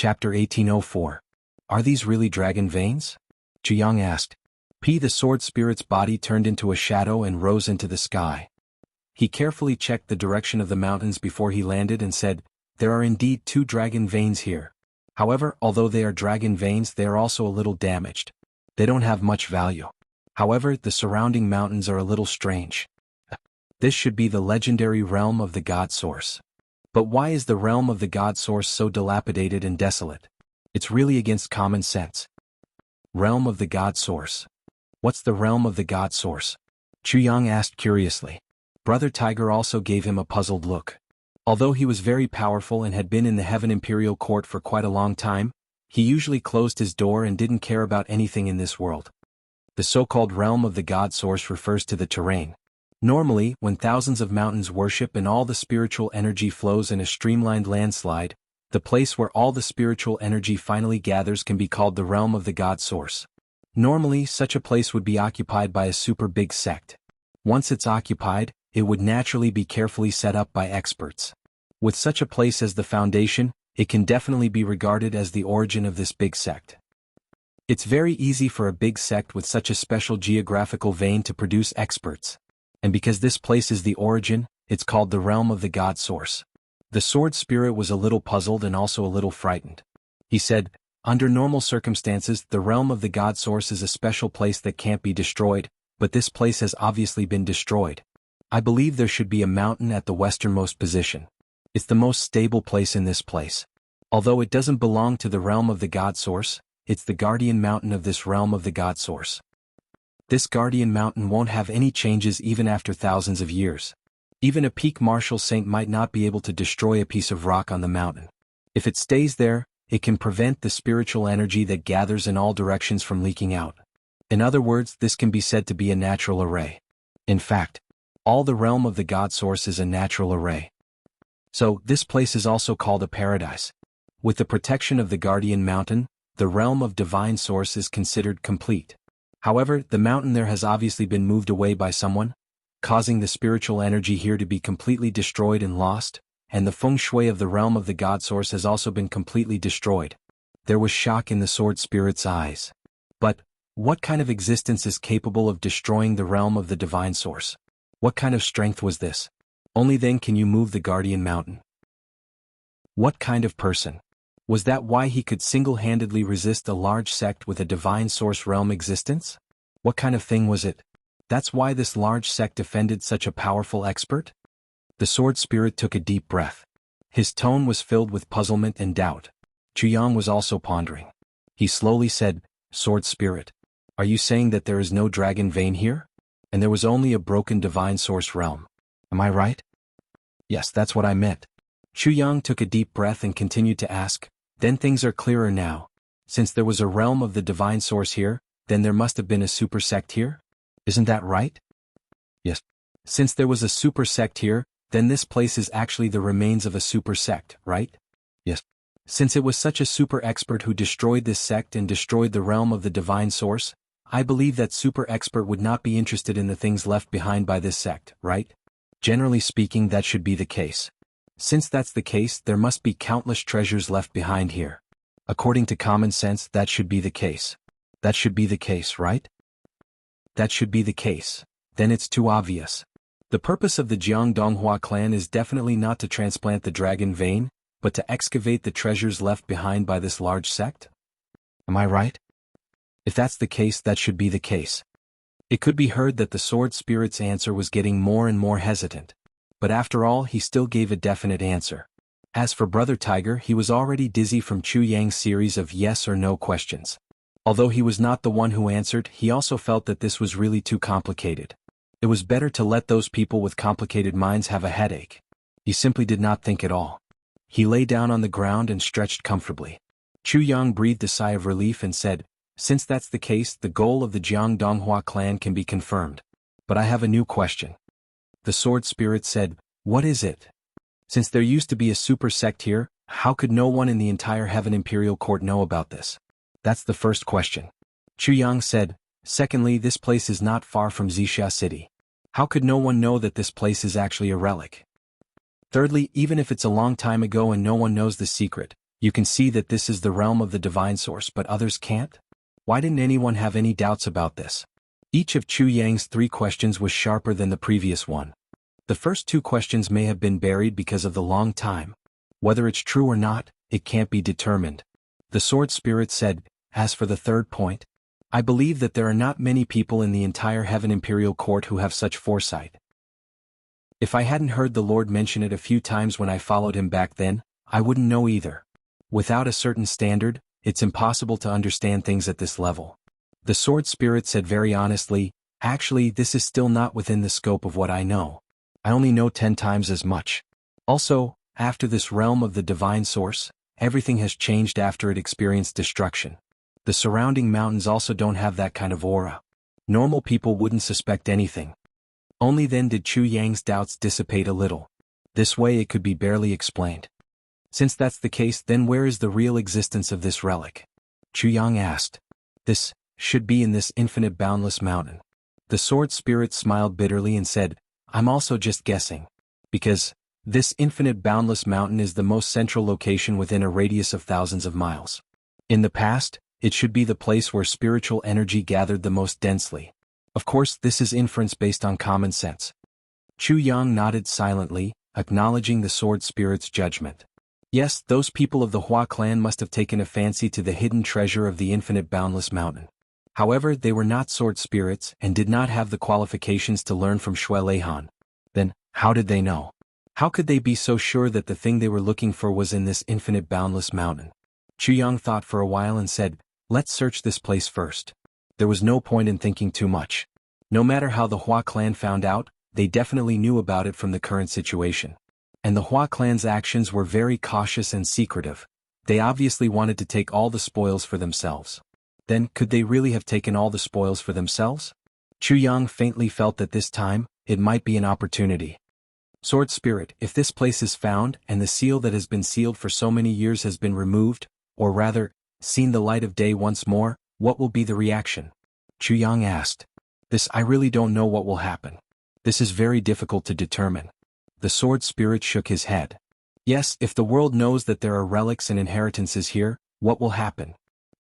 Chapter 1804. Are these really dragon veins? Jianghu asked. The sword spirit's body turned into a shadow and rose into the sky. He carefully checked the direction of the mountains before he landed and said, "There are indeed 2 dragon veins here. However, although they are dragon veins, they are also a little damaged. They don't have much value. However, the surrounding mountains are a little strange. This should be the legendary realm of the God Source. But why is the realm of the God Source so dilapidated and desolate? It's really against common sense." Realm of the God Source. What's the realm of the God Source? Jianghu asked curiously. Brother Tiger also gave him a puzzled look. Although he was very powerful and had been in the Heaven Imperial Court for quite a long time, he usually closed his door and didn't care about anything in this world. The so-called realm of the God Source refers to the terrain. Normally, when thousands of mountains worship and all the spiritual energy flows in a streamlined landslide, the place where all the spiritual energy finally gathers can be called the realm of the God Source. Normally, such a place would be occupied by a super big sect. Once it's occupied, it would naturally be carefully set up by experts. With such a place as the foundation, it can definitely be regarded as the origin of this big sect. It's very easy for a big sect with such a special geographical vein to produce experts. And because this place is the origin, it's called the realm of the God Source. The sword spirit was a little puzzled and also a little frightened. He said, "Under normal circumstances, the realm of the God Source is a special place that can't be destroyed, but this place has obviously been destroyed. I believe there should be a mountain at the westernmost position. It's the most stable place in this place. Although it doesn't belong to the realm of the God Source, it's the guardian mountain of this realm of the God Source. This guardian mountain won't have any changes even after thousands of years. Even a peak martial saint might not be able to destroy a piece of rock on the mountain. If it stays there, it can prevent the spiritual energy that gathers in all directions from leaking out. In other words, this can be said to be a natural array. In fact, all the realm of the God Source is a natural array. So, this place is also called a paradise. With the protection of the guardian mountain, the realm of divine source is considered complete. However, the mountain there has obviously been moved away by someone, causing the spiritual energy here to be completely destroyed and lost, and the feng shui of the realm of the God Source has also been completely destroyed. There was shock in the sword spirit's eyes. But, what kind of existence is capable of destroying the realm of the divine source? What kind of strength was this? Only then can you move the guardian mountain. What kind of person? Was that why he could single-handedly resist a large sect with a divine source realm existence? What kind of thing was it? That's why this large sect defended such a powerful expert? The sword spirit took a deep breath. His tone was filled with puzzlement and doubt. Jianghu was also pondering. He slowly said, "Sword spirit, are you saying that there is no dragon vein here? And there was only a broken divine source realm? Am I right?" "Yes, that's what I meant." Jianghu took a deep breath and continued to ask, "Then things are clearer now. Since there was a realm of the divine source here, then there must have been a super sect here? Isn't that right?" "Yes. Since there was a super sect here, then this place is actually the remains of a super sect, right?" "Yes. Since it was such a super expert who destroyed this sect and destroyed the realm of the divine source, I believe that super expert would not be interested in the things left behind by this sect, right? Generally speaking, that should be the case. Since that's the case, there must be countless treasures left behind here. According to common sense, that should be the case. That should be the case, right? That should be the case. Then it's too obvious. The purpose of the Jianghu clan is definitely not to transplant the dragon vein, but to excavate the treasures left behind by this large sect? Am I right? If that's the case, that should be the case. It could be heard that the sword spirit's answer was getting more and more hesitant. But after all, he still gave a definite answer. As for Brother Tiger, he was already dizzy from Chu Yang's series of yes or no questions. Although he was not the one who answered, he also felt that this was really too complicated. It was better to let those people with complicated minds have a headache. He simply did not think at all. He lay down on the ground and stretched comfortably. Chu Yang breathed a sigh of relief and said, "Since that's the case, the goal of the Jianghu clan can be confirmed. But I have a new question." The sword spirit said, "What is it?" "Since there used to be a super sect here, how could no one in the entire Heaven Imperial Court know about this? That's the first question." Chu Yang said, "Secondly, this place is not far from Wuxia City. How could no one know that this place is actually a relic? Thirdly, even if it's a long time ago and no one knows the secret, You can see that this is the realm of the divine source, but others can't? Why didn't anyone have any doubts about this? Each of Chu Yang's 3 questions was sharper than the previous one. The first 2 questions may have been buried because of the long time. Whether it's true or not, it can't be determined. The sword spirit said, as for the third point, I believe that there are not many people in the entire Heaven Imperial Court who have such foresight. If I hadn't heard the Lord mention it a few times when I followed him back then, I wouldn't know either. Without a certain standard, it's impossible to understand things at this level. The sword spirit said very honestly, actually this is still not within the scope of what I know. I only know 10 times as much. Also, after this realm of the divine source, everything has changed after it experienced destruction. The surrounding mountains also don't have that kind of aura. Normal people wouldn't suspect anything. Only then did Chu Yang's doubts dissipate a little. This way it could be barely explained. Since that's the case, then where is the real existence of this relic? Chu Yang asked. This should be in this infinite boundless mountain. The sword spirit smiled bitterly and said, I'm also just guessing. Because this infinite boundless mountain is the most central location within a radius of thousands of miles. In the past, it should be the place where spiritual energy gathered the most densely. Of course, this is inference based on common sense. Chu Yang nodded silently, acknowledging the sword spirit's judgment. Yes, those people of the Hua clan must have taken a fancy to the hidden treasure of the infinite boundless mountain. However, they were not sword spirits and did not have the qualifications to learn from Shui Leihan. Then, how did they know? How could they be so sure that the thing they were looking for was in this infinite boundless mountain? Chu Yang thought for a while and said, let's search this place first. There was no point in thinking too much. No matter how the Hua clan found out, they definitely knew about it from the current situation. And the Hua clan's actions were very cautious and secretive. They obviously wanted to take all the spoils for themselves. Then, could they really have taken all the spoils for themselves? Chu Yang faintly felt that this time, it might be an opportunity. Sword Spirit, if this place is found and the seal that has been sealed for so many years has been removed, or rather, seen the light of day once more, what will be the reaction? Chu Yang asked. This I really don't know what will happen. This is very difficult to determine. The sword spirit shook his head. Yes, if the world knows that there are relics and inheritances here, what will happen?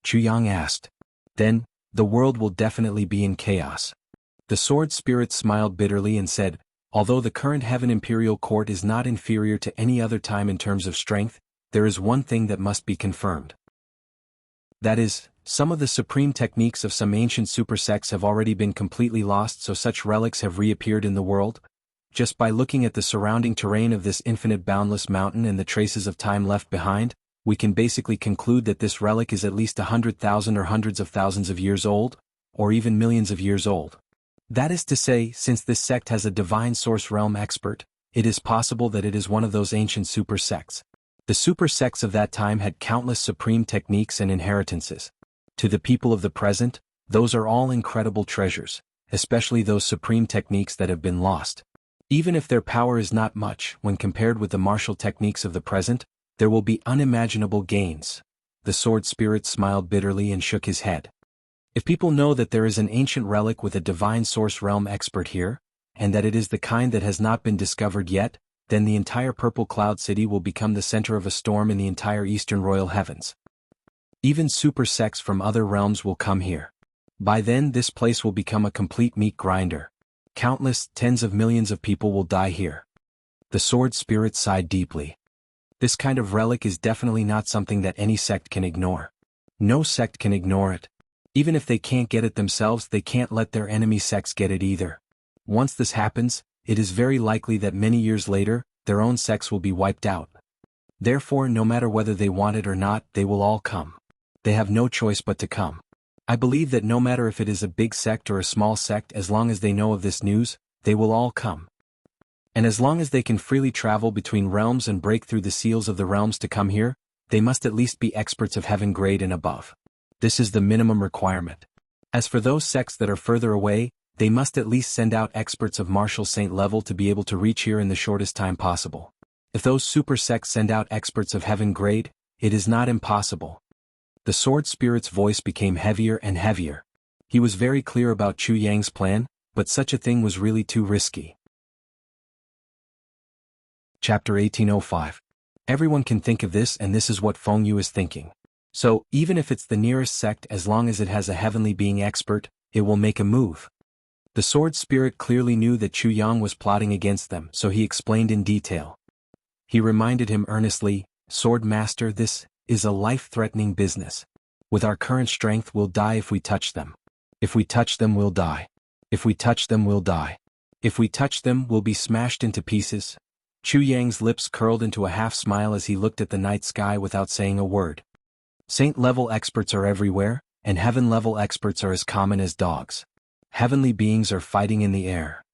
Chu Yang asked. Then, the world will definitely be in chaos. The sword spirit smiled bitterly and said, although the current Heaven Imperial Court is not inferior to any other time in terms of strength, there is one thing that must be confirmed. That is, some of the supreme techniques of some ancient super sects have already been completely lost, so such relics have reappeared in the world. Just by looking at the surrounding terrain of this infinite boundless mountain and the traces of time left behind, we can basically conclude that this relic is at least 100,000 or hundreds of thousands of years old, or even millions of years old. That is to say, since this sect has a divine source realm expert, it is possible that it is one of those ancient super sects. The super sects of that time had countless supreme techniques and inheritances. To the people of the present, those are all incredible treasures, especially those supreme techniques that have been lost. Even if their power is not much when compared with the martial techniques of the present, there will be unimaginable gains. The sword spirit smiled bitterly and shook his head. If people know that there is an ancient relic with a divine source realm expert here, and that it is the kind that has not been discovered yet, then the entire Purple Cloud City will become the center of a storm in the entire Eastern Royal Heavens. Even super sects from other realms will come here. By then this place will become a complete meat grinder. Countless, tens of millions of people will die here. The sword spirit sighed deeply. This kind of relic is definitely not something that any sect can ignore. No sect can ignore it. Even if they can't get it themselves, they can't let their enemy sects get it either. Once this happens, it is very likely that many years later, their own sects will be wiped out. Therefore, no matter whether they want it or not, they will all come. They have no choice but to come. I believe that no matter if it is a big sect or a small sect, as long as they know of this news, they will all come. And as long as they can freely travel between realms and break through the seals of the realms to come here, they must at least be experts of heaven grade and above. This is the minimum requirement. As for those sects that are further away, they must at least send out experts of martial saint level to be able to reach here in the shortest time possible. If those super sects send out experts of heaven grade, it is not impossible. The sword spirit's voice became heavier and heavier. He was very clear about Chu Yang's plan, but such a thing was really too risky. Chapter 1805. Everyone can think of this, and this is what Feng Yu is thinking. So, even if it's the nearest sect, as long as it has a heavenly being expert, it will make a move. The sword spirit clearly knew that Chu Yang was plotting against them, so he explained in detail. He reminded him earnestly, "Sword Master, this is a life-threatening business. With our current strength, we'll die if we touch them. If we touch them, we'll die. If we touch them, we'll die. If we touch them, we'll be smashed into pieces." Chu Yang's lips curled into a half-smile as he looked at the night sky without saying a word. Saint-level experts are everywhere, and heaven-level experts are as common as dogs. Heavenly beings are fighting in the air.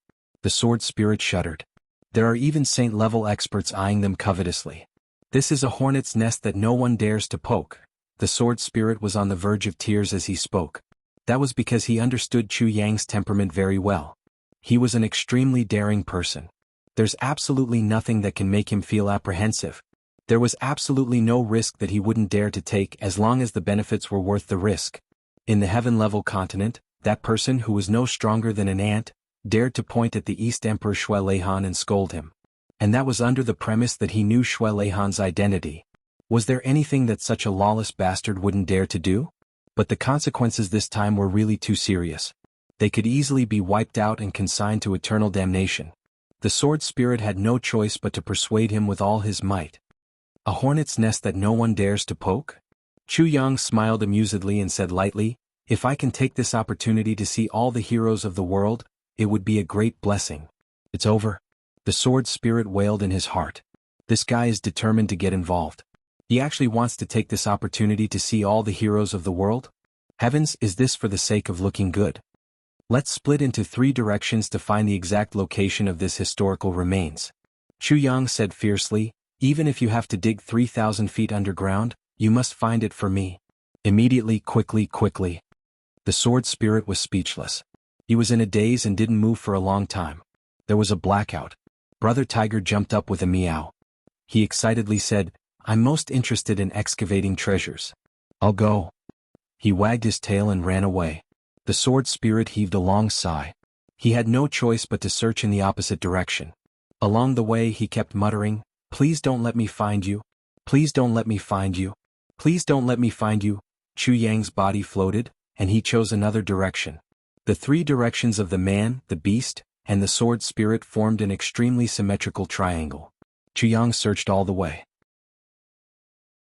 The sword spirit shuddered. There are even saint-level experts eyeing them covetously. This is a hornet's nest that no one dares to poke. The sword spirit was on the verge of tears as he spoke. That was because he understood Chu Yang's temperament very well. He was an extremely daring person. There's absolutely nothing that can make him feel apprehensive. There was absolutely no risk that he wouldn't dare to take as long as the benefits were worth the risk. In the heaven-level continent, that person who was no stronger than an ant dared to point at the East Emperor Xue Leihan and scold him. And that was under the premise that he knew Xue Leihan's identity. Was there anything that such a lawless bastard wouldn't dare to do? But the consequences this time were really too serious. They could easily be wiped out and consigned to eternal damnation. The sword spirit had no choice but to persuade him with all his might. A hornet's nest that no one dares to poke? Chu Yang smiled amusedly and said lightly, "If I can take this opportunity to see all the heroes of the world, it would be a great blessing." "It's over." The sword spirit wailed in his heart. This guy is determined to get involved. He actually wants to take this opportunity to see all the heroes of the world? Heavens, is this for the sake of looking good? Let's split into 3 directions to find the exact location of this historical remains. Chu Yang said fiercely, "Even if you have to dig 3,000 feet underground, you must find it for me. Immediately, quickly." The sword spirit was speechless. He was in a daze and didn't move for a long time. There was a blackout. Brother Tiger jumped up with a meow. He excitedly said, "I'm most interested in excavating treasures. I'll go." He wagged his tail and ran away. The sword spirit heaved a long sigh. He had no choice but to search in the opposite direction. Along the way he kept muttering, "Please don't let me find you. Please don't let me find you. Please don't let me find you." Chu Yang's body floated, and he chose another direction. The 3 directions of the man, the beast, and the sword spirit formed an extremely symmetrical triangle. Chu Yang searched all the way.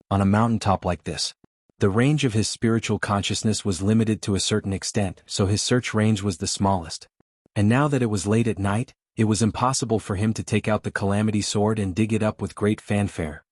On a mountaintop like this, the range of his spiritual consciousness was limited to a certain extent, so his search range was the smallest. And now that it was late at night, it was impossible for him to take out the Calamity Sword and dig it up with great fanfare.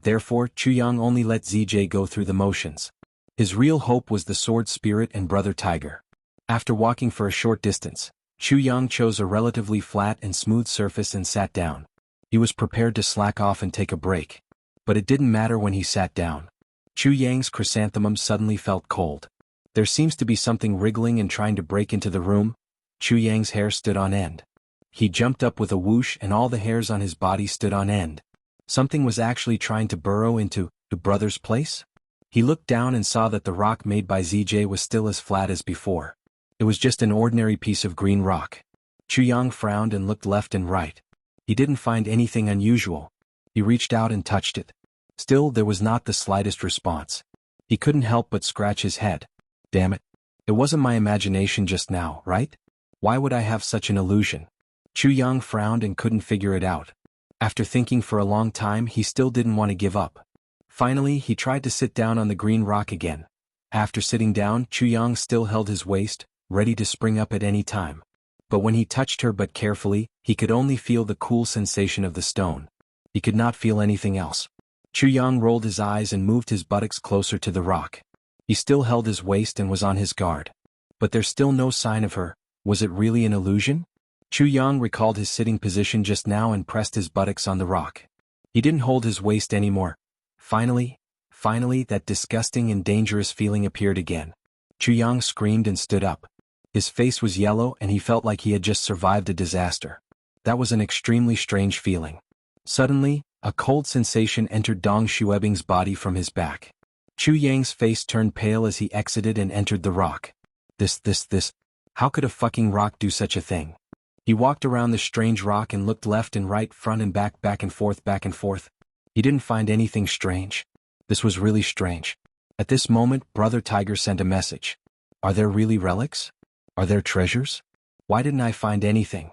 Therefore, Chu Yang only let ZJ go through the motions. His real hope was the sword spirit and Brother Tiger. After walking for a short distance, Chu Yang chose a relatively flat and smooth surface and sat down. He was prepared to slack off and take a break. But it didn't matter when he sat down. Chu Yang's chrysanthemum suddenly felt cold. There seems to be something wriggling and trying to break into the room. Chu Yang's hair stood on end. He jumped up with a whoosh and all the hairs on his body stood on end. Something was actually trying to burrow into the brother's place? He looked down and saw that the rock made by ZJ was still as flat as before. It was just an ordinary piece of green rock. Chu Yang frowned and looked left and right. He didn't find anything unusual. He reached out and touched it. Still, there was not the slightest response. He couldn't help but scratch his head. Damn it. It wasn't my imagination just now, right? Why would I have such an illusion? Chu Yang frowned and couldn't figure it out. After thinking for a long time, he still didn't want to give up. Finally, he tried to sit down on the green rock again. After sitting down, Chu Yang still held his waist, ready to spring up at any time. But when he touched her but carefully, he could only feel the cool sensation of the stone. He could not feel anything else. Chu Yang rolled his eyes and moved his buttocks closer to the rock. He still held his waist and was on his guard. But there's still no sign of her. Was it really an illusion? Chu Yang recalled his sitting position just now and pressed his buttocks on the rock. He didn't hold his waist anymore. Finally, that disgusting and dangerous feeling appeared again. Chu Yang screamed and stood up. His face was yellow and he felt like he had just survived a disaster. That was an extremely strange feeling. Suddenly, a cold sensation entered Dong Xuebing's body from his back. Chu Yang's face turned pale as he exited and entered the rock. This. How could a fucking rock do such a thing? He walked around the strange rock and looked left and right, front and back and forth. He didn't find anything strange. This was really strange. At this moment, Brother Tiger sent a message. Are there really relics? Are there treasures? Why didn't I find anything?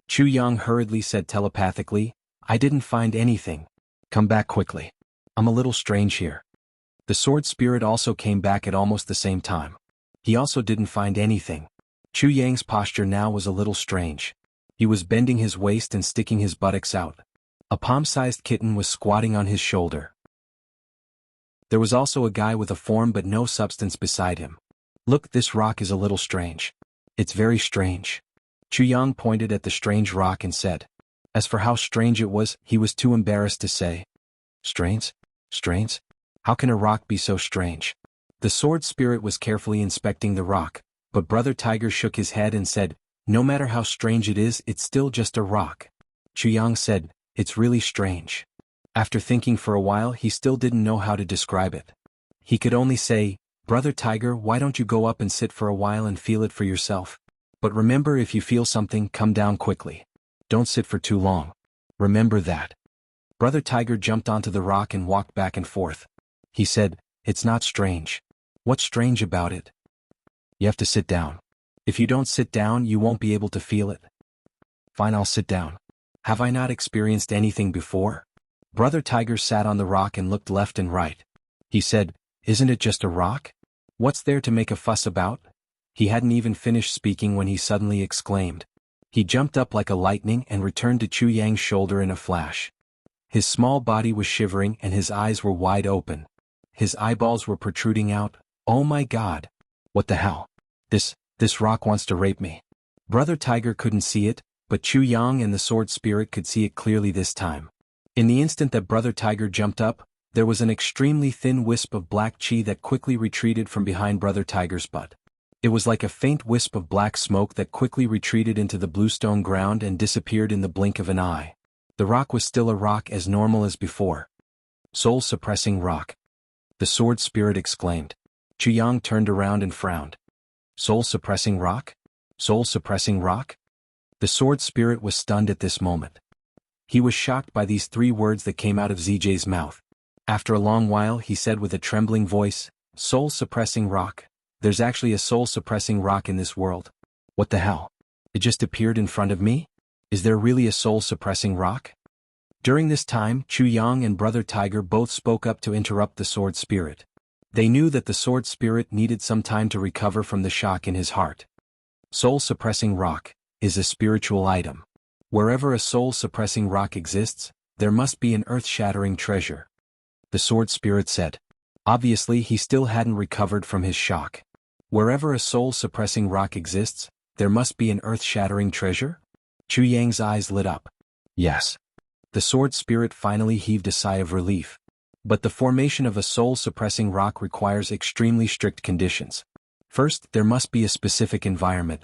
Chu Yang hurriedly said telepathically, I didn't find anything. Come back quickly. I'm a little strange here. The sword spirit also came back at almost the same time. He also didn't find anything. Chu Yang's posture now was a little strange. He was bending his waist and sticking his buttocks out. A palm-sized kitten was squatting on his shoulder. There was also a guy with a form but no substance beside him. Look, this rock is a little strange. It's very strange. Chu Yang pointed at the strange rock and said. As for how strange it was, he was too embarrassed to say. Strange? Strange? How can a rock be so strange? The sword spirit was carefully inspecting the rock, but Brother Tiger shook his head and said, no matter how strange it is, it's still just a rock. Chu Yang said, it's really strange. After thinking for a while, he still didn't know how to describe it. He could only say, Brother Tiger, why don't you go up and sit for a while and feel it for yourself? But remember, if you feel something, come down quickly. Don't sit for too long. Remember that. Brother Tiger jumped onto the rock and walked back and forth. He said, it's not strange. What's strange about it? You have to sit down. If you don't sit down, you won't be able to feel it. Fine, I'll sit down. Have I not experienced anything before? Brother Tiger sat on the rock and looked left and right. He said, isn't it just a rock? What's there to make a fuss about? He hadn't even finished speaking when he suddenly exclaimed. He jumped up like a lightning and returned to Chu Yang's shoulder in a flash. His small body was shivering and his eyes were wide open. His eyeballs were protruding out. Oh my God! What the hell? This rock wants to rape me. Brother Tiger couldn't see it, but Chu Yang and the sword spirit could see it clearly this time. In the instant that Brother Tiger jumped up, there was an extremely thin wisp of black chi that quickly retreated from behind Brother Tiger's butt. It was like a faint wisp of black smoke that quickly retreated into the bluestone ground and disappeared in the blink of an eye. The rock was still a rock as normal as before. Soul-suppressing rock. The sword spirit exclaimed. Chu Yang turned around and frowned. Soul-suppressing rock? Soul-suppressing rock? The sword spirit was stunned at this moment. He was shocked by these three words that came out of ZJ's mouth. After a long while, he said with a trembling voice, soul-suppressing rock. There's actually a soul-suppressing rock in this world. What the hell? It just appeared in front of me? Is there really a soul-suppressing rock? During this time, Chu Yang and Brother Tiger both spoke up to interrupt the sword spirit. They knew that the sword spirit needed some time to recover from the shock in his heart. Soul-suppressing rock is a spiritual item. Wherever a soul-suppressing rock exists, there must be an earth-shattering treasure. The sword spirit said. Obviously, he still hadn't recovered from his shock. Wherever a soul-suppressing rock exists, there must be an earth-shattering treasure? Chu Yang's eyes lit up. Yes. The sword spirit finally heaved a sigh of relief. But the formation of a soul-suppressing rock requires extremely strict conditions. First, there must be a specific environment.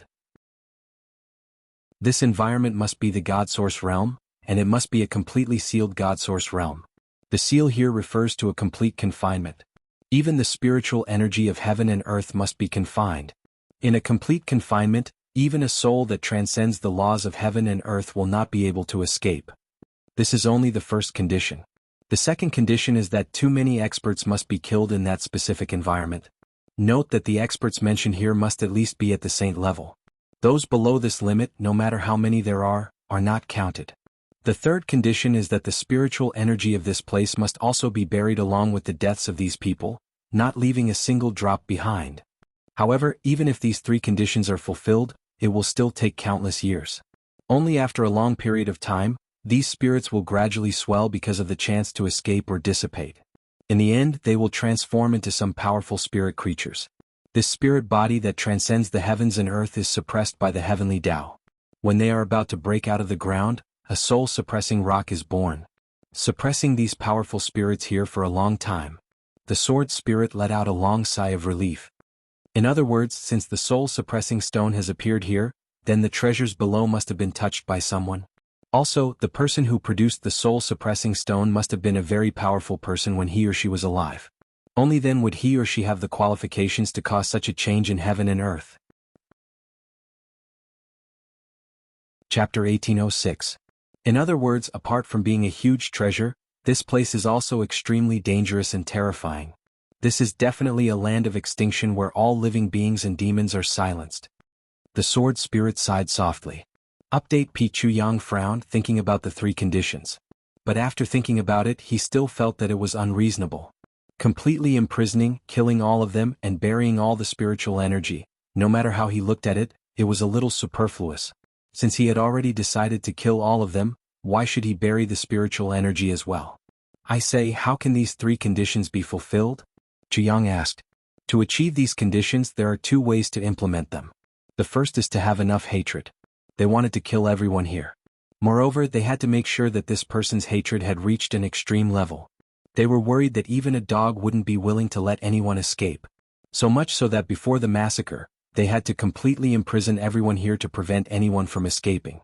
This environment must be the God Source realm, and it must be a completely sealed God Source realm. The seal here refers to a complete confinement. Even the spiritual energy of heaven and earth must be confined. In a complete confinement, even a soul that transcends the laws of heaven and earth will not be able to escape. This is only the first condition. The second condition is that too many experts must be killed in that specific environment. Note that the experts mentioned here must at least be at the saint level. Those below this limit, no matter how many there are not counted. The third condition is that the spiritual energy of this place must also be buried along with the deaths of these people, not leaving a single drop behind. However, even if these three conditions are fulfilled, it will still take countless years. Only after a long period of time, these spirits will gradually swell because of the chance to escape or dissipate. In the end, they will transform into some powerful spirit creatures. This spirit body that transcends the heavens and earth is suppressed by the heavenly Tao. When they are about to break out of the ground, a soul-suppressing rock is born, suppressing these powerful spirits here for a long time. The sword spirit let out a long sigh of relief. In other words, since the soul-suppressing stone has appeared here, then the treasures below must have been touched by someone. Also, the person who produced the soul-suppressing stone must have been a very powerful person when he or she was alive. Only then would he or she have the qualifications to cause such a change in heaven and earth. Chapter 1806. In other words, apart from being a huge treasure, This place is also extremely dangerous and terrifying. This is definitely a land of extinction where all living beings and demons are silenced. The sword spirit sighed softly. Update P. Chu Yang frowned, thinking about the 3 conditions. But after thinking about it, he still felt that it was unreasonable. Completely imprisoning, killing all of them, and burying all the spiritual energy, no matter how he looked at it, it was a little superfluous. Since he had already decided to kill all of them, why should he bury the spiritual energy as well? I say, how can these 3 conditions be fulfilled? Jiang asked. To achieve these conditions, there are 2 ways to implement them. The first is to have enough hatred. They wanted to kill everyone here. Moreover, they had to make sure that this person's hatred had reached an extreme level. They were worried that even a dog wouldn't be willing to let anyone escape. So much so that before the massacre, they had to completely imprison everyone here to prevent anyone from escaping.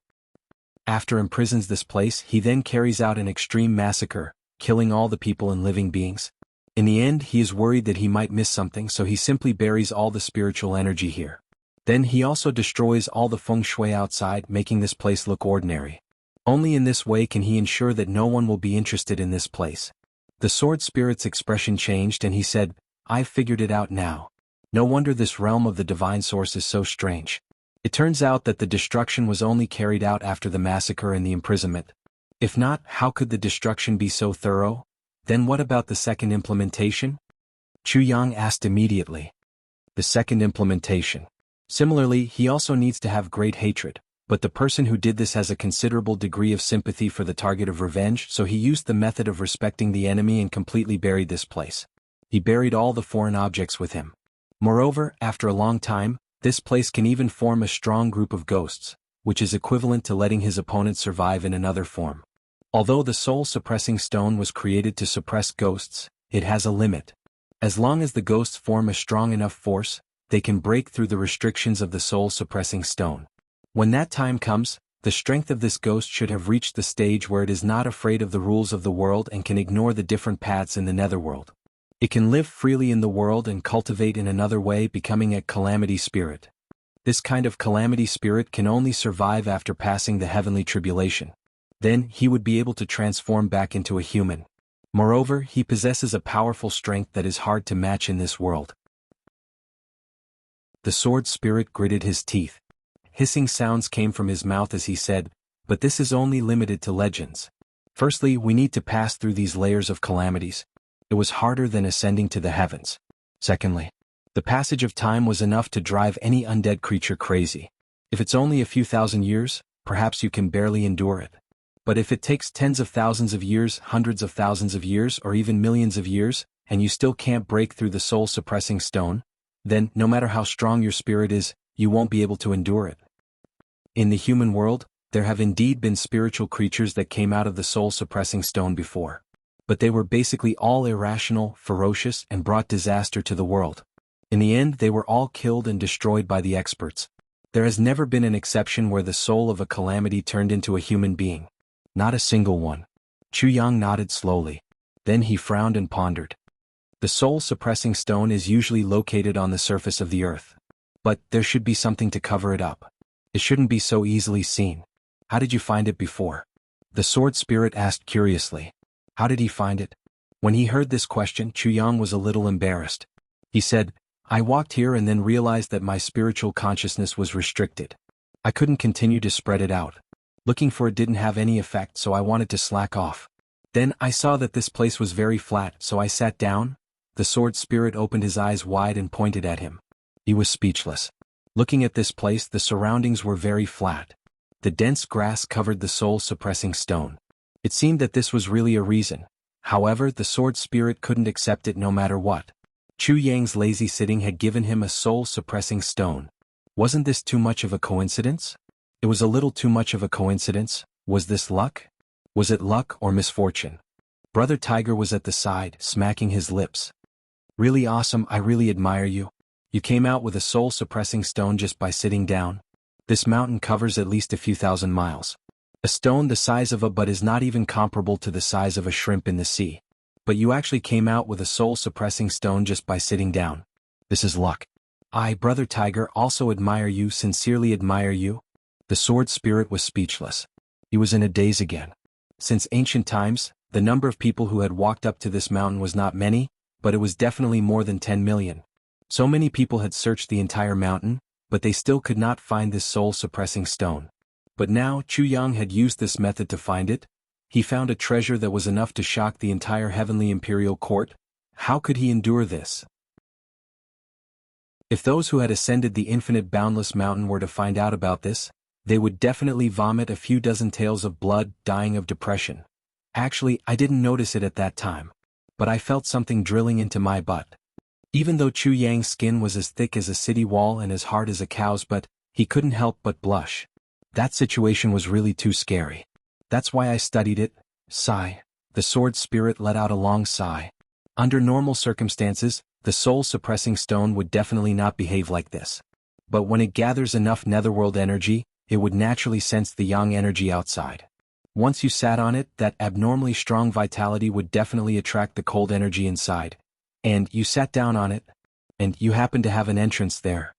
After imprisons this place, he then carries out an extreme massacre, killing all the people and living beings. In the end, he is worried that he might miss something, so he simply buries all the spiritual energy here. Then he also destroys all the feng shui outside, making this place look ordinary. Only in this way can he ensure that no one will be interested in this place. The sword spirit's expression changed and he said, I've figured it out now. No wonder this realm of the divine source is so strange. It turns out that the destruction was only carried out after the massacre and the imprisonment. If not, how could the destruction be so thorough? Then what about the second implementation? Chu Yang asked immediately. The second implementation. Similarly, he also needs to have great hatred, but the person who did this has a considerable degree of sympathy for the target of revenge, so he used the method of respecting the enemy and completely buried this place. He buried all the foreign objects with him. Moreover, after a long time, this place can even form a strong group of ghosts, which is equivalent to letting his opponent survive in another form. Although the soul-suppressing stone was created to suppress ghosts, it has a limit. As long as the ghosts form a strong enough force, they can break through the restrictions of the soul-suppressing stone. When that time comes, the strength of this ghost should have reached the stage where it is not afraid of the rules of the world and can ignore the different paths in the netherworld. It can live freely in the world and cultivate in another way, becoming a calamity spirit. This kind of calamity spirit can only survive after passing the heavenly tribulation. Then, he would be able to transform back into a human. Moreover, he possesses a powerful strength that is hard to match in this world. The sword spirit gritted his teeth. Hissing sounds came from his mouth as he said, but this is only limited to legends. Firstly, we need to pass through these layers of calamities. It was harder than ascending to the heavens. Secondly, the passage of time was enough to drive any undead creature crazy. If it's only a few thousand years, perhaps you can barely endure it. But if it takes tens of thousands of years, hundreds of thousands of years, or even millions of years, and you still can't break through the soul-suppressing stone, then, no matter how strong your spirit is, you won't be able to endure it. In the human world, there have indeed been spiritual creatures that came out of the soul-suppressing stone before. But they were basically all irrational, ferocious, and brought disaster to the world. In the end, they were all killed and destroyed by the experts. There has never been an exception where the soul of a calamity turned into a human being. Not a single one. Chu Yang nodded slowly. Then he frowned and pondered. The soul-suppressing stone is usually located on the surface of the earth. But there should be something to cover it up. It shouldn't be so easily seen. How did you find it before? The sword spirit asked curiously. How did he find it? When he heard this question, Chu Yang was a little embarrassed. He said, I walked here and then realized that my spiritual consciousness was restricted. I couldn't continue to spread it out. Looking for it didn't have any effect, so I wanted to slack off. Then I saw that this place was very flat, so I sat down. The sword spirit opened his eyes wide and pointed at him. He was speechless. Looking at this place, the surroundings were very flat. The dense grass covered the soul-suppressing stone. It seemed that this was really a reason. However, the sword spirit couldn't accept it no matter what. Chu Yang's lazy sitting had given him a soul-suppressing stone. Wasn't this too much of a coincidence? It was a little too much of a coincidence. Was this luck? Was it luck or misfortune? Brother Tiger was at the side, smacking his lips. Really awesome, I really admire you. You came out with a soul-suppressing stone just by sitting down. This mountain covers at least a few thousand miles. A stone the size of a butt is not even comparable to the size of a shrimp in the sea. But you actually came out with a soul-suppressing stone just by sitting down. This is luck. I, Brother Tiger, also admire you, sincerely admire you. The sword spirit was speechless. He was in a daze again. Since ancient times, The number of people who had walked up to this mountain was not many, but it was definitely more than 10 million. So many people had searched the entire mountain, but they still could not find this soul-suppressing stone. But now Chu Yang had used this method to find it. He found a treasure that was enough to shock the entire heavenly imperial court. How could he endure this? If those who had ascended the infinite boundless mountain were to find out about this, they would definitely vomit a few dozen tales of blood, dying of depression. Actually, I didn't notice it at that time, but I felt something drilling into my butt. Even though Chu Yang's skin was as thick as a city wall and as hard as a cow's butt, he couldn't help but blush. That situation was really too scary. That's why I studied it. Sigh. The sword spirit let out a long sigh. Under normal circumstances, the soul-suppressing stone would definitely not behave like this. But when it gathers enough netherworld energy, it would naturally sense the yang energy outside. Once you sat on it, that abnormally strong vitality would definitely attract the cold energy inside. And you sat down on it, and you happened to have an entrance there.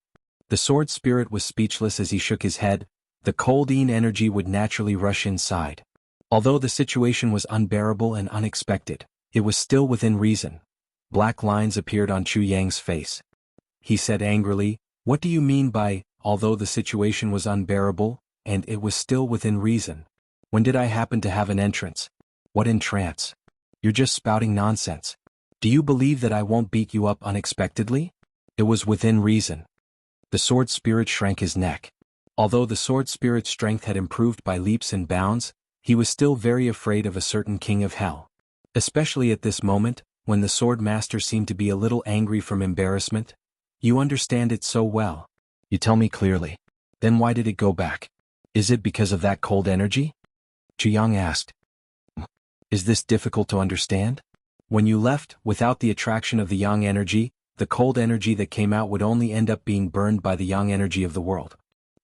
The sword spirit was speechless as he shook his head. The cold yin energy would naturally rush inside. Although the situation was unbearable and unexpected, it was still within reason. Black lines appeared on Chu Yang's face. He said angrily, "What do you mean by, although the situation was unbearable, and it was still within reason? When did I happen to have an entrance? What entrance? You're just spouting nonsense. Do you believe that I won't beat you up unexpectedly? It was within reason." The sword spirit shrank his neck. Although the sword spirit's strength had improved by leaps and bounds, he was still very afraid of a certain king of hell. Especially at this moment, when the sword master seemed to be a little angry from embarrassment. "You understand it so well. You tell me clearly. Then why did it go back? Is it because of that cold energy?" Chu Yang asked. "Is this difficult to understand? When you left, without the attraction of the yang energy, the cold energy that came out would only end up being burned by the yang energy of the world.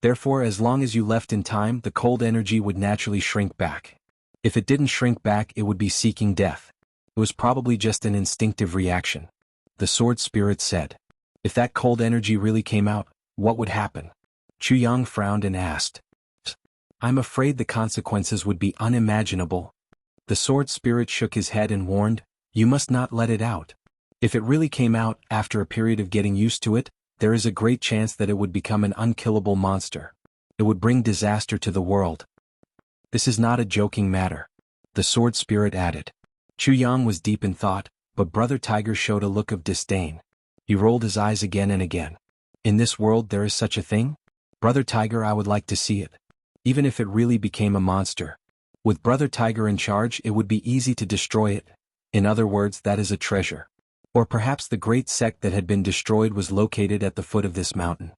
Therefore, as long as you left in time, the cold energy would naturally shrink back. If it didn't shrink back, it would be seeking death. It was probably just an instinctive reaction." The sword spirit said. "If that cold energy really came out, what would happen?" Chu Yang frowned and asked. "I'm afraid the consequences would be unimaginable." The sword spirit shook his head and warned, "You must not let it out. If it really came out, after a period of getting used to it, there is a great chance that it would become an unkillable monster. It would bring disaster to the world. This is not a joking matter," the sword spirit added. Chu Yang was deep in thought, but Brother Tiger showed a look of disdain. He rolled his eyes again and again. "In this world there is such a thing? Brother Tiger, I would like to see it. Even if it really became a monster. With Brother Tiger in charge, it would be easy to destroy it. In other words, that is a treasure. Or perhaps the great sect that had been destroyed was located at the foot of this mountain.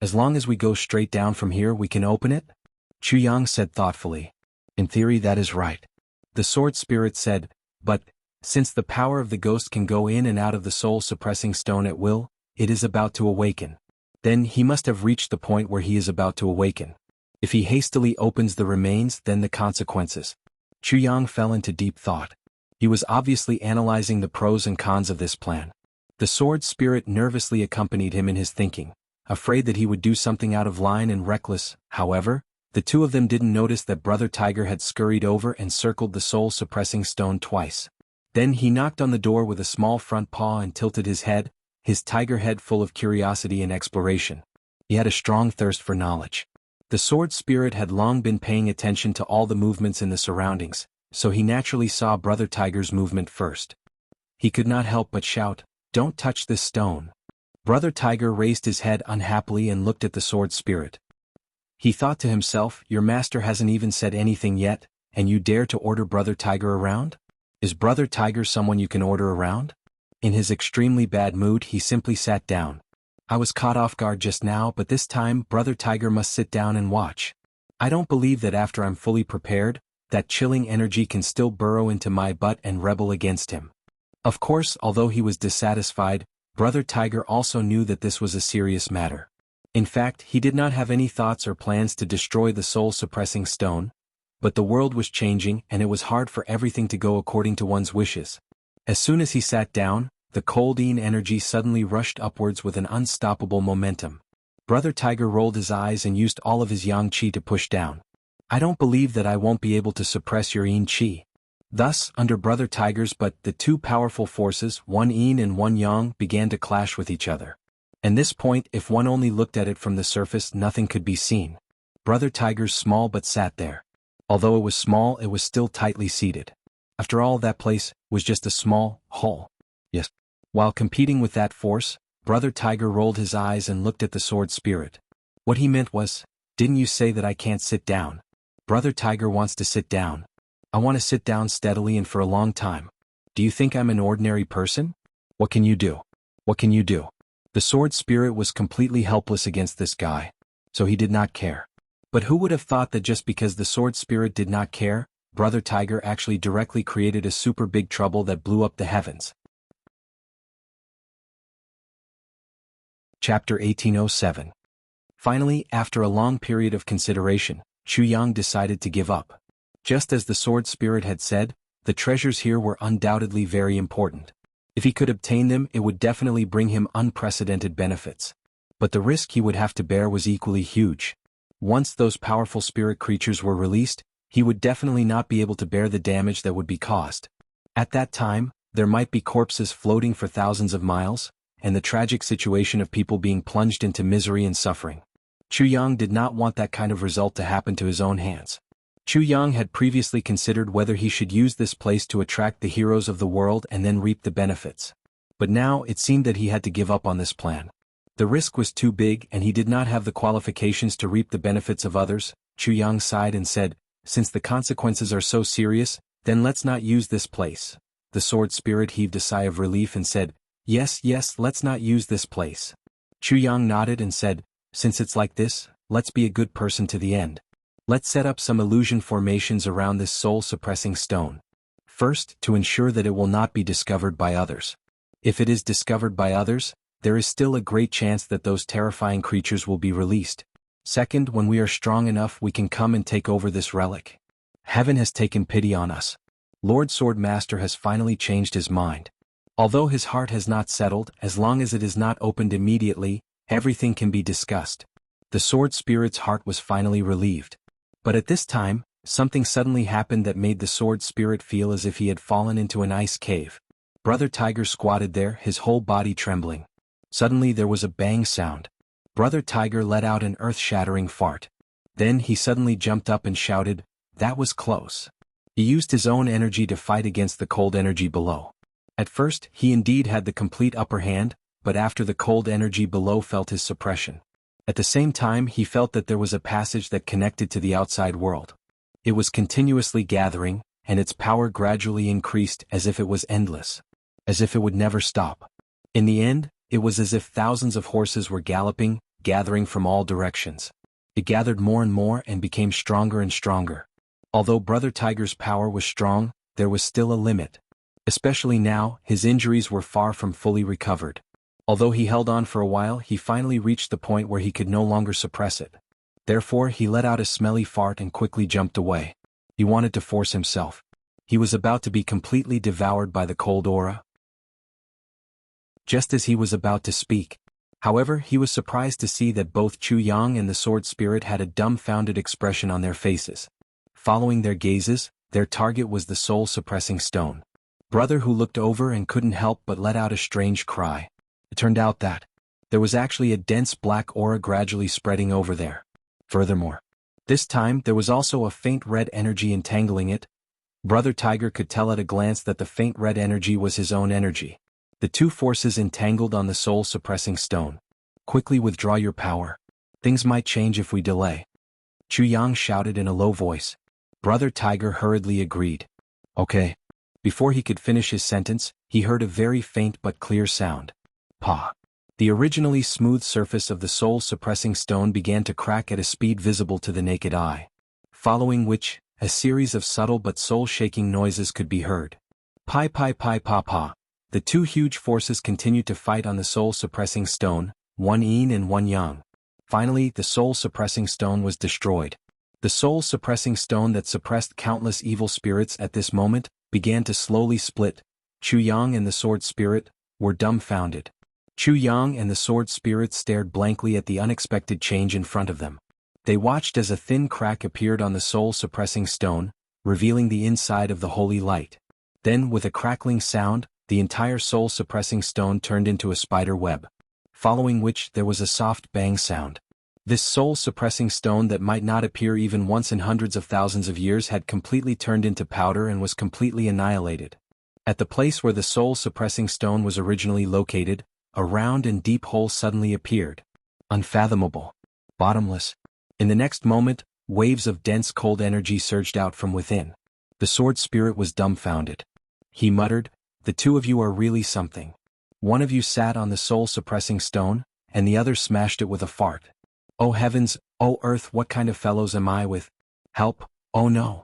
As long as we go straight down from here, we can open it?" Chu Yang said thoughtfully. "In theory, that is right." The sword spirit said, "But, since the power of the ghost can go in and out of the soul-suppressing stone at will, it is about to awaken. Then he must have reached the point where he is about to awaken. If he hastily opens the remains, then the consequences." Chu Yang fell into deep thought. He was obviously analyzing the pros and cons of this plan. The sword spirit nervously accompanied him in his thinking, afraid that he would do something out of line and reckless. However, the two of them didn't notice that Brother Tiger had scurried over and circled the soul-suppressing stone twice. Then he knocked on the door with a small front paw and tilted his head, his tiger head full of curiosity and exploration. He had a strong thirst for knowledge. The sword spirit had long been paying attention to all the movements in the surroundings, so he naturally saw Brother Tiger's movement first. He could not help but shout, "Don't touch this stone." Brother Tiger raised his head unhappily and looked at the sword spirit. He thought to himself, "Your master hasn't even said anything yet, and you dare to order Brother Tiger around? Is Brother Tiger someone you can order around?" In his extremely bad mood, he simply sat down. "I was caught off guard just now, but this time Brother Tiger must sit down and watch. I don't believe that after I'm fully prepared, that chilling energy can still burrow into my butt and rebel against him." Of course, although he was dissatisfied, Brother Tiger also knew that this was a serious matter. In fact, he did not have any thoughts or plans to destroy the soul-suppressing stone, but the world was changing and it was hard for everything to go according to one's wishes. As soon as he sat down, the cold yin energy suddenly rushed upwards with an unstoppable momentum. Brother Tiger rolled his eyes and used all of his yang qi to push down. I don't believe that I won't be able to suppress your yin qi. Thus, under Brother Tiger's the two powerful forces, one yin and one yang, began to clash with each other. At this point, if one only looked at it from the surface, nothing could be seen. Brother Tiger's small but sat there. Although it was small, it was still tightly seated. After all, that place was just a small hole. Yes. While competing with that force, Brother Tiger rolled his eyes and looked at the sword spirit. What he meant was, didn't you say that I can't sit down? Brother Tiger wants to sit down. I want to sit down steadily and for a long time. Do you think I'm an ordinary person? What can you do? What can you do? The sword spirit was completely helpless against this guy, so he did not care. But who would have thought that just because the sword spirit did not care, Brother Tiger actually directly created a super big trouble that blew up the heavens. Chapter 1807. Finally, after a long period of consideration, Chu Yang decided to give up. Just as the sword spirit had said, the treasures here were undoubtedly very important. If he could obtain them, it would definitely bring him unprecedented benefits. But the risk he would have to bear was equally huge. Once those powerful spirit creatures were released, he would definitely not be able to bear the damage that would be caused. At that time, there might be corpses floating for thousands of miles, and the tragic situation of people being plunged into misery and suffering. Chu Yang did not want that kind of result to happen to his own hands. Chu Yang had previously considered whether he should use this place to attract the heroes of the world and then reap the benefits. But now it seemed that he had to give up on this plan. The risk was too big and he did not have the qualifications to reap the benefits of others. Chu Yang sighed and said, since the consequences are so serious, then let's not use this place. The sword spirit heaved a sigh of relief and said, yes, let's not use this place. Chu Yang nodded and said, since it's like this, let's be a good person to the end. Let's set up some illusion formations around this soul-suppressing stone. First, to ensure that it will not be discovered by others. If it is discovered by others, there is still a great chance that those terrifying creatures will be released. Second, when we are strong enough, we can come and take over this relic. Heaven has taken pity on us. Lord Swordmaster has finally changed his mind. Although his heart has not settled, as long as it is not opened immediately, everything can be discussed. The sword spirit's heart was finally relieved. But at this time, something suddenly happened that made the sword spirit feel as if he had fallen into an ice cave. Brother Tiger squatted there, his whole body trembling. Suddenly there was a bang sound. Brother Tiger let out an earth-shattering fart. Then he suddenly jumped up and shouted, that was close. He used his own energy to fight against the cold energy below. At first, he indeed had the complete upper hand, but after the cold energy below felt his suppression. At the same time, he felt that there was a passage that connected to the outside world. It was continuously gathering, and its power gradually increased as if it was endless. As if it would never stop. In the end, it was as if thousands of horses were galloping, gathering from all directions. It gathered more and more and became stronger and stronger. Although Brother Tiger's power was strong, there was still a limit. Especially now, his injuries were far from fully recovered. Although he held on for a while, he finally reached the point where he could no longer suppress it. Therefore, he let out a smelly fart and quickly jumped away. He wanted to force himself. He was about to be completely devoured by the cold aura. Just as he was about to speak. However, he was surprised to see that both Chu Yang and the sword spirit had a dumbfounded expression on their faces. Following their gazes, their target was the soul-suppressing stone. Brother Hu looked over and couldn't help but let out a strange cry. It turned out that there was actually a dense black aura gradually spreading over there. Furthermore, this time there was also a faint red energy entangling it. Brother Tiger could tell at a glance that the faint red energy was his own energy. The two forces entangled on the soul-suppressing stone. Quickly withdraw your power. Things might change if we delay. Chu Yang shouted in a low voice. Brother Tiger hurriedly agreed. Okay. Before he could finish his sentence, he heard a very faint but clear sound. Pa. The originally smooth surface of the soul-suppressing stone began to crack at a speed visible to the naked eye. Following which, a series of subtle but soul-shaking noises could be heard. Pi pi pi pa pa. The two huge forces continued to fight on the soul-suppressing stone, one yin and one yang. Finally, the soul-suppressing stone was destroyed. The soul-suppressing stone that suppressed countless evil spirits at this moment began to slowly split. Chu Yang and the sword spirit were dumbfounded. Chu Yang and the sword spirit stared blankly at the unexpected change in front of them. They watched as a thin crack appeared on the soul-suppressing stone, revealing the inside of the holy light. Then, with a crackling sound, the entire soul-suppressing stone turned into a spider web, following which there was a soft bang sound. This soul-suppressing stone that might not appear even once in hundreds of thousands of years had completely turned into powder and was completely annihilated. At the place where the soul-suppressing stone was originally located, a round and deep hole suddenly appeared. Unfathomable. Bottomless. In the next moment, waves of dense cold energy surged out from within. The sword spirit was dumbfounded. He muttered, "The two of you are really something. One of you sat on the soul-suppressing stone, and the other smashed it with a fart. Oh heavens, oh earth, what kind of fellows am I with? Help, oh no."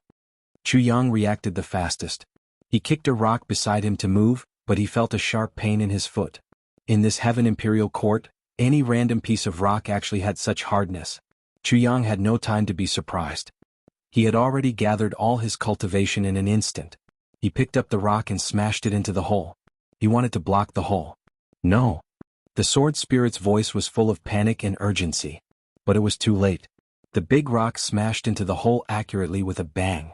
Chu Yang reacted the fastest. He kicked a rock beside him to move, but he felt a sharp pain in his foot. In this heaven imperial court, any random piece of rock actually had such hardness. Chu Yang had no time to be surprised. He had already gathered all his cultivation in an instant. He picked up the rock and smashed it into the hole. He wanted to block the hole. No. The sword spirit's voice was full of panic and urgency. But it was too late. The big rock smashed into the hole accurately with a bang.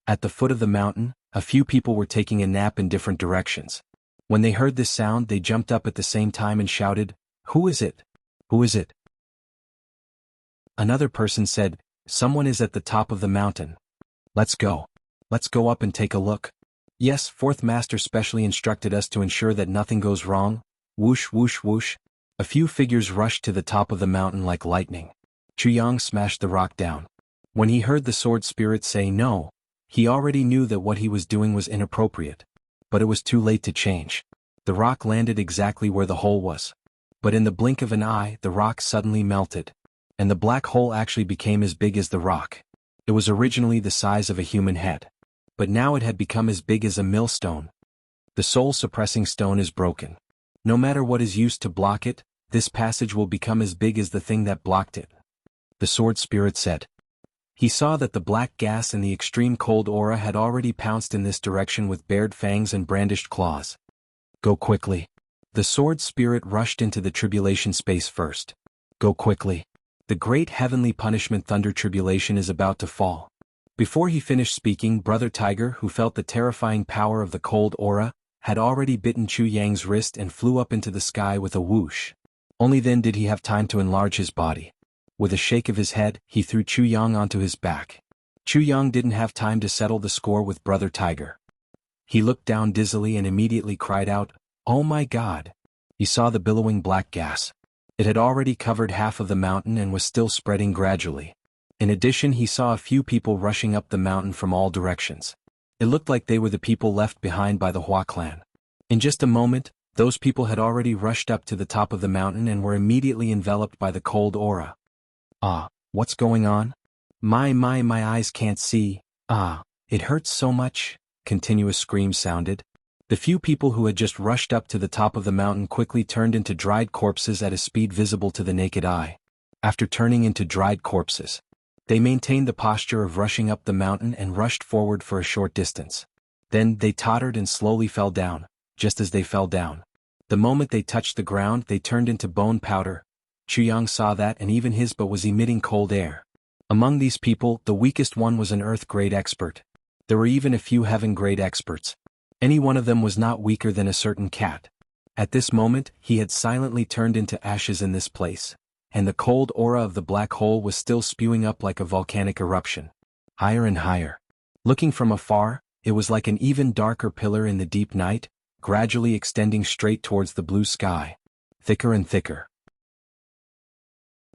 At the foot of the mountain, a few people were taking a nap in different directions. When they heard this sound, they jumped up at the same time and shouted, "Who is it? Who is it?" Another person said, "Someone is at the top of the mountain. Let's go. Let's go up and take a look." Yes, fourth master specially instructed us to ensure that nothing goes wrong. Whoosh whoosh whoosh. A few figures rushed to the top of the mountain like lightning. Chu Yang smashed the rock down. When he heard the sword spirit say no, he already knew that what he was doing was inappropriate. But it was too late to change. The rock landed exactly where the hole was. But in the blink of an eye, the rock suddenly melted. And the black hole actually became as big as the rock. It was originally the size of a human head. But now it had become as big as a millstone. The soul-suppressing stone is broken. No matter what is used to block it, this passage will become as big as the thing that blocked it. The sword spirit said. He saw that the black gas and the extreme cold aura had already pounced in this direction with bared fangs and brandished claws. Go quickly. The sword spirit rushed into the tribulation space first. Go quickly. The great heavenly punishment thunder tribulation is about to fall. Before he finished speaking, Brother Tiger, who felt the terrifying power of the cold aura, had already bitten Chu Yang's wrist and flew up into the sky with a whoosh. Only then did he have time to enlarge his body. With a shake of his head, he threw Chu Yang onto his back. Chu Yang didn't have time to settle the score with Brother Tiger. He looked down dizzily and immediately cried out, "Oh my God!" He saw the billowing black gas. It had already covered half of the mountain and was still spreading gradually. In addition, he saw a few people rushing up the mountain from all directions. It looked like they were the people left behind by the Hua clan. In just a moment, those people had already rushed up to the top of the mountain and were immediately enveloped by the cold aura. Ah, what's going on? My eyes can't see. Ah, it hurts so much. Continuous screams sounded. The few people who had just rushed up to the top of the mountain quickly turned into dried corpses at a speed visible to the naked eye. After turning into dried corpses, they maintained the posture of rushing up the mountain and rushed forward for a short distance. Then they tottered and slowly fell down. Just as they fell down, the moment they touched the ground, they turned into bone powder. Chu Yang saw that, and even his bow was emitting cold air. Among these people, the weakest one was an earth-grade expert. There were even a few heaven-grade experts. Any one of them was not weaker than a certain cat. At this moment, he had silently turned into ashes in this place. And the cold aura of the black hole was still spewing up like a volcanic eruption. Higher and higher. Looking from afar, it was like an even darker pillar in the deep night, gradually extending straight towards the blue sky. Thicker and thicker.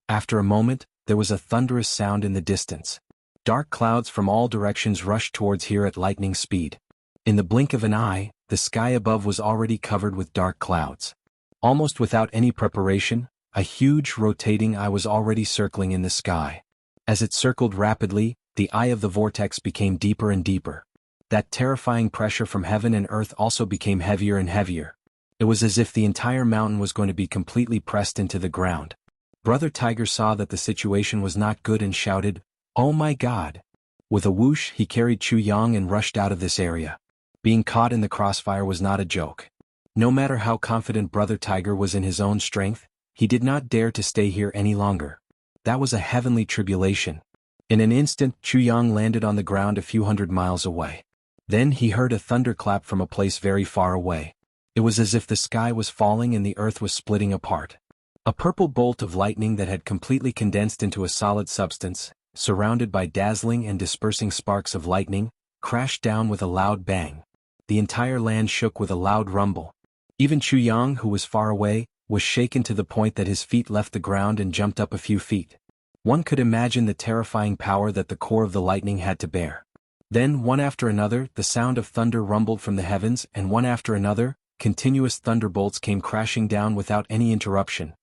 After a moment, there was a thunderous sound in the distance. Dark clouds from all directions rushed towards here at lightning speed. In the blink of an eye, the sky above was already covered with dark clouds. Almost without any preparation, a huge rotating eye was already circling in the sky. As it circled rapidly, the eye of the vortex became deeper and deeper. That terrifying pressure from heaven and earth also became heavier and heavier. It was as if the entire mountain was going to be completely pressed into the ground. Brother Tiger saw that the situation was not good and shouted, "Oh my God!" With a whoosh, he carried Chu Yang and rushed out of this area. Being caught in the crossfire was not a joke. No matter how confident Brother Tiger was in his own strength, he did not dare to stay here any longer. That was a heavenly tribulation. In an instant, Chuyang landed on the ground a few hundred miles away. Then he heard a thunderclap from a place very far away. It was as if the sky was falling and the earth was splitting apart. A purple bolt of lightning that had completely condensed into a solid substance, surrounded by dazzling and dispersing sparks of lightning, crashed down with a loud bang. The entire land shook with a loud rumble. Even Chuyang, who was far away, was shaken to the point that his feet left the ground and jumped up a few feet. One could imagine the terrifying power that the core of the lightning had to bear. Then, one after another, the sound of thunder rumbled from the heavens, and one after another, continuous thunderbolts came crashing down without any interruption.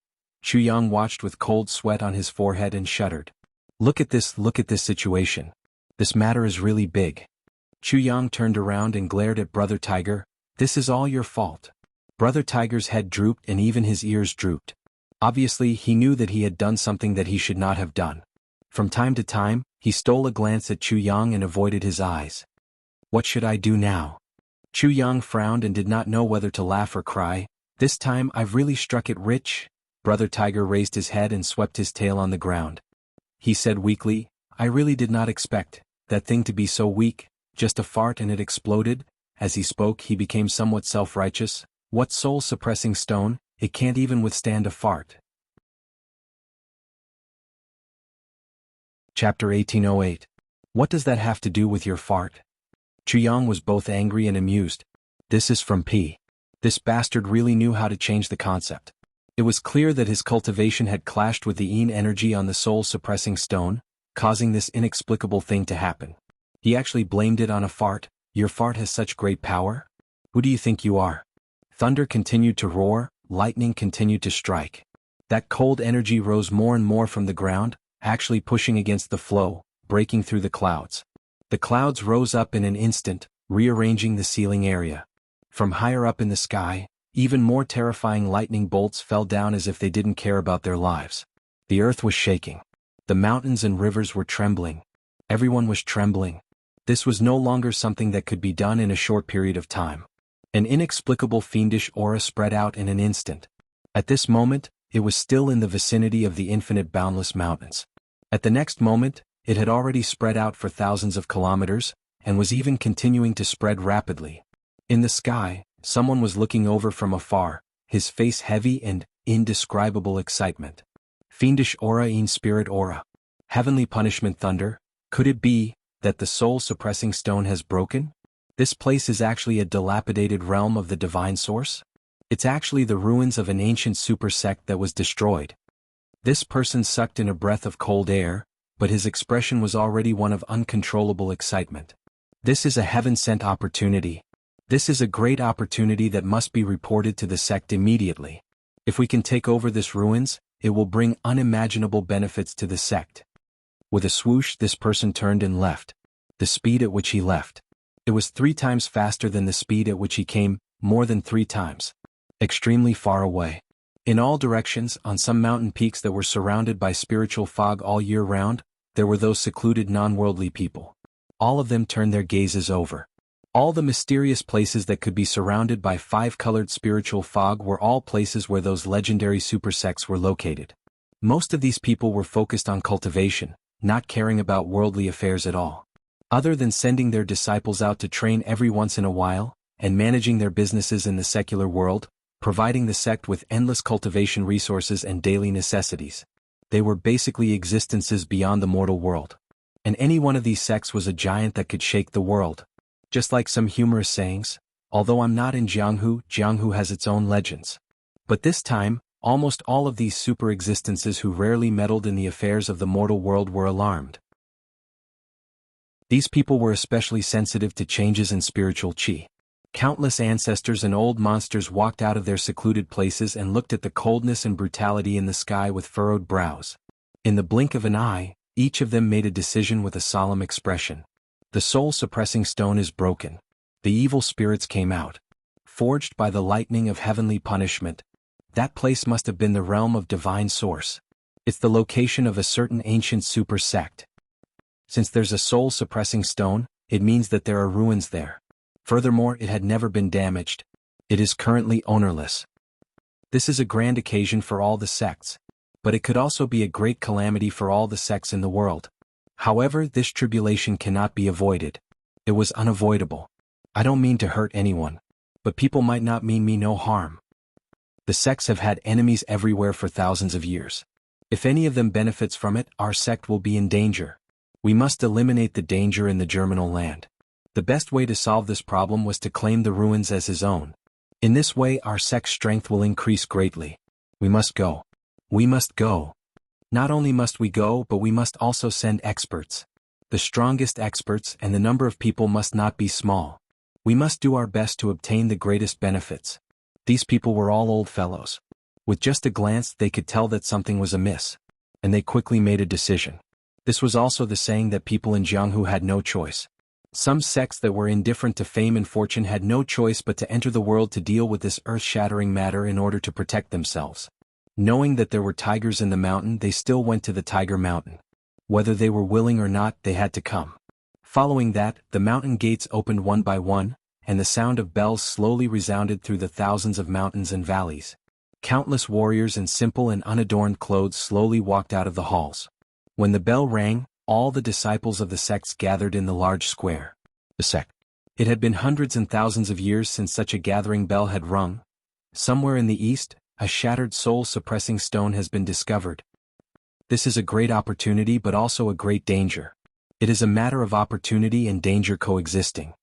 Chuyang watched with cold sweat on his forehead and shuddered. Look at this situation. This matter is really big. Chuyang turned around and glared at Brother Tiger. This is all your fault. Brother Tiger's head drooped and even his ears drooped. Obviously, he knew that he had done something that he should not have done. From time to time, he stole a glance at Chuyang and avoided his eyes. What should I do now? Chuyang frowned and did not know whether to laugh or cry. This time I've really struck it rich. Brother Tiger raised his head and swept his tail on the ground. He said weakly, I really did not expect that thing to be so weak, just a fart and it exploded. As he spoke, he became somewhat self-righteous. What soul-suppressing stone, it can't even withstand a fart. Chapter 1808. What does that have to do with your fart? Chuyang was both angry and amused. This is from P. This bastard really knew how to change the concept. It was clear that his cultivation had clashed with the yin energy on the soul-suppressing stone, causing this inexplicable thing to happen. He actually blamed it on a fart. Your fart has such great power? Who do you think you are? Thunder continued to roar, lightning continued to strike. That cold energy rose more and more from the ground, actually pushing against the flow, breaking through the clouds. The clouds rose up in an instant, rearranging the ceiling area. From higher up in the sky, even more terrifying lightning bolts fell down as if they didn't care about their lives. The earth was shaking. The mountains and rivers were trembling. Everyone was trembling. This was no longer something that could be done in a short period of time. An inexplicable fiendish aura spread out in an instant. At this moment, it was still in the vicinity of the infinite boundless mountains. At the next moment, it had already spread out for thousands of kilometers, and was even continuing to spread rapidly. In the sky, someone was looking over from afar, his face heavy in indescribable excitement. Fiendish aura in spirit aura. Heavenly punishment thunder. Could it be that the soul-suppressing stone has broken? This place is actually a dilapidated realm of the divine source? It's actually the ruins of an ancient super sect that was destroyed. This person sucked in a breath of cold air, but his expression was already one of uncontrollable excitement. This is a heaven-sent opportunity. This is a great opportunity that must be reported to the sect immediately. If we can take over this ruins, it will bring unimaginable benefits to the sect. With a swoosh, this person turned and left. The speed at which he left. It was 3 times faster than the speed at which he came, more than 3 times. Extremely far away. In all directions, on some mountain peaks that were surrounded by spiritual fog all year round, there were those secluded non-worldly people. All of them turned their gazes over. All the mysterious places that could be surrounded by 5-colored spiritual fog were all places where those legendary super sects were located. Most of these people were focused on cultivation, not caring about worldly affairs at all. Other than sending their disciples out to train every once in a while, and managing their businesses in the secular world, providing the sect with endless cultivation resources and daily necessities. They were basically existences beyond the mortal world. And any one of these sects was a giant that could shake the world. Just like some humorous sayings, although I'm not in Jianghu, Jianghu has its own legends. But this time, almost all of these super existences who rarely meddled in the affairs of the mortal world were alarmed. These people were especially sensitive to changes in spiritual qi. Countless ancestors and old monsters walked out of their secluded places and looked at the coldness and brutality in the sky with furrowed brows. In the blink of an eye, each of them made a decision with a solemn expression. The soul-suppressing stone is broken. The evil spirits came out. Forged by the lightning of heavenly punishment. That place must have been the realm of divine source. It's the location of a certain ancient super sect. Since there's a soul-suppressing stone, it means that there are ruins there. Furthermore, it had never been damaged. It is currently ownerless. This is a grand occasion for all the sects. but it could also be a great calamity for all the sects in the world. However, this tribulation cannot be avoided. It was unavoidable. I don't mean to hurt anyone, but people might not mean me no harm. The sects have had enemies everywhere for thousands of years. If any of them benefits from it, our sect will be in danger. We must eliminate the danger in the germinal land. The best way to solve this problem was to claim the ruins as his own. In this way our sect's strength will increase greatly. We must go. We must go. Not only must we go, but we must also send experts. The strongest experts, and the number of people must not be small. We must do our best to obtain the greatest benefits. These people were all old fellows. With just a glance they could tell that something was amiss, and they quickly made a decision. This was also the saying that people in Jianghu had no choice. Some sects that were indifferent to fame and fortune had no choice but to enter the world to deal with this earth-shattering matter in order to protect themselves. Knowing that there were tigers in the mountain, they still went to the Tiger Mountain. Whether they were willing or not, they had to come. Following that, the mountain gates opened one by one, and the sound of bells slowly resounded through the thousands of mountains and valleys. Countless warriors in simple and unadorned clothes slowly walked out of the halls. When the bell rang, all the disciples of the sects gathered in the large square. The sect. It had been hundreds and thousands of years since such a gathering bell had rung. Somewhere in the east, a shattered soul-suppressing stone has been discovered. This is a great opportunity but also a great danger. It is a matter of opportunity and danger coexisting.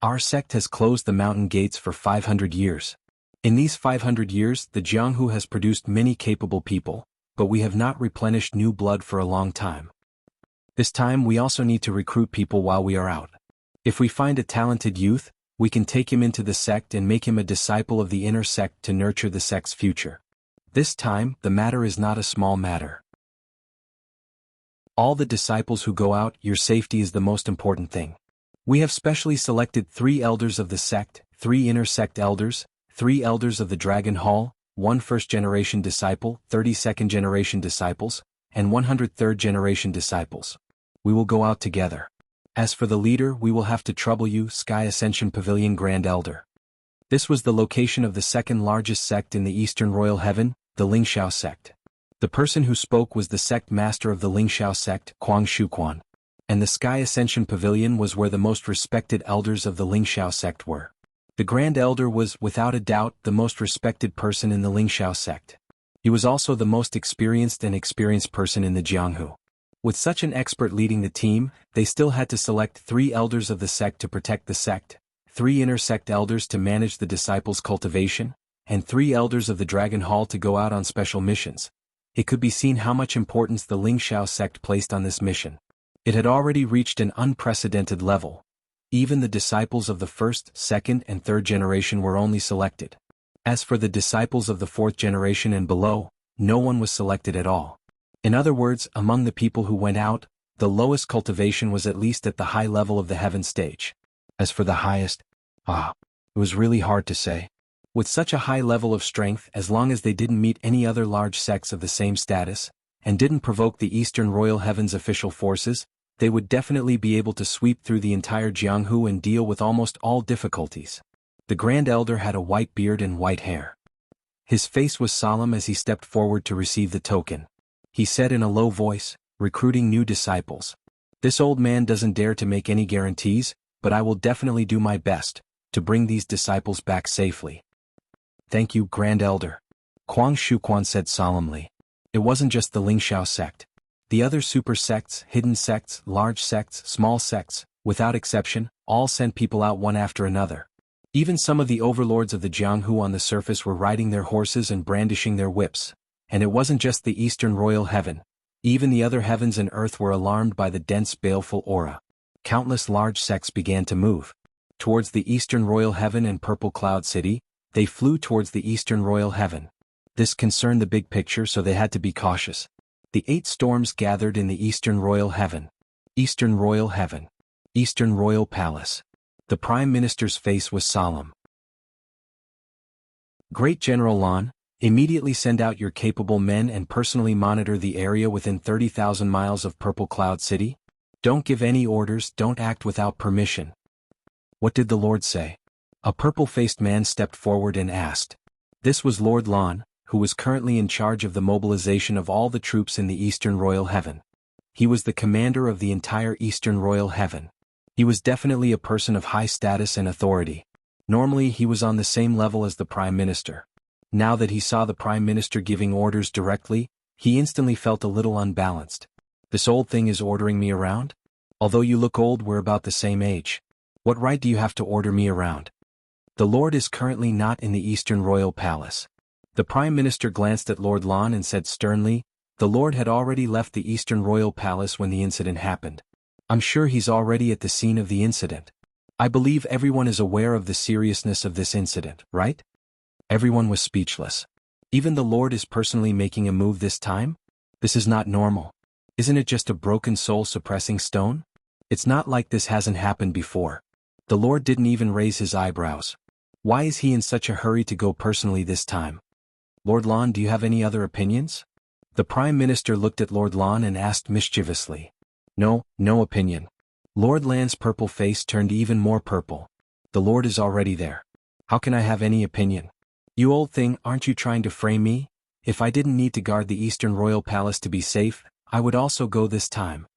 Our sect has closed the mountain gates for 500 years. In these 500 years, the Jianghu has produced many capable people, but we have not replenished new blood for a long time. This time we also need to recruit people while we are out. If we find a talented youth, we can take him into the sect and make him a disciple of the inner sect to nurture the sect's future. This time, the matter is not a small matter. All the disciples who go out, your safety is the most important thing. We have specially selected 3 elders of the sect, 3 inner sect elders, 3 elders of the Dragon Hall, 1 first-generation disciple, 30 second-generation disciples, and 100 third-generation disciples. We will go out together. As for the leader, we will have to trouble you, Sky Ascension Pavilion Grand Elder. This was the location of the second largest sect in the Eastern Royal Heaven, the Lingxiao sect. The person who spoke was the sect master of the Lingxiao sect, Kuang Shuquan. And the Sky Ascension Pavilion was where the most respected elders of the Lingxiao sect were. The Grand Elder was, without a doubt, the most respected person in the Lingxiao sect. He was also the most experienced person in the Jianghu. With such an expert leading the team, they still had to select 3 elders of the sect to protect the sect, 3 inner sect elders to manage the disciples' cultivation, and 3 elders of the Dragon Hall to go out on special missions. It could be seen how much importance the Lingxiao sect placed on this mission. It had already reached an unprecedented level. Even the disciples of the first, second, and third generation were only selected. As for the disciples of the 4th generation and below, no one was selected at all. In other words, among the people who went out, the lowest cultivation was at least at the high level of the heaven stage. As for the highest, it was really hard to say. With such a high level of strength, as long as they didn't meet any other large sects of the same status, and didn't provoke the Eastern Royal Heaven's official forces, they would definitely be able to sweep through the entire Jianghu and deal with almost all difficulties. The Grand Elder had a white beard and white hair. His face was solemn as he stepped forward to receive the token. He said in a low voice, recruiting new disciples. This old man doesn't dare to make any guarantees, but I will definitely do my best to bring these disciples back safely. Thank you, Grand Elder. Kuang Shuquan said solemnly. It wasn't just the Lingxiao sect. The other super sects, hidden sects, large sects, small sects, without exception, all sent people out one after another. Even some of the overlords of the Jianghu on the surface were riding their horses and brandishing their whips. And it wasn't just the Eastern Royal Heaven. Even the other heavens and earth were alarmed by the dense baleful aura. Countless large sects began to move. Towards the Eastern Royal Heaven and Purple Cloud City, they flew towards the Eastern Royal Heaven. This concerned the big picture, so they had to be cautious. The 8 storms gathered in the Eastern Royal Heaven. Eastern Royal Heaven. Eastern Royal Palace. The Prime Minister's face was solemn. Great General Lan, immediately send out your capable men and personally monitor the area within 30,000 miles of Purple Cloud City. Don't give any orders, don't act without permission. What did the Lord say? A purple-faced man stepped forward and asked. This was Lord Lan, who was currently in charge of the mobilization of all the troops in the Eastern Royal Heaven. He was the commander of the entire Eastern Royal Heaven. He was definitely a person of high status and authority. Normally he was on the same level as the Prime Minister. Now that he saw the Prime Minister giving orders directly, he instantly felt a little unbalanced. This old thing is ordering me around? Although you look old, we're about the same age. What right do you have to order me around? The Lord is currently not in the Eastern Royal Palace. The Prime Minister glanced at Lord Lon and said sternly, the Lord had already left the Eastern Royal Palace when the incident happened. I'm sure he's already at the scene of the incident. I believe everyone is aware of the seriousness of this incident, right? Everyone was speechless. Even the Lord is personally making a move this time? This is not normal. Isn't it just a broken soul-suppressing stone? It's not like this hasn't happened before. The Lord didn't even raise his eyebrows. Why is he in such a hurry to go personally this time? Lord Lon, do you have any other opinions? The Prime Minister looked at Lord Lon and asked mischievously. No opinion. Lord Lan's purple face turned even more purple. The Lord is already there. How can I have any opinion? You old thing, aren't you trying to frame me? If I didn't need to guard the Eastern Royal Palace to be safe, I would also go this time.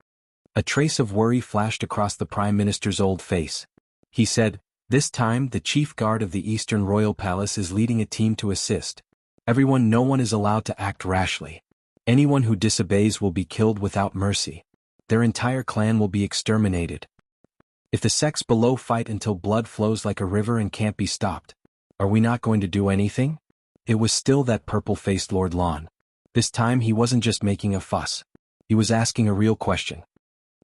A trace of worry flashed across the Prime Minister's old face. He said, this time the chief guard of the Eastern Royal Palace is leading a team to assist. No one is allowed to act rashly. Anyone who disobeys will be killed without mercy. Their entire clan will be exterminated. If the sects below fight until blood flows like a river and can't be stopped, are we not going to do anything? It was still that purple-faced Lord Lon. This time he wasn't just making a fuss. He was asking a real question.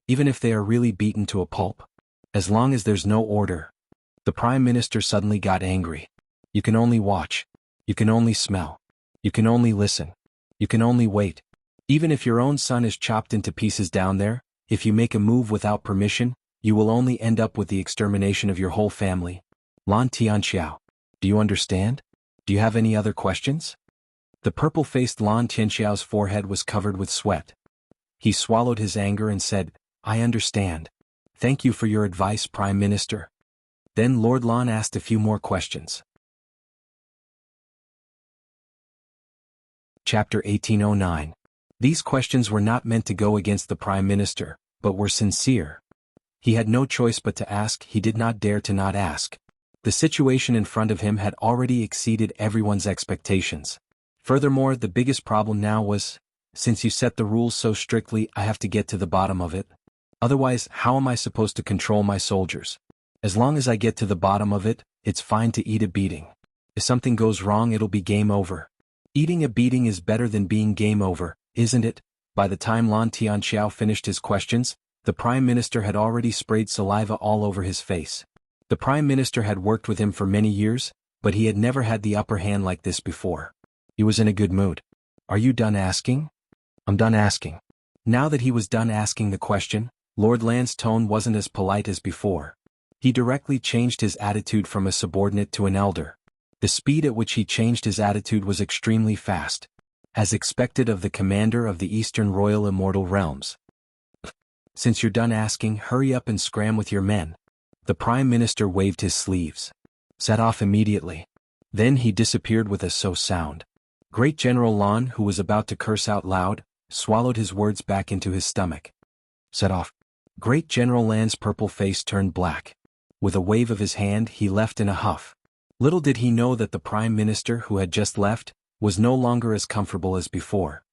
Even if they are really beaten to a pulp, as long as there's no order. The Prime Minister suddenly got angry. You can only watch. You can only smell. You can only listen. You can only wait. Even if your own son is chopped into pieces down there, if you make a move without permission, you will only end up with the extermination of your whole family. Lan Tianxiao. Do you understand? Do you have any other questions? The purple-faced Lan Tianxiao's forehead was covered with sweat. He swallowed his anger and said, I understand. Thank you for your advice, Prime Minister. Then Lord Lan asked a few more questions. Chapter 1809. These questions were not meant to go against the Prime Minister, but were sincere. He had no choice but to ask. He did not dare to not ask. The situation in front of him had already exceeded everyone's expectations. Furthermore, the biggest problem now was, since you set the rules so strictly, I have to get to the bottom of it. Otherwise, how am I supposed to control my soldiers? As long as I get to the bottom of it, it's fine to eat a beating. If something goes wrong, it'll be game over. Eating a beating is better than being game over, isn't it? By the time Lan Tianxiao finished his questions, the Prime Minister had already sprayed saliva all over his face. The Prime Minister had worked with him for many years, but he had never had the upper hand like this before. He was in a good mood. Are you done asking? I'm done asking. Now that he was done asking the question, Lord Lan's tone wasn't as polite as before. He directly changed his attitude from a subordinate to an elder. The speed at which he changed his attitude was extremely fast, as expected of the commander of the Eastern Royal Immortal Realms. Since you're done asking, hurry up and scram with your men. The Prime Minister waved his sleeves. Set off immediately. Then he disappeared with a so sound. Great General Lan, who was about to curse out loud, swallowed his words back into his stomach. Set off. Great General Lan's purple face turned black. With a wave of his hand, he left in a huff. Little did he know that the Prime Minister who had just left was no longer as comfortable as before.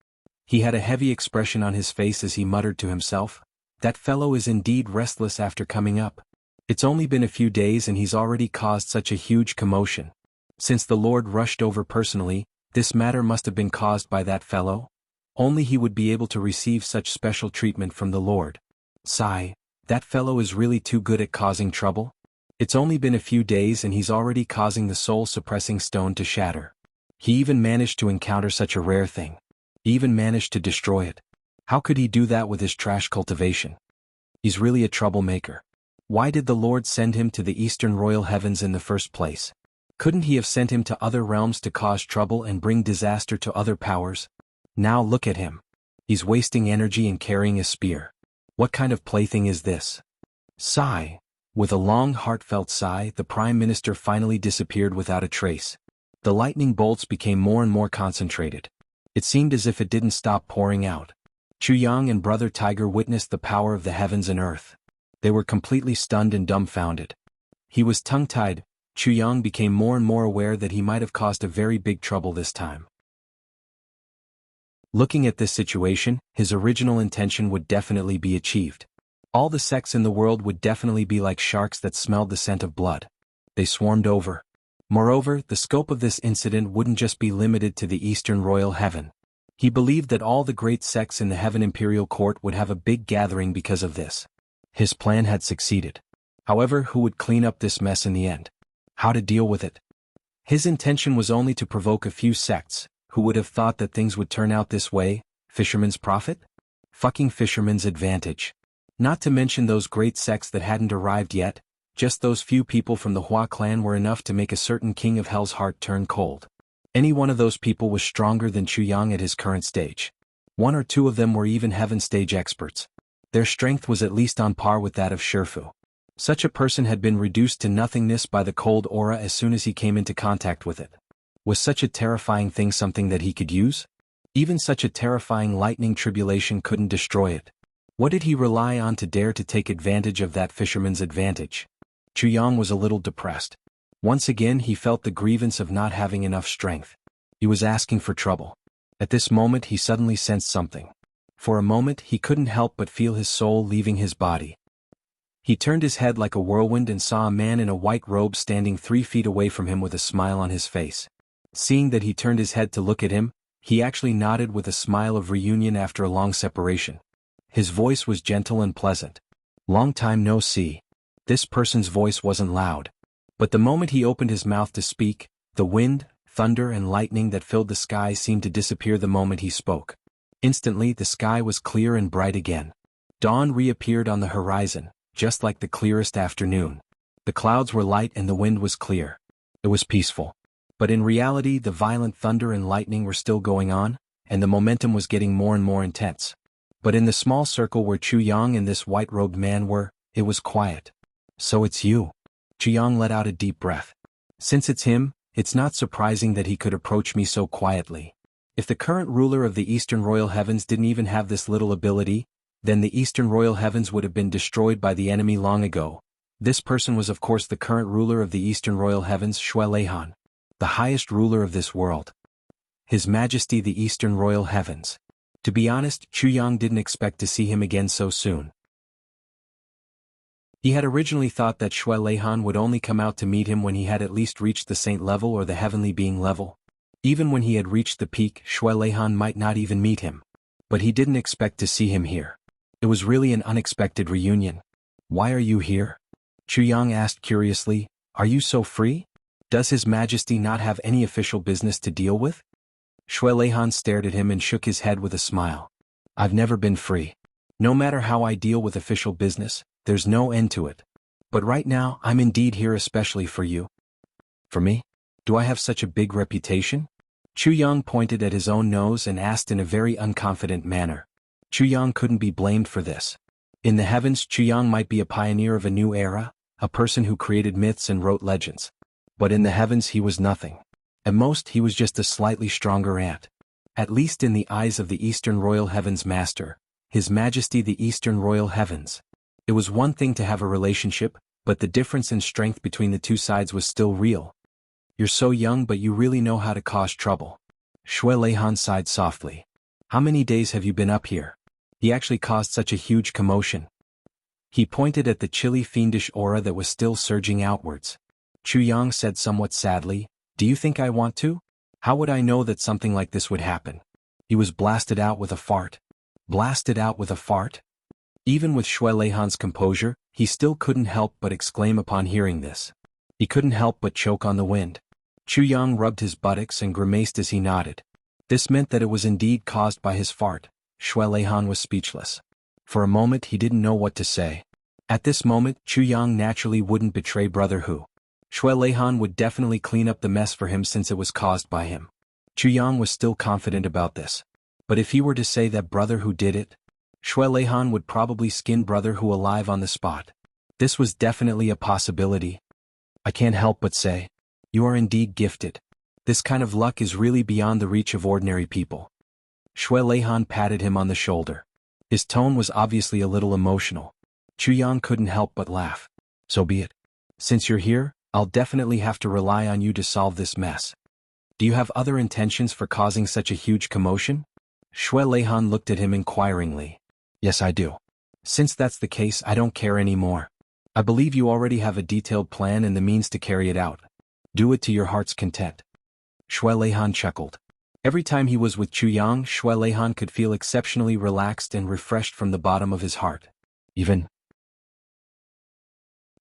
He had a heavy expression on his face as he muttered to himself, that fellow is indeed restless after coming up. It's only been a few days and he's already caused such a huge commotion. Since the Lord rushed over personally, this matter must have been caused by that fellow. Only he would be able to receive such special treatment from the Lord. Sigh, that fellow is really too good at causing trouble. It's only been a few days and he's already causing the soul-suppressing stone to shatter. He even managed to encounter such a rare thing. He even managed to destroy it. How could he do that with his trash cultivation? He's really a troublemaker. Why did the Lord send him to the Eastern Royal Heavens in the first place? Couldn't he have sent him to other realms to cause trouble and bring disaster to other powers? Now look at him. He's wasting energy and carrying a spear. What kind of plaything is this? Sigh. With a long heartfelt sigh, the Prime Minister finally disappeared without a trace. The lightning bolts became more and more concentrated. It seemed as if it didn't stop pouring out. Chu Yang and Brother Tiger witnessed the power of the heavens and earth. They were completely stunned and dumbfounded. He was tongue-tied. Chu Yang became more and more aware that he might have caused a very big trouble this time. Looking at this situation, his original intention would definitely be achieved. All the sects in the world would definitely be like sharks that smelled the scent of blood. They swarmed over. Moreover, the scope of this incident wouldn't just be limited to the Eastern Royal Heaven. He believed that all the great sects in the Heaven Imperial Court would have a big gathering because of this. His plan had succeeded. However, who would clean up this mess in the end? How to deal with it? His intention was only to provoke a few sects. Who would have thought that things would turn out this way? Fisherman's profit? Fucking fisherman's advantage. Not to mention those great sects that hadn't arrived yet. Just those few people from the Hua clan were enough to make a certain king of hell's heart turn cold. Any one of those people was stronger than Chu Yang at his current stage. One or two of them were even heaven stage experts. Their strength was at least on par with that of Shifu. Such a person had been reduced to nothingness by the cold aura as soon as he came into contact with it. Was such a terrifying thing something that he could use? Even such a terrifying lightning tribulation couldn't destroy it. What did he rely on to dare to take advantage of that fisherman's advantage? Chu Yang was a little depressed. Once again he felt the grievance of not having enough strength. He was asking for trouble. At this moment he suddenly sensed something. For a moment he couldn't help but feel his soul leaving his body. He turned his head like a whirlwind and saw a man in a white robe standing 3 feet away from him with a smile on his face. Seeing that he turned his head to look at him, he actually nodded with a smile of reunion after a long separation. His voice was gentle and pleasant. Long time no see. This person's voice wasn't loud. But the moment he opened his mouth to speak, the wind, thunder and lightning that filled the sky seemed to disappear the moment he spoke. Instantly the sky was clear and bright again. Dawn reappeared on the horizon, just like the clearest afternoon. The clouds were light and the wind was clear. It was peaceful. But in reality the violent thunder and lightning were still going on, and the momentum was getting more and more intense. But in the small circle where Chu Yang and this white-robed man were, it was quiet. So it's you. Chu Yang let out a deep breath. Since it's him, it's not surprising that he could approach me so quietly. If the current ruler of the Eastern Royal Heavens didn't even have this little ability, then the Eastern Royal Heavens would have been destroyed by the enemy long ago. This person was of course the current ruler of the Eastern Royal Heavens, Shui Leihan, the highest ruler of this world. His Majesty the Eastern Royal Heavens. To be honest, Chu Yang didn't expect to see him again so soon. He had originally thought that Shui Leihan would only come out to meet him when he had at least reached the saint level or the heavenly being level. Even when he had reached the peak, Shui Leihan might not even meet him. But he didn't expect to see him here. It was really an unexpected reunion. Why are you here? Chu Yang asked curiously. Are you so free? Does His Majesty not have any official business to deal with? Shui Leihan stared at him and shook his head with a smile. I've never been free. No matter how I deal with official business, there's no end to it. But right now, I'm indeed here especially for you. For me? Do I have such a big reputation? Chu Yang pointed at his own nose and asked in a very unconfident manner. Chu Yang couldn't be blamed for this. In the heavens, Chu Yang might be a pioneer of a new era, a person who created myths and wrote legends. But in the heavens he was nothing. At most he was just a slightly stronger ant. At least in the eyes of the Eastern Royal Heavens Master, His Majesty the Eastern Royal Heavens. It was one thing to have a relationship, but the difference in strength between the two sides was still real. You're so young but you really know how to cause trouble. Shui Leihan sighed softly. How many days have you been up here? He actually caused such a huge commotion. He pointed at the chilly fiendish aura that was still surging outwards. Chu Yang said somewhat sadly, do you think I want to? How would I know that something like this would happen? He was blasted out with a fart. Blasted out with a fart? Even with Shui Leihan's composure, he still couldn't help but exclaim upon hearing this. He couldn't help but choke on the wind. Chu Yang rubbed his buttocks and grimaced as he nodded. This meant that it was indeed caused by his fart. Shui Leihan was speechless. For a moment he didn't know what to say. At this moment, Chu Yang naturally wouldn't betray Brother Hu. Shui Leihan would definitely clean up the mess for him since it was caused by him. Chu Yang was still confident about this. But if he were to say that Brother Hu did it, Shui Leihan would probably skin Brother Hu alive on the spot. This was definitely a possibility. I can't help but say, you are indeed gifted. This kind of luck is really beyond the reach of ordinary people. Shui Leihan patted him on the shoulder. His tone was obviously a little emotional. Chu Yang couldn't help but laugh. So be it. Since you're here, I'll definitely have to rely on you to solve this mess. Do you have other intentions for causing such a huge commotion? Shui Leihan looked at him inquiringly. Yes, I do. Since that's the case, I don't care anymore. I believe you already have a detailed plan and the means to carry it out. Do it to your heart's content. Shui Leihan chuckled. Every time he was with Chu Yang, Shui Leihan could feel exceptionally relaxed and refreshed from the bottom of his heart.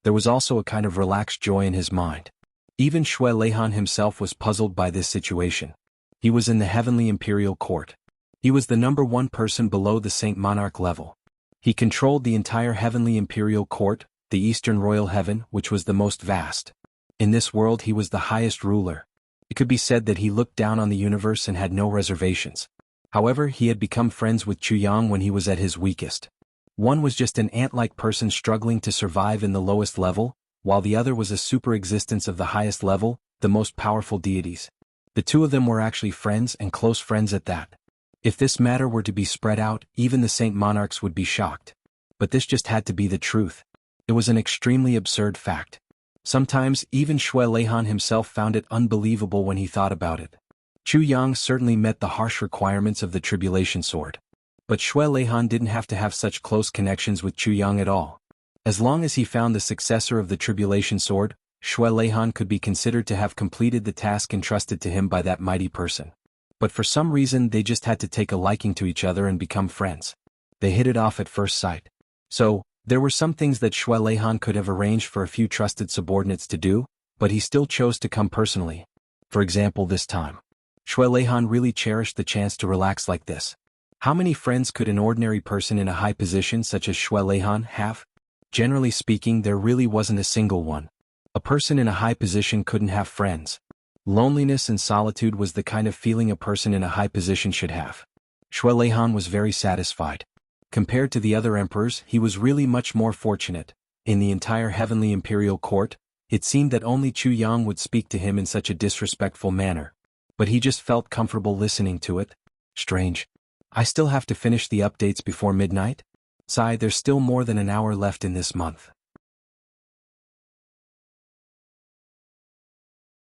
There was also a kind of relaxed joy in his mind. Even Shui Leihan himself was puzzled by this situation. He was in the heavenly imperial court. He was the #1 person below the Saint Monarch level. He controlled the entire heavenly imperial court, the Eastern Royal Heaven, which was the most vast. In this world he was the highest ruler. It could be said that he looked down on the universe and had no reservations. However, he had become friends with Chu Yang when he was at his weakest. One was just an ant-like person struggling to survive in the lowest level, while the other was a super existence of the highest level, the most powerful deities. The two of them were actually friends and close friends at that. If this matter were to be spread out, even the Saint Monarchs would be shocked. But this just had to be the truth. It was an extremely absurd fact. Sometimes even Shui Leihan himself found it unbelievable when he thought about it. Chu Yang certainly met the harsh requirements of the Tribulation Sword. But Shui Leihan didn't have to have such close connections with Chu Yang at all. As long as he found the successor of the Tribulation Sword, Shui Leihan could be considered to have completed the task entrusted to him by that mighty person. But for some reason they just had to take a liking to each other and become friends. They hit it off at first sight. So, there were some things that Shui Leihan could have arranged for a few trusted subordinates to do, but he still chose to come personally. For example, this time. Shui Leihan really cherished the chance to relax like this. How many friends could an ordinary person in a high position such as Shui Leihan have? Generally speaking, there really wasn't a single one. A person in a high position couldn't have friends. Loneliness and solitude was the kind of feeling a person in a high position should have. Shui Leihan was very satisfied. Compared to the other emperors, he was really much more fortunate. In the entire heavenly imperial court, it seemed that only Chu Yang would speak to him in such a disrespectful manner. But he just felt comfortable listening to it. Strange. I still have to finish the updates before midnight? Sigh, there's still more than an hour left in this month.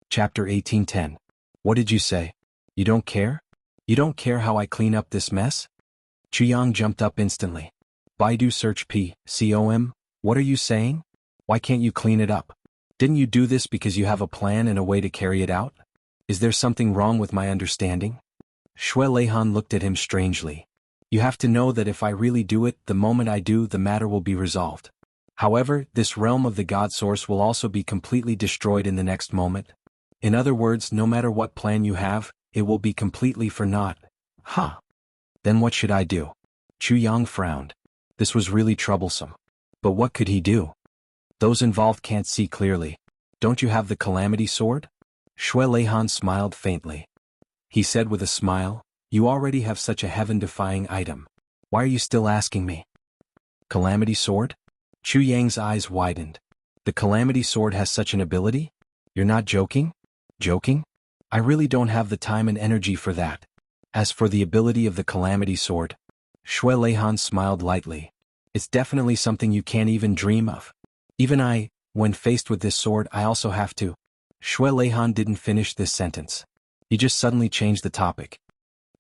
Chapter 1810. What did you say? You don't care? You don't care how I clean up this mess? Chu Yang jumped up instantly. Baidu search P.com? What are you saying? Why can't you clean it up? Didn't you do this because you have a plan and a way to carry it out? Is there something wrong with my understanding? Shui Leihan looked at him strangely. You have to know that if I really do it, the moment I do, the matter will be resolved. However, this realm of the God Source will also be completely destroyed in the next moment. In other words, no matter what plan you have, it will be completely for naught. Huh. Then what should I do? Chu Yang frowned. This was really troublesome. But what could he do? Those involved can't see clearly. Don't you have the Calamity Sword? Shui Leihan smiled faintly. He said with a smile, you already have such a heaven-defying item. Why are you still asking me? Calamity Sword? Chu Yang's eyes widened. The Calamity Sword has such an ability? You're not joking? Joking? I really don't have the time and energy for that. As for the ability of the Calamity Sword, Shui Leihan smiled lightly. It's definitely something you can't even dream of. Even I, when faced with this sword, I also have to. Shui Leihan didn't finish this sentence. He just suddenly changed the topic.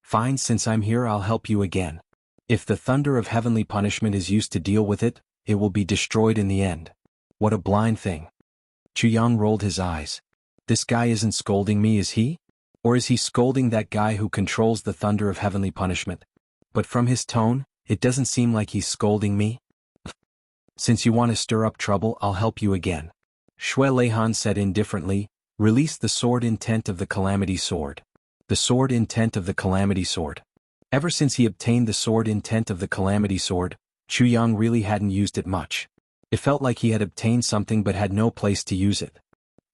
Fine, since I'm here, I'll help you again. If the thunder of heavenly punishment is used to deal with it, it will be destroyed in the end. What a blind thing. Chu Yang rolled his eyes. This guy isn't scolding me, is he? Or is he scolding that guy who controls the thunder of heavenly punishment? But from his tone, it doesn't seem like he's scolding me. Since you want to stir up trouble, I'll help you again. Shui Leihan said indifferently, release the sword intent of the Calamity Sword. The sword intent of the Calamity Sword. Ever since he obtained the sword intent of the Calamity Sword, Chu Yang really hadn't used it much. It felt like he had obtained something but had no place to use it.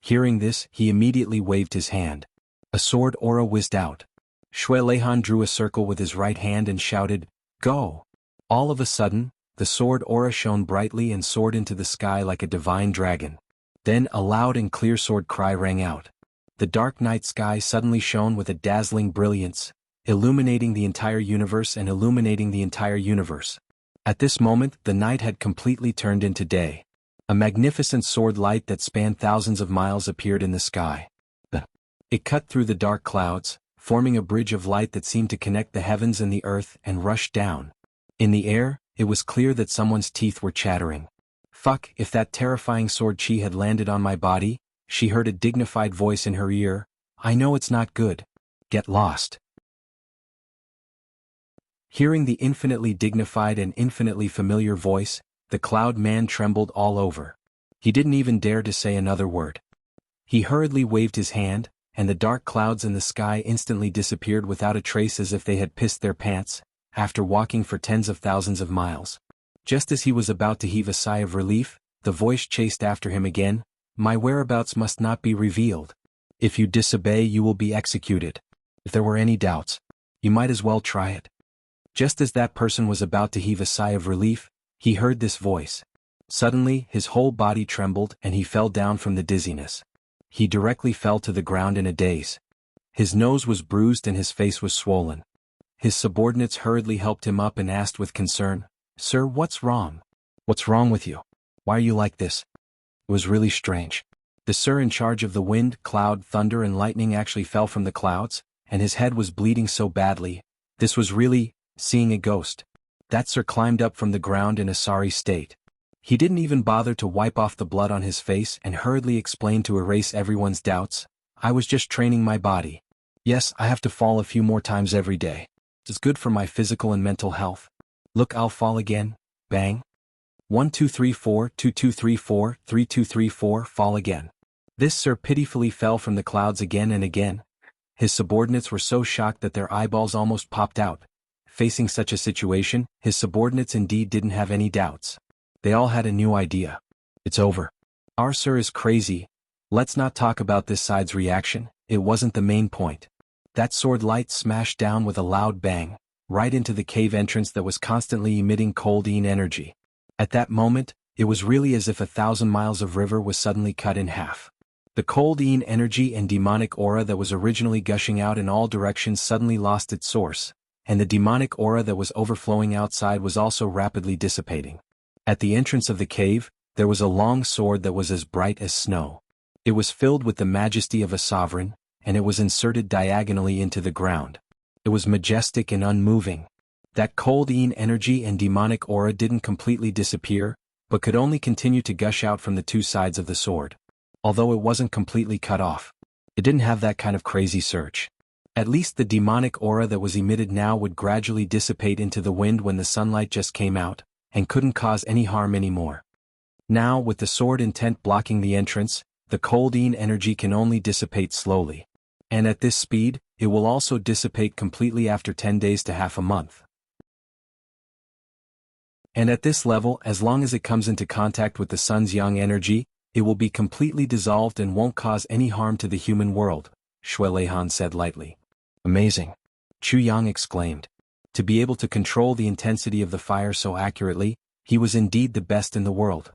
Hearing this, he immediately waved his hand. A sword aura whizzed out. Shui Leihan drew a circle with his right hand and shouted, go! All of a sudden, the sword aura shone brightly and soared into the sky like a divine dragon. Then a loud and clear sword cry rang out. The dark night sky suddenly shone with a dazzling brilliance, illuminating the entire universe and illuminating the entire universe. At this moment, the night had completely turned into day. A magnificent sword light that spanned thousands of miles appeared in the sky. It cut through the dark clouds, forming a bridge of light that seemed to connect the heavens and the earth, and rushed down. In the air, it was clear that someone's teeth were chattering. Fuck, if that terrifying sword chi had landed on my body, she heard a dignified voice in her ear. I know it's not good. Get lost. Hearing the infinitely dignified and infinitely familiar voice, the cloud man trembled all over. He didn't even dare to say another word. He hurriedly waved his hand, and the dark clouds in the sky instantly disappeared without a trace, as if they had pissed their pants, after walking for tens of thousands of miles. Just as he was about to heave a sigh of relief, the voice chased after him again. My whereabouts must not be revealed. If you disobey, you will be executed. If there were any doubts, you might as well try it. Just as that person was about to heave a sigh of relief, he heard this voice. Suddenly, his whole body trembled and he fell down from the dizziness. He directly fell to the ground in a daze. His nose was bruised and his face was swollen. His subordinates hurriedly helped him up and asked with concern, Sir, what's wrong? What's wrong with you? Why are you like this? It was really strange. The sir in charge of the wind, cloud, thunder and lightning actually fell from the clouds, and his head was bleeding so badly. This was really seeing a ghost. That sir climbed up from the ground in a sorry state. He didn't even bother to wipe off the blood on his face and hurriedly explained to erase everyone's doubts. I was just training my body. Yes, I have to fall a few more times every day. It's good for my physical and mental health. Look, I'll fall again. Bang. 1 2 3 4 2 2 3 4 3 2 3 4 fall again. This sir pitifully fell from the clouds again and again. His subordinates were so shocked that their eyeballs almost popped out. Facing such a situation, his subordinates indeed didn't have any doubts. They all had a new idea. It's over. Our sir is crazy. Let's not talk about this side's reaction, it wasn't the main point. That sword light smashed down with a loud bang, right into the cave entrance that was constantly emitting cold-ine energy. At that moment, it was really as if 1,000 miles of river was suddenly cut in half. The cold-ine energy and demonic aura that was originally gushing out in all directions suddenly lost its source, and the demonic aura that was overflowing outside was also rapidly dissipating. At the entrance of the cave, there was a long sword that was as bright as snow. It was filled with the majesty of a sovereign, and it was inserted diagonally into the ground. It was majestic and unmoving. That cold-ine energy and demonic aura didn't completely disappear, but could only continue to gush out from the two sides of the sword. Although it wasn't completely cut off. It didn't have that kind of crazy surge. At least the demonic aura that was emitted now would gradually dissipate into the wind when the sunlight just came out, and couldn't cause any harm anymore. Now, with the sword intent blocking the entrance, the cold-ine energy can only dissipate slowly. And at this speed, it will also dissipate completely after 10 days to half a month. And at this level, as long as it comes into contact with the sun's yang energy, it will be completely dissolved and won't cause any harm to the human world, Shui Leihan said lightly. Amazing. Chu Yang exclaimed. To be able to control the intensity of the fire so accurately, he was indeed the best in the world.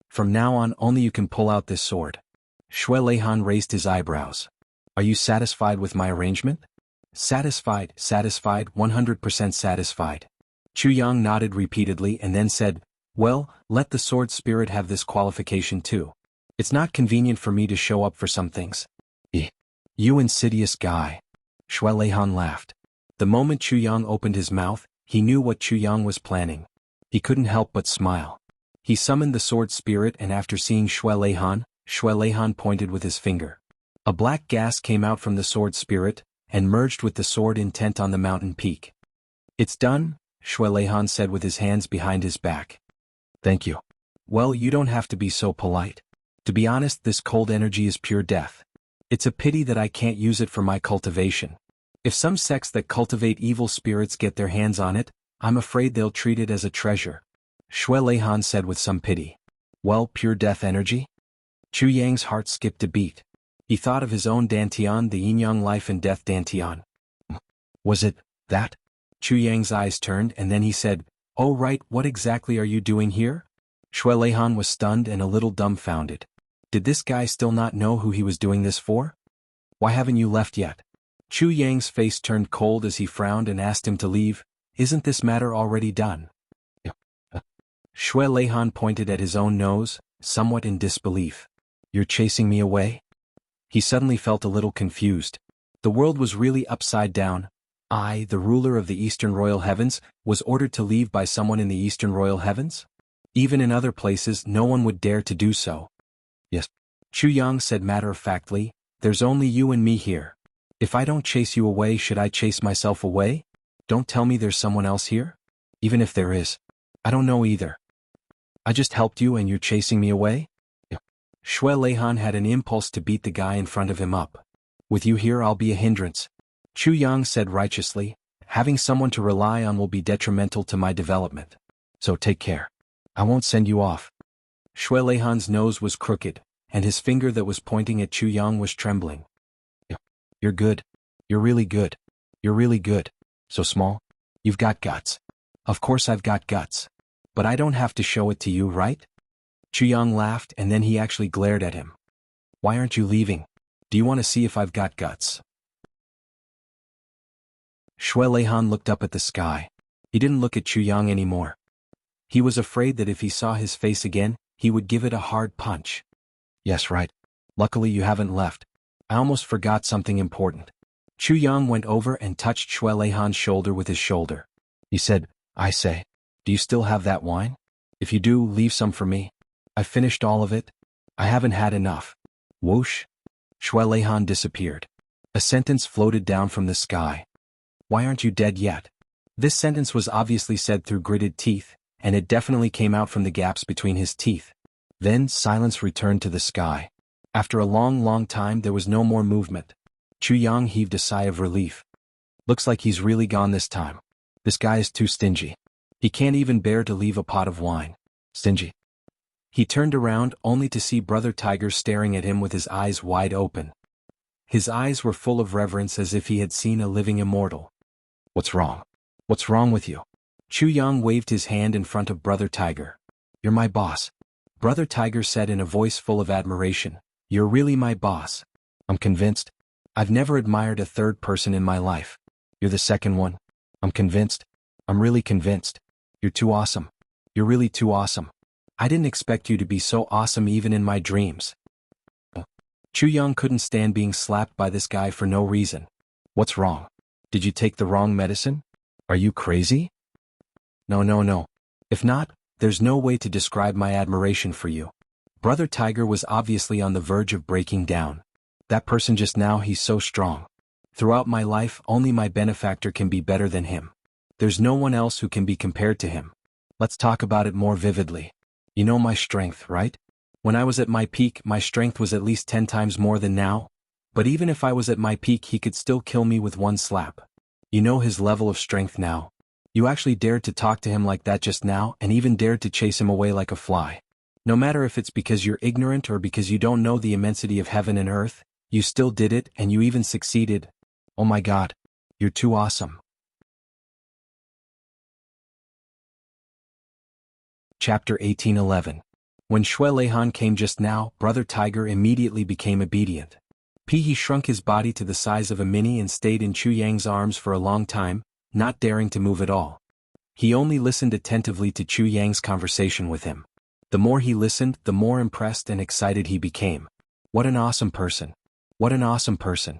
From now on only you can pull out this sword. Shui Leihan raised his eyebrows. Are you satisfied with my arrangement? Satisfied, 100% satisfied. Chu Yang nodded repeatedly and then said, Well, let the sword spirit have this qualification too. It's not convenient for me to show up for some things. You insidious guy. Shui Leihan laughed. The moment Chu Yang opened his mouth, he knew what Chu Yang was planning. He couldn't help but smile. He summoned the sword spirit and after seeing Shui Leihan pointed with his finger. A black gas came out from the sword spirit, and merged with the sword intent on the mountain peak. It's done, Shui Leihan said with his hands behind his back. Thank you. Well, you don't have to be so polite. To be honest, this cold energy is pure death. It's a pity that I can't use it for my cultivation. If some sects that cultivate evil spirits get their hands on it, I'm afraid they'll treat it as a treasure. Shui Leihan said with some pity. Well, pure death energy? Chu Yang's heart skipped a beat. He thought of his own dantian, the yin-yang life and death dantian. Was it that? Chu Yang's eyes turned and then he said, Oh right, what exactly are you doing here? Shui Leihan was stunned and a little dumbfounded. Did this guy still not know who he was doing this for? Why haven't you left yet? Chu Yang's face turned cold as he frowned and asked him to leave. Isn't this matter already done? Shui Leihan pointed at his own nose, somewhat in disbelief. You're chasing me away? He suddenly felt a little confused. The world was really upside down. I, the ruler of the Eastern Royal Heavens, was ordered to leave by someone in the Eastern Royal Heavens? Even in other places, no one would dare to do so. Yes. Chu Yang said matter-of-factly, there's only you and me here. If I don't chase you away, should I chase myself away? Don't tell me there's someone else here? Even if there is. I don't know either. I just helped you and you're chasing me away? Shui Leihan had an impulse to beat the guy in front of him up. With you here I'll be a hindrance. Chu Yang said righteously, having someone to rely on will be detrimental to my development. So take care. I won't send you off. Shui Leihan's nose was crooked, and his finger that was pointing at Chu Yang was trembling. You're good. You're really good. You're really good. So small? You've got guts. Of course I've got guts. But I don't have to show it to you, right? Chu Yang laughed and then he actually glared at him. Why aren't you leaving? Do you want to see if I've got guts? Shui Leihan looked up at the sky. He didn't look at Chu Yang anymore. He was afraid that if he saw his face again, he would give it a hard punch. Yes, right. Luckily you haven't left. I almost forgot something important. Chu Yang went over and touched Shui Leihan's shoulder with his shoulder. He said, I say, do you still have that wine? If you do, leave some for me. I finished all of it. I haven't had enough. Whoosh. Shui Leihan disappeared. A sentence floated down from the sky. Why aren't you dead yet? This sentence was obviously said through gritted teeth, and it definitely came out from the gaps between his teeth. Then silence returned to the sky. After a long time there was no more movement. Chu Yang heaved a sigh of relief. Looks like he's really gone this time. This guy is too stingy. He can't even bear to leave a pot of wine. Stingy. He turned around only to see Brother Tiger staring at him with his eyes wide open. His eyes were full of reverence as if he had seen a living immortal. What's wrong? What's wrong with you? Chu Yang waved his hand in front of Brother Tiger. You're my boss. Brother Tiger said in a voice full of admiration. You're really my boss. I'm convinced. I've never admired a third person in my life. You're the second one. I'm convinced. I'm really convinced. You're too awesome. You're really too awesome. I didn't expect you to be so awesome even in my dreams. Chu Yang couldn't stand being slapped by this guy for no reason. What's wrong? Did you take the wrong medicine? Are you crazy? No. If not, there's no way to describe my admiration for you. Brother Tiger was obviously on the verge of breaking down. That person just now, he's so strong. Throughout my life, only my benefactor can be better than him. There's no one else who can be compared to him. Let's talk about it more vividly. You know my strength, right? When I was at my peak, my strength was at least 10 times more than now. But even if I was at my peak, he could still kill me with one slap. You know his level of strength now. You actually dared to talk to him like that just now and even dared to chase him away like a fly. No matter if it's because you're ignorant or because you don't know the immensity of heaven and earth, you still did it and you even succeeded. Oh my God. You're too awesome. Chapter 18:11. When Shui Leihan came just now, Brother Tiger immediately became obedient. He shrunk his body to the size of a mini and stayed in Chu Yang's arms for a long time, not daring to move at all. He only listened attentively to Chu Yang's conversation with him. The more he listened, the more impressed and excited he became. What an awesome person. What an awesome person.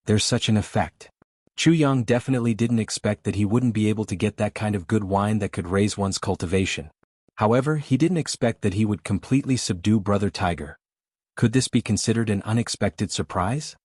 There's such an effect. Chu Yang definitely didn't expect that he wouldn't be able to get that kind of good wine that could raise one's cultivation. However, he didn't expect that he would completely subdue Brother Tiger. Could this be considered an unexpected surprise?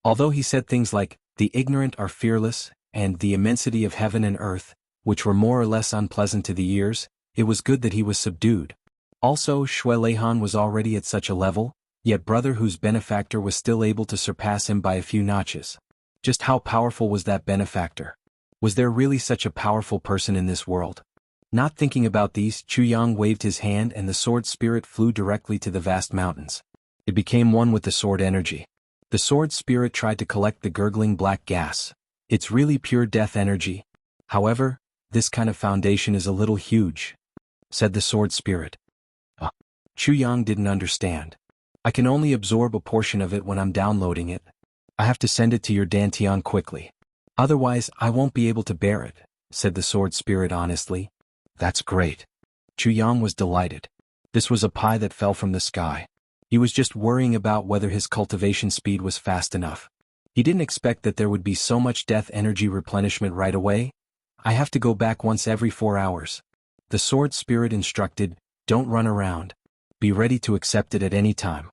Although he said things like, the ignorant are fearless, and the immensity of heaven and earth, which were more or less unpleasant to the ears, it was good that he was subdued. Also, Shui Leihan was already at such a level, yet Brother whose benefactor was still able to surpass him by a few notches. Just how powerful was that benefactor? Was there really such a powerful person in this world? Not thinking about these, Chu Yang waved his hand and the sword spirit flew directly to the vast mountains. It became one with the sword energy. The sword spirit tried to collect the gurgling black gas. It's really pure death energy. However, this kind of foundation is a little huge, said the sword spirit. Chu Yang didn't understand. I can only absorb a portion of it when I'm downloading it. I have to send it to your Dantian quickly. Otherwise, I won't be able to bear it, said the sword spirit honestly. That's great. Chuyang was delighted. This was a pie that fell from the sky. He was just worrying about whether his cultivation speed was fast enough. He didn't expect that there would be so much death energy replenishment right away. I have to go back once every 4 hours. The sword spirit instructed, don't run around. Be ready to accept it at any time.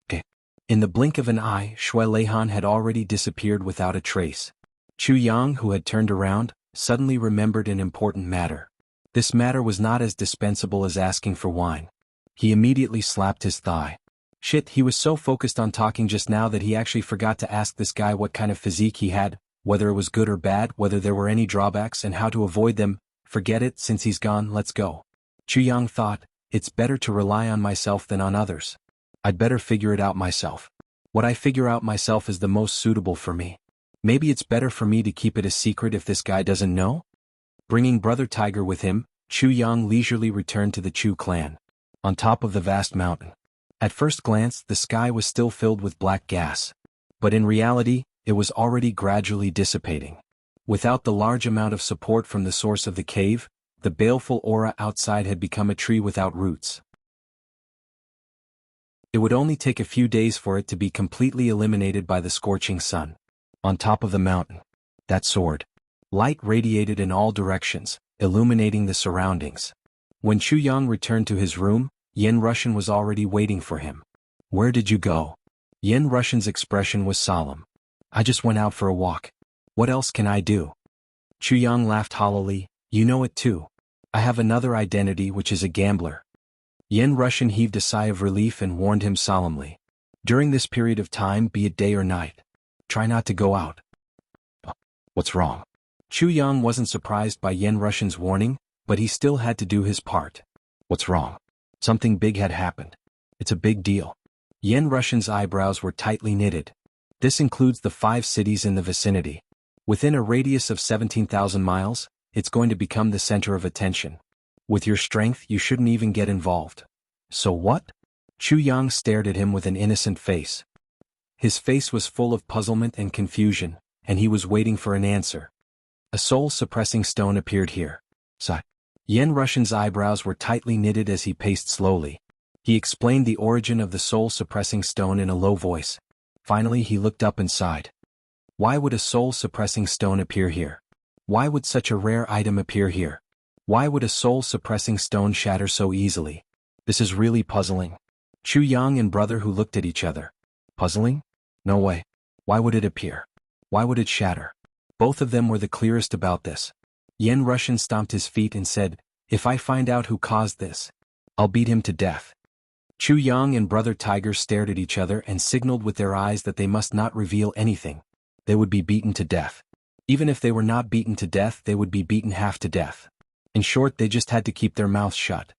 Okay. In the blink of an eye, Shui Leihan had already disappeared without a trace. Chu Yang, who had turned around, suddenly remembered an important matter. This matter was not as dispensable as asking for wine. He immediately slapped his thigh. Shit, he was so focused on talking just now that he actually forgot to ask this guy what kind of physique he had, whether it was good or bad, whether there were any drawbacks and how to avoid them. Forget it, since he's gone, let's go. Chu Yang thought, it's better to rely on myself than on others. I'd better figure it out myself. What I figure out myself is the most suitable for me. Maybe it's better for me to keep it a secret if this guy doesn't know? Bringing Brother Tiger with him, Chu Yang leisurely returned to the Chu clan. On top of the vast mountain. At first glance, the sky was still filled with black gas. But in reality, it was already gradually dissipating. Without the large amount of support from the source of the cave, the baleful aura outside had become a tree without roots. It would only take a few days for it to be completely eliminated by the scorching sun. On top of the mountain. That sword. Light radiated in all directions, illuminating the surroundings. When Chu Yang returned to his room, Yen Russian was already waiting for him. Where did you go? Yen Russian's expression was solemn. I just went out for a walk. What else can I do? Chu Yang laughed hollowly, you know it too. I have another identity which is a gambler. Yen Russian heaved a sigh of relief and warned him solemnly. During this period of time, be it day or night, try not to go out. What's wrong? Chu Yang wasn't surprised by Yen Russian's warning, but he still had to do his part. What's wrong? Something big had happened. It's a big deal. Yen Russian's eyebrows were tightly knitted. This includes the 5 cities in the vicinity. Within a radius of 17,000 miles, it's going to become the center of attention. With your strength, you shouldn't even get involved. So what? Chu Yang stared at him with an innocent face. His face was full of puzzlement and confusion, and he was waiting for an answer. A soul-suppressing stone appeared here. Sigh. Yen Russian's eyebrows were tightly knitted as he paced slowly. He explained the origin of the soul-suppressing stone in a low voice. Finally he looked up and sighed. Why would a soul-suppressing stone appear here? Why would such a rare item appear here? Why would a soul-suppressing stone shatter so easily? This is really puzzling. Chu Yang and brother who looked at each other. Puzzling? No way. Why would it appear? Why would it shatter? Both of them were the clearest about this. Yen Russian stomped his feet and said, if I find out who caused this, I'll beat him to death. Chu Yang and Brother Tiger stared at each other and signaled with their eyes that they must not reveal anything. They would be beaten to death. Even if they were not beaten to death, they would be beaten half to death. In short, they just had to keep their mouths shut.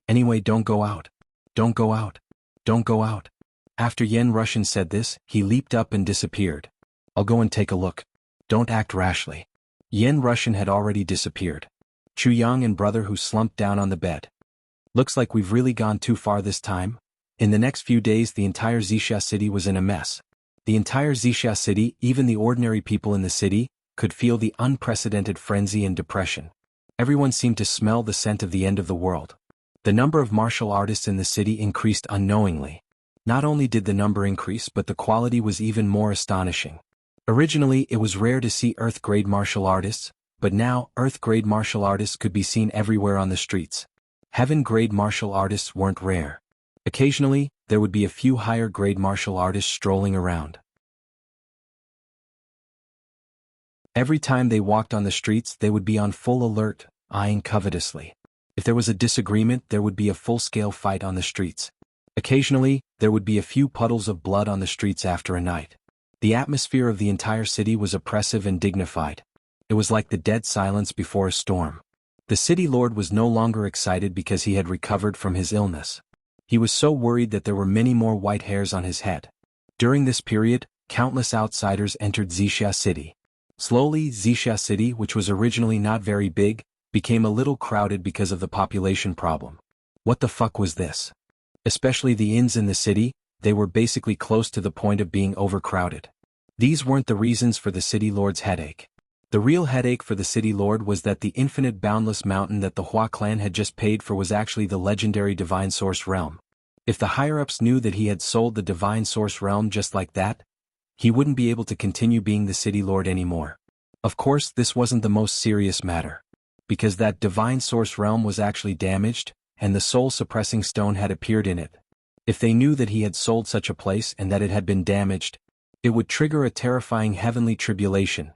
Anyway, don't go out. Don't go out. Don't go out. After Yen Russian said this, he leaped up and disappeared. I'll go and take a look. Don't act rashly. Yen Russian had already disappeared. Chu Yang and brother who slumped down on the bed. Looks like we've really gone too far this time. In the next few days the entire Xixia city was in a mess. The entire Xixia city, even the ordinary people in the city, could feel the unprecedented frenzy and depression. Everyone seemed to smell the scent of the end of the world. The number of martial artists in the city increased unknowingly. Not only did the number increase, but the quality was even more astonishing. Originally, it was rare to see Earth-grade martial artists, but now, Earth-grade martial artists could be seen everywhere on the streets. Heaven-grade martial artists weren't rare. Occasionally, there would be a few higher-grade martial artists strolling around. Every time they walked on the streets, they would be on full alert, eyeing covetously. If there was a disagreement, there would be a full-scale fight on the streets. Occasionally, there would be a few puddles of blood on the streets after a night. The atmosphere of the entire city was oppressive and dignified. It was like the dead silence before a storm. The city lord was no longer excited because he had recovered from his illness. He was so worried that there were many more white hairs on his head. During this period, countless outsiders entered Xixia city. Slowly, Xixia city, which was originally not very big, became a little crowded because of the population problem. What the fuck was this? Especially the inns in the city, they were basically close to the point of being overcrowded. These weren't the reasons for the city lord's headache. The real headache for the city lord was that the infinite boundless mountain that the Hua clan had just paid for was actually the legendary Divine Source Realm. If the higher-ups knew that he had sold the Divine Source Realm just like that, he wouldn't be able to continue being the city lord anymore. Of course, this wasn't the most serious matter, because that Divine Source Realm was actually damaged, and the soul-suppressing stone had appeared in it. If they knew that he had sold such a place and that it had been damaged, it would trigger a terrifying heavenly tribulation.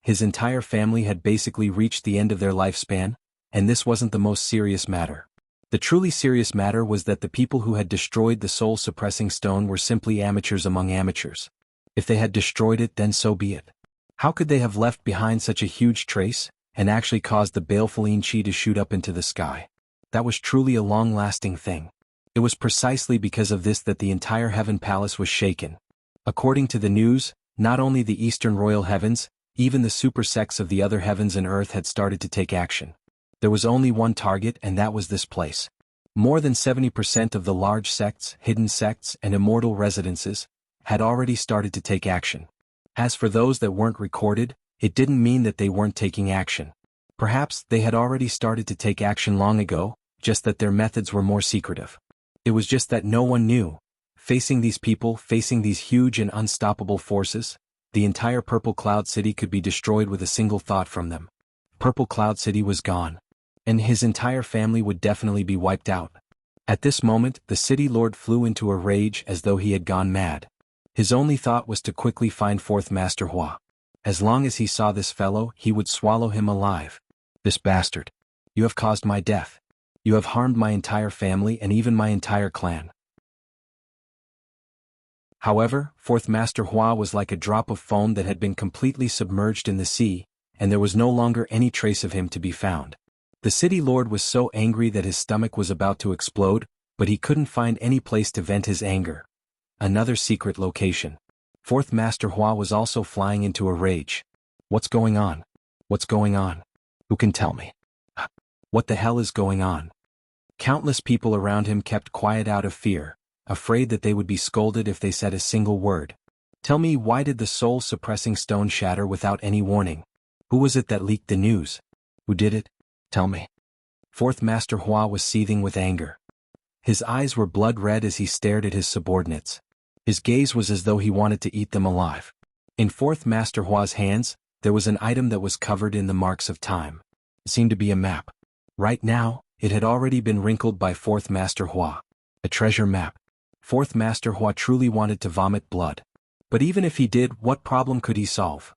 His entire family had basically reached the end of their lifespan, and this wasn't the most serious matter. The truly serious matter was that the people who had destroyed the soul-suppressing stone were simply amateurs among amateurs. If they had destroyed it, then so be it. How could they have left behind such a huge trace, and actually caused the baleful Inchi to shoot up into the sky? That was truly a long-lasting thing. It was precisely because of this that the entire Heaven Palace was shaken. According to the news, not only the Eastern Royal Heavens, even the super sects of the other heavens and earth had started to take action. There was only one target, and that was this place. More than 70% of the large sects, hidden sects, and immortal residences had already started to take action. As for those that weren't recorded, it didn't mean that they weren't taking action. Perhaps they had already started to take action long ago, just that their methods were more secretive. It was just that no one knew. Facing these people, facing these huge and unstoppable forces, the entire Purple Cloud City could be destroyed with a single thought from them. Purple Cloud City was gone, and his entire family would definitely be wiped out. At this moment, the city lord flew into a rage as though he had gone mad. His only thought was to quickly find Fourth Master Hua. As long as he saw this fellow, he would swallow him alive. This bastard. You have caused my death. You have harmed my entire family and even my entire clan. However, Fourth Master Hua was like a drop of foam that had been completely submerged in the sea, and there was no longer any trace of him to be found. The city lord was so angry that his stomach was about to explode, but he couldn't find any place to vent his anger. Another secret location. Fourth Master Hua was also flying into a rage. What's going on? What's going on? Who can tell me? What the hell is going on? Countless people around him kept quiet out of fear, afraid that they would be scolded if they said a single word. Tell me, why did the soul-suppressing stone shatter without any warning? Who was it that leaked the news? Who did it? Tell me. Fourth Master Hua was seething with anger. His eyes were blood red as he stared at his subordinates. His gaze was as though he wanted to eat them alive. In Fourth Master Hua's hands, there was an item that was covered in the marks of time. It seemed to be a map. Right now, it had already been wrinkled by Fourth Master Hua. A treasure map. Fourth Master Hua truly wanted to vomit blood. But even if he did, what problem could he solve?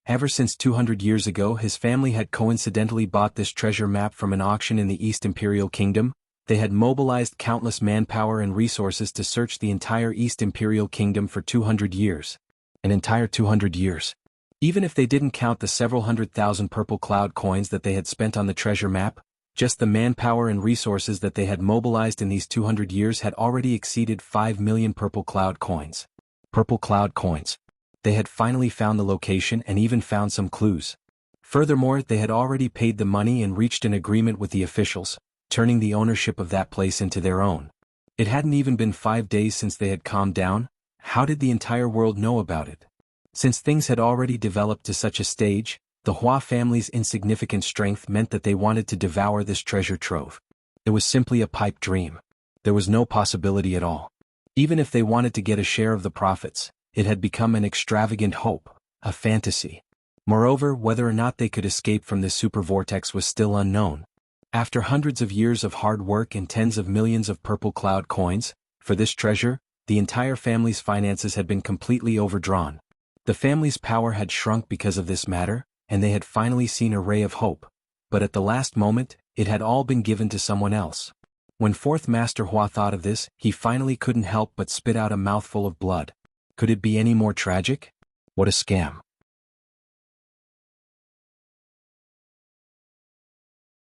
Ever since 200 years ago, his family had coincidentally bought this treasure map from an auction in the East Imperial Kingdom. They had mobilized countless manpower and resources to search the entire East Imperial Kingdom for 200 years. An entire 200 years. Even if they didn't count the several 100,000 purple cloud coins that they had spent on the treasure map, just the manpower and resources that they had mobilized in these 200 years had already exceeded 5 million purple cloud coins. Purple cloud coins. They had finally found the location and even found some clues. Furthermore, they had already paid the money and reached an agreement with the officials, turning the ownership of that place into their own. It hadn't even been 5 days since they had calmed down. How did the entire world know about it? Since things had already developed to such a stage, the Hua family's insignificant strength meant that they wanted to devour this treasure trove. It was simply a pipe dream. There was no possibility at all. Even if they wanted to get a share of the profits, it had become an extravagant hope, a fantasy. Moreover, whether or not they could escape from this super vortex was still unknown. After hundreds of years of hard work and tens of millions of purple cloud coins, for this treasure, the entire family's finances had been completely overdrawn. The family's power had shrunk because of this matter, and they had finally seen a ray of hope. But at the last moment, it had all been given to someone else. When Fourth Master Hua thought of this, he finally couldn't help but spit out a mouthful of blood. Could it be any more tragic? What a scam.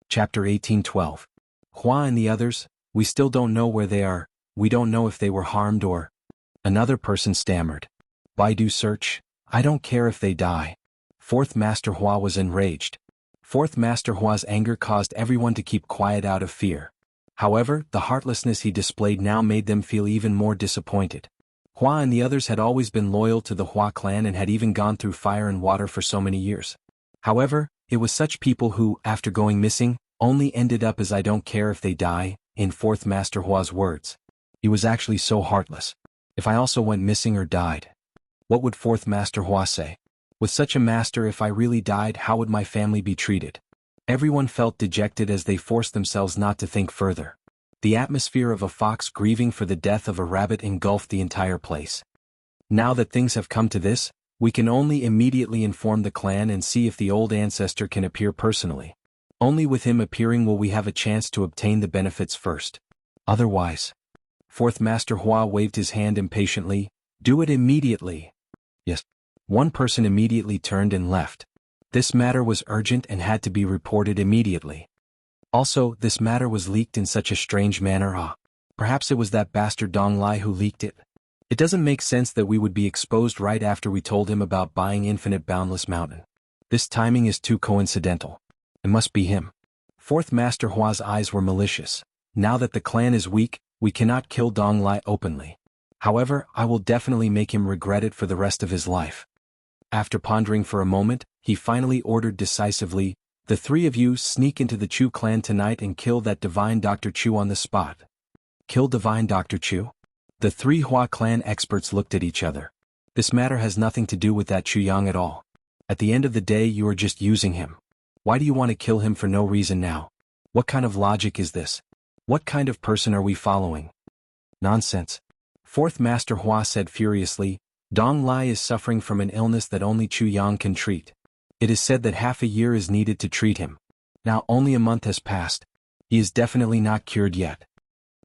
Chapter 1812. Hua and the others, we still don't know where they are. We don't know if they were harmed or... Another person stammered. Baidu search. I don't care if they die. Fourth Master Hua was enraged. Fourth Master Hua's anger caused everyone to keep quiet out of fear. However, the heartlessness he displayed now made them feel even more disappointed. Hua and the others had always been loyal to the Hua clan and had even gone through fire and water for so many years. However, it was such people who, after going missing, only ended up as "I don't care if they die," in Fourth Master Hua's words. He was actually so heartless. If I also went missing or died, what would Fourth Master Hua say? With such a master, if I really died, how would my family be treated? Everyone felt dejected as they forced themselves not to think further. The atmosphere of a fox grieving for the death of a rabbit engulfed the entire place. Now that things have come to this, we can only immediately inform the clan and see if the old ancestor can appear personally. Only with him appearing will we have a chance to obtain the benefits first. Otherwise. Fourth Master Hua waved his hand impatiently. Do it immediately. Yes. One person immediately turned and left. This matter was urgent and had to be reported immediately. Also, this matter was leaked in such a strange manner. Perhaps it was that bastard Dong Lai who leaked it. It doesn't make sense that we would be exposed right after we told him about buying Infinite Boundless Mountain. This timing is too coincidental. It must be him. Fourth Master Hua's eyes were malicious. Now that the clan is weak, we cannot kill Dong Lai openly. However, I will definitely make him regret it for the rest of his life. After pondering for a moment, he finally ordered decisively, "The three of you sneak into the Chu clan tonight and kill that divine Dr. Chu on the spot." Kill divine Dr. Chu? The three Hua clan experts looked at each other. This matter has nothing to do with that Chu Yang at all. At the end of the day, you are just using him. Why do you want to kill him for no reason now? What kind of logic is this? What kind of person are we following? Nonsense. Fourth Master Hua said furiously, Dong Lai is suffering from an illness that only Chu Yang can treat. It is said that half a year is needed to treat him. Now only a month has passed. He is definitely not cured yet.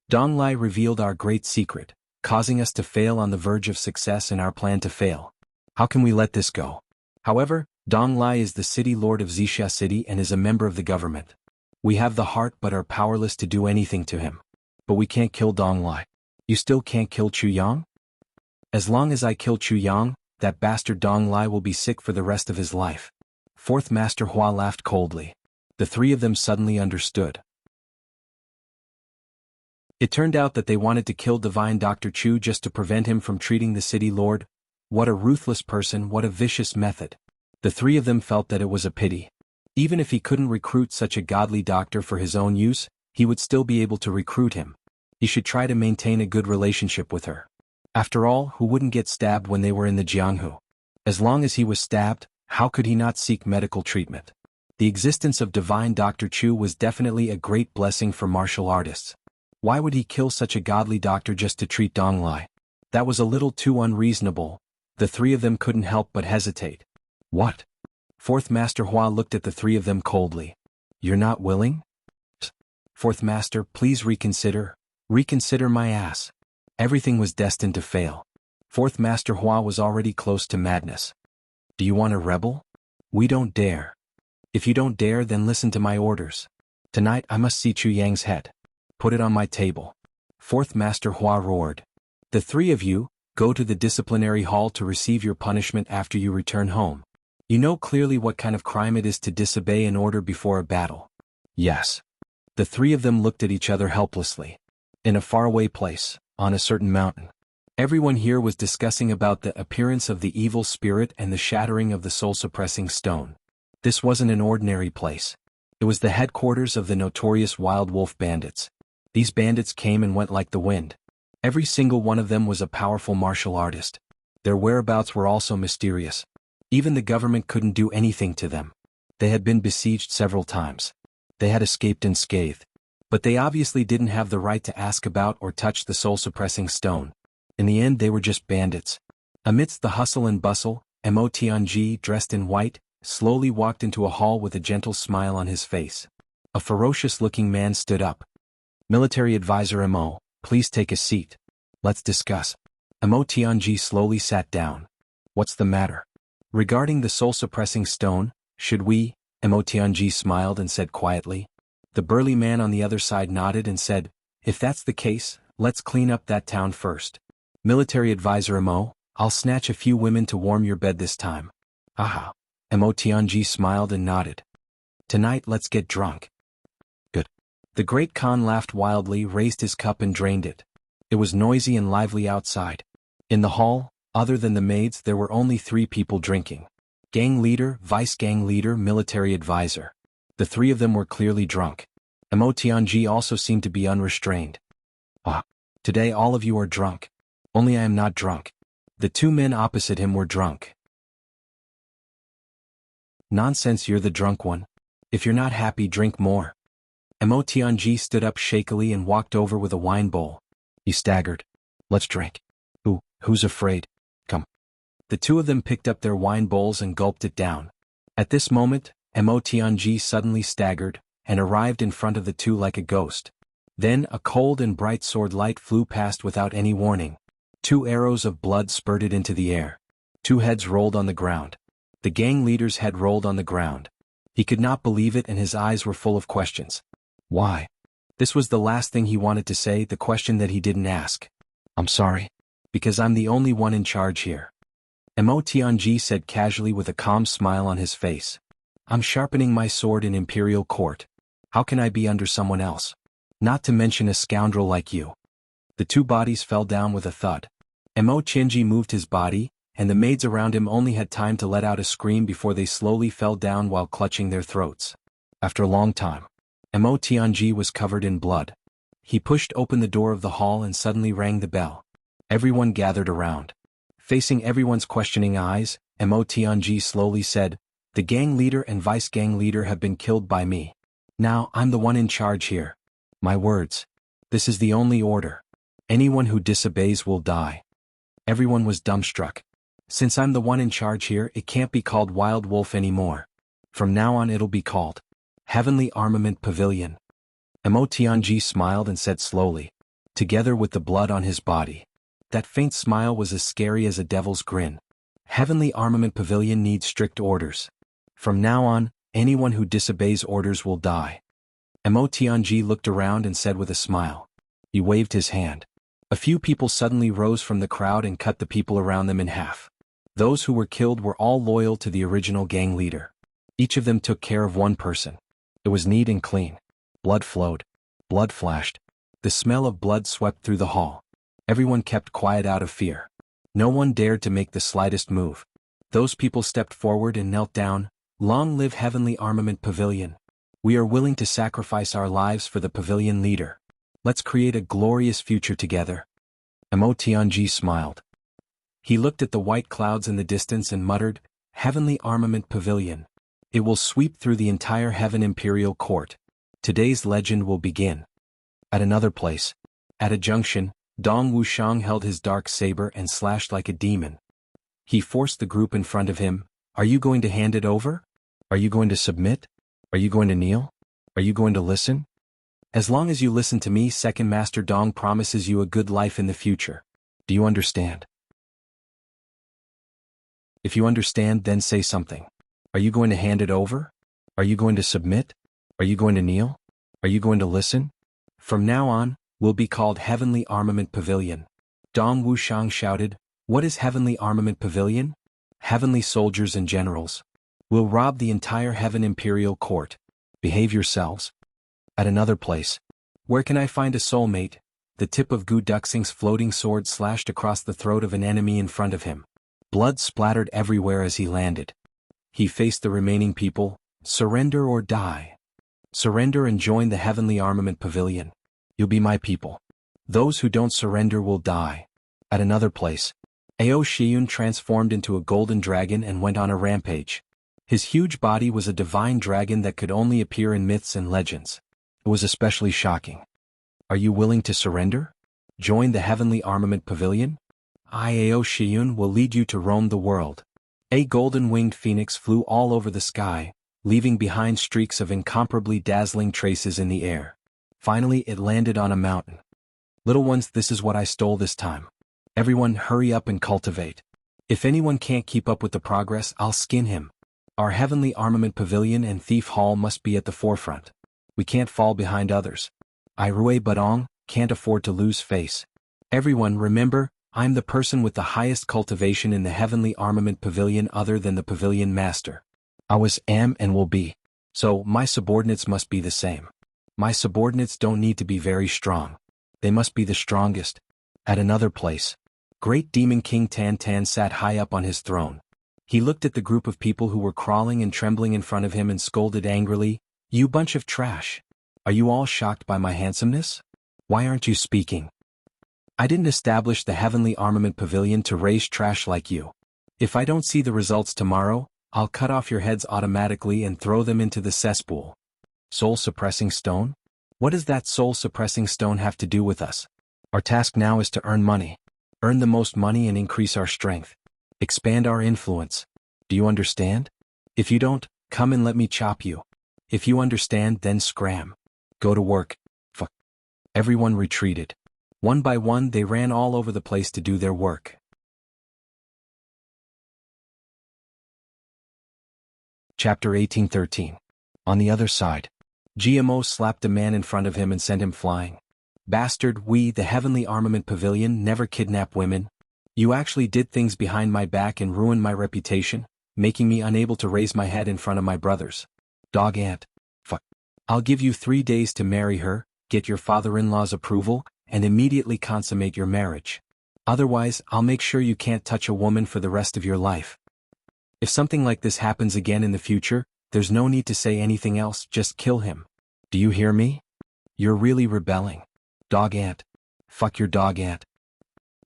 Dong Lai revealed our great secret, causing us to fail on the verge of success in our plan to fail. How can we let this go? However, Dong Lai is the city lord of Wuxia City and is a member of the government. We have the heart but are powerless to do anything to him. But we can't kill Dong Lai. You still can't kill Chu Yang? As long as I kill Chu Yang, that bastard Dong Lai will be sick for the rest of his life. Fourth Master Hua laughed coldly. The three of them suddenly understood. It turned out that they wanted to kill divine Dr. Chu just to prevent him from treating the city lord. What a ruthless person, what a vicious method. The three of them felt that it was a pity. Even if he couldn't recruit such a godly doctor for his own use, he would still be able to recruit him. He should try to maintain a good relationship with her. After all, who wouldn't get stabbed when they were in the Jianghu? As long as he was stabbed, how could he not seek medical treatment? The existence of divine Dr. Chu was definitely a great blessing for martial artists. Why would he kill such a godly doctor just to treat Dong Lai? That was a little too unreasonable. The three of them couldn't help but hesitate. What? Fourth Master Hua looked at the three of them coldly. You're not willing? Fourth Master, please reconsider. Reconsider my ass. Everything was destined to fail. Fourth Master Hua was already close to madness. Do you want to rebel? We don't dare. If you don't dare, then listen to my orders. Tonight I must see Chu Yang's head. Put it on my table. Fourth Master Hua roared. The three of you, go to the disciplinary hall to receive your punishment after you return home. You know clearly what kind of crime it is to disobey an order before a battle. Yes. The three of them looked at each other helplessly. In a faraway place, on a certain mountain, everyone here was discussing about the appearance of the evil spirit and the shattering of the soul-suppressing stone. This wasn't an ordinary place. It was the headquarters of the notorious Wild Wolf bandits. These bandits came and went like the wind. Every single one of them was a powerful martial artist. Their whereabouts were also mysterious. Even the government couldn't do anything to them. They had been besieged several times. They had escaped unscathed. But they obviously didn't have the right to ask about or touch the soul-suppressing stone. In the end, they were just bandits. Amidst the hustle and bustle, Mo Tianji, dressed in white, slowly walked into a hall with a gentle smile on his face. A ferocious-looking man stood up. Military Advisor Mo, please take a seat. Let's discuss. Mo Tianji slowly sat down. What's the matter? Regarding the soul-suppressing stone, should we? Mo Tianji smiled and said quietly. The burly man on the other side nodded and said, if that's the case, let's clean up that town first. Military Advisor Mo, I'll snatch a few women to warm your bed this time. Aha. Mo Tianji smiled and nodded. Tonight let's get drunk. Good. The Great Khan laughed wildly, raised his cup and drained it. It was noisy and lively outside. In the hall, other than the maids, there were only 3 people drinking. Gang leader, vice-gang leader, military advisor. The 3 of them were clearly drunk. Emotianji also seemed to be unrestrained. Ah, today all of you are drunk. Only I am not drunk. The 2 men opposite him were drunk. Nonsense, you're the drunk one. If you're not happy, drink more. Emotianji stood up shakily and walked over with a wine bowl. He staggered. Let's drink. Who's afraid? Come. The 2 of them picked up their wine bowls and gulped it down. At this moment, Emotianji suddenly staggered and arrived in front of the 2 like a ghost. Then a cold and bright sword light flew past without any warning. 2 arrows of blood spurted into the air. 2 heads rolled on the ground. The gang leader's head rolled on the ground. He could not believe it and his eyes were full of questions. Why? This was the last thing he wanted to say, the question that he didn't ask. I'm sorry. Because I'm the only one in charge here. Emotianji said casually with a calm smile on his face. I'm sharpening my sword in imperial court. How can I be under someone else? Not to mention a scoundrel like you. The 2 bodies fell down with a thud. Emotianji moved his body, and the maids around him only had time to let out a scream before they slowly fell down while clutching their throats. After a long time, Emotianji was covered in blood. He pushed open the door of the hall and suddenly rang the bell. Everyone gathered around. Facing everyone's questioning eyes, Emotianji slowly said, The gang leader and vice-gang leader have been killed by me. Now I'm the one in charge here. My words. This is the only order. Anyone who disobeys will die. Everyone was dumbstruck. Since I'm the one in charge here, it can't be called Wild Wolf anymore. From now on it'll be called Heavenly Armament Pavilion. Emotianji smiled and said slowly, together with the blood on his body. That faint smile was as scary as a devil's grin. Heavenly Armament Pavilion needs strict orders. From now on, anyone who disobeys orders will die. Emotianji looked around and said with a smile. He waved his hand. A few people suddenly rose from the crowd and cut the people around them in half. Those who were killed were all loyal to the original gang leader. Each of them took care of one person. It was neat and clean. Blood flowed. Blood flashed. The smell of blood swept through the hall. Everyone kept quiet out of fear. No one dared to make the slightest move. Those people stepped forward and knelt down. Long live Heavenly Armament Pavilion. We are willing to sacrifice our lives for the pavilion leader. Let's create a glorious future together. Emotianji smiled. He looked at the white clouds in the distance and muttered, Heavenly Armament Pavilion. It will sweep through the entire Heaven Imperial Court. Today's legend will begin. At another place, at a junction, Dong Wuxiang held his dark saber and slashed like a demon. He forced the group in front of him. Are you going to hand it over? Are you going to submit? Are you going to kneel? Are you going to listen? As long as you listen to me, Second Master Dong promises you a good life in the future. Do you understand? If you understand, then say something. Are you going to hand it over? Are you going to submit? Are you going to kneel? Are you going to listen? From now on, we'll be called Heavenly Armament Pavilion. Dong Wuxiang shouted, What is Heavenly Armament Pavilion? Heavenly soldiers and generals. We'll rob the entire Heaven Imperial Court. Behave yourselves. At another place. Where can I find a soulmate? The tip of Gu Duxing's floating sword slashed across the throat of an enemy in front of him. Blood splattered everywhere as he landed. He faced the remaining people. Surrender or die. Surrender and join the Heavenly Armament Pavilion. You'll be my people. Those who don't surrender will die. At another place, Ao Shiyun transformed into a golden dragon and went on a rampage. His huge body was a divine dragon that could only appear in myths and legends. It was especially shocking. Are you willing to surrender? Join the Heavenly Armament Pavilion? I, Ao Shiyun, will lead you to roam the world. A golden-winged phoenix flew all over the sky, leaving behind streaks of incomparably dazzling traces in the air. Finally, it landed on a mountain. Little ones, this is what I stole this time. Everyone hurry up and cultivate. If anyone can't keep up with the progress, I'll skin him. Our Heavenly Armament Pavilion and Thief Hall must be at the forefront. We can't fall behind others. I Rui Budong can't afford to lose face. Everyone remember, I'm the person with the highest cultivation in the Heavenly Armament Pavilion other than the Pavilion Master. I was, am, and will be. So, my subordinates must be the same. My subordinates don't need to be very strong. They must be the strongest. At another place. Great Demon King Tan Tan sat high up on his throne. He looked at the group of people who were crawling and trembling in front of him and scolded angrily, "You bunch of trash! Are you all shocked by my handsomeness? Why aren't you speaking? I didn't establish the Heavenly Armament Pavilion to raise trash like you. If I don't see the results tomorrow, I'll cut off your heads automatically and throw them into the cesspool." Soul-suppressing stone? What does that soul-suppressing stone have to do with us? Our task now is to earn money. Earn the most money and increase our strength. Expand our influence. Do you understand? If you don't, come and let me chop you. If you understand, then scram. Go to work. Fuck. Everyone retreated. One by one they ran all over the place to do their work. Chapter 1813. On the other side. GMO slapped a man in front of him and sent him flying. "Bastard, we, the Heavenly Armament Pavilion, never kidnap women. You actually did things behind my back and ruined my reputation, making me unable to raise my head in front of my brothers. Dog ant. Fuck. I'll give you 3 days to marry her, get your father-in-law's approval, and immediately consummate your marriage. Otherwise, I'll make sure you can't touch a woman for the rest of your life. If something like this happens again in the future, there's no need to say anything else, just kill him. Do you hear me? You're really rebelling. Dog ant. Fuck your dog ant.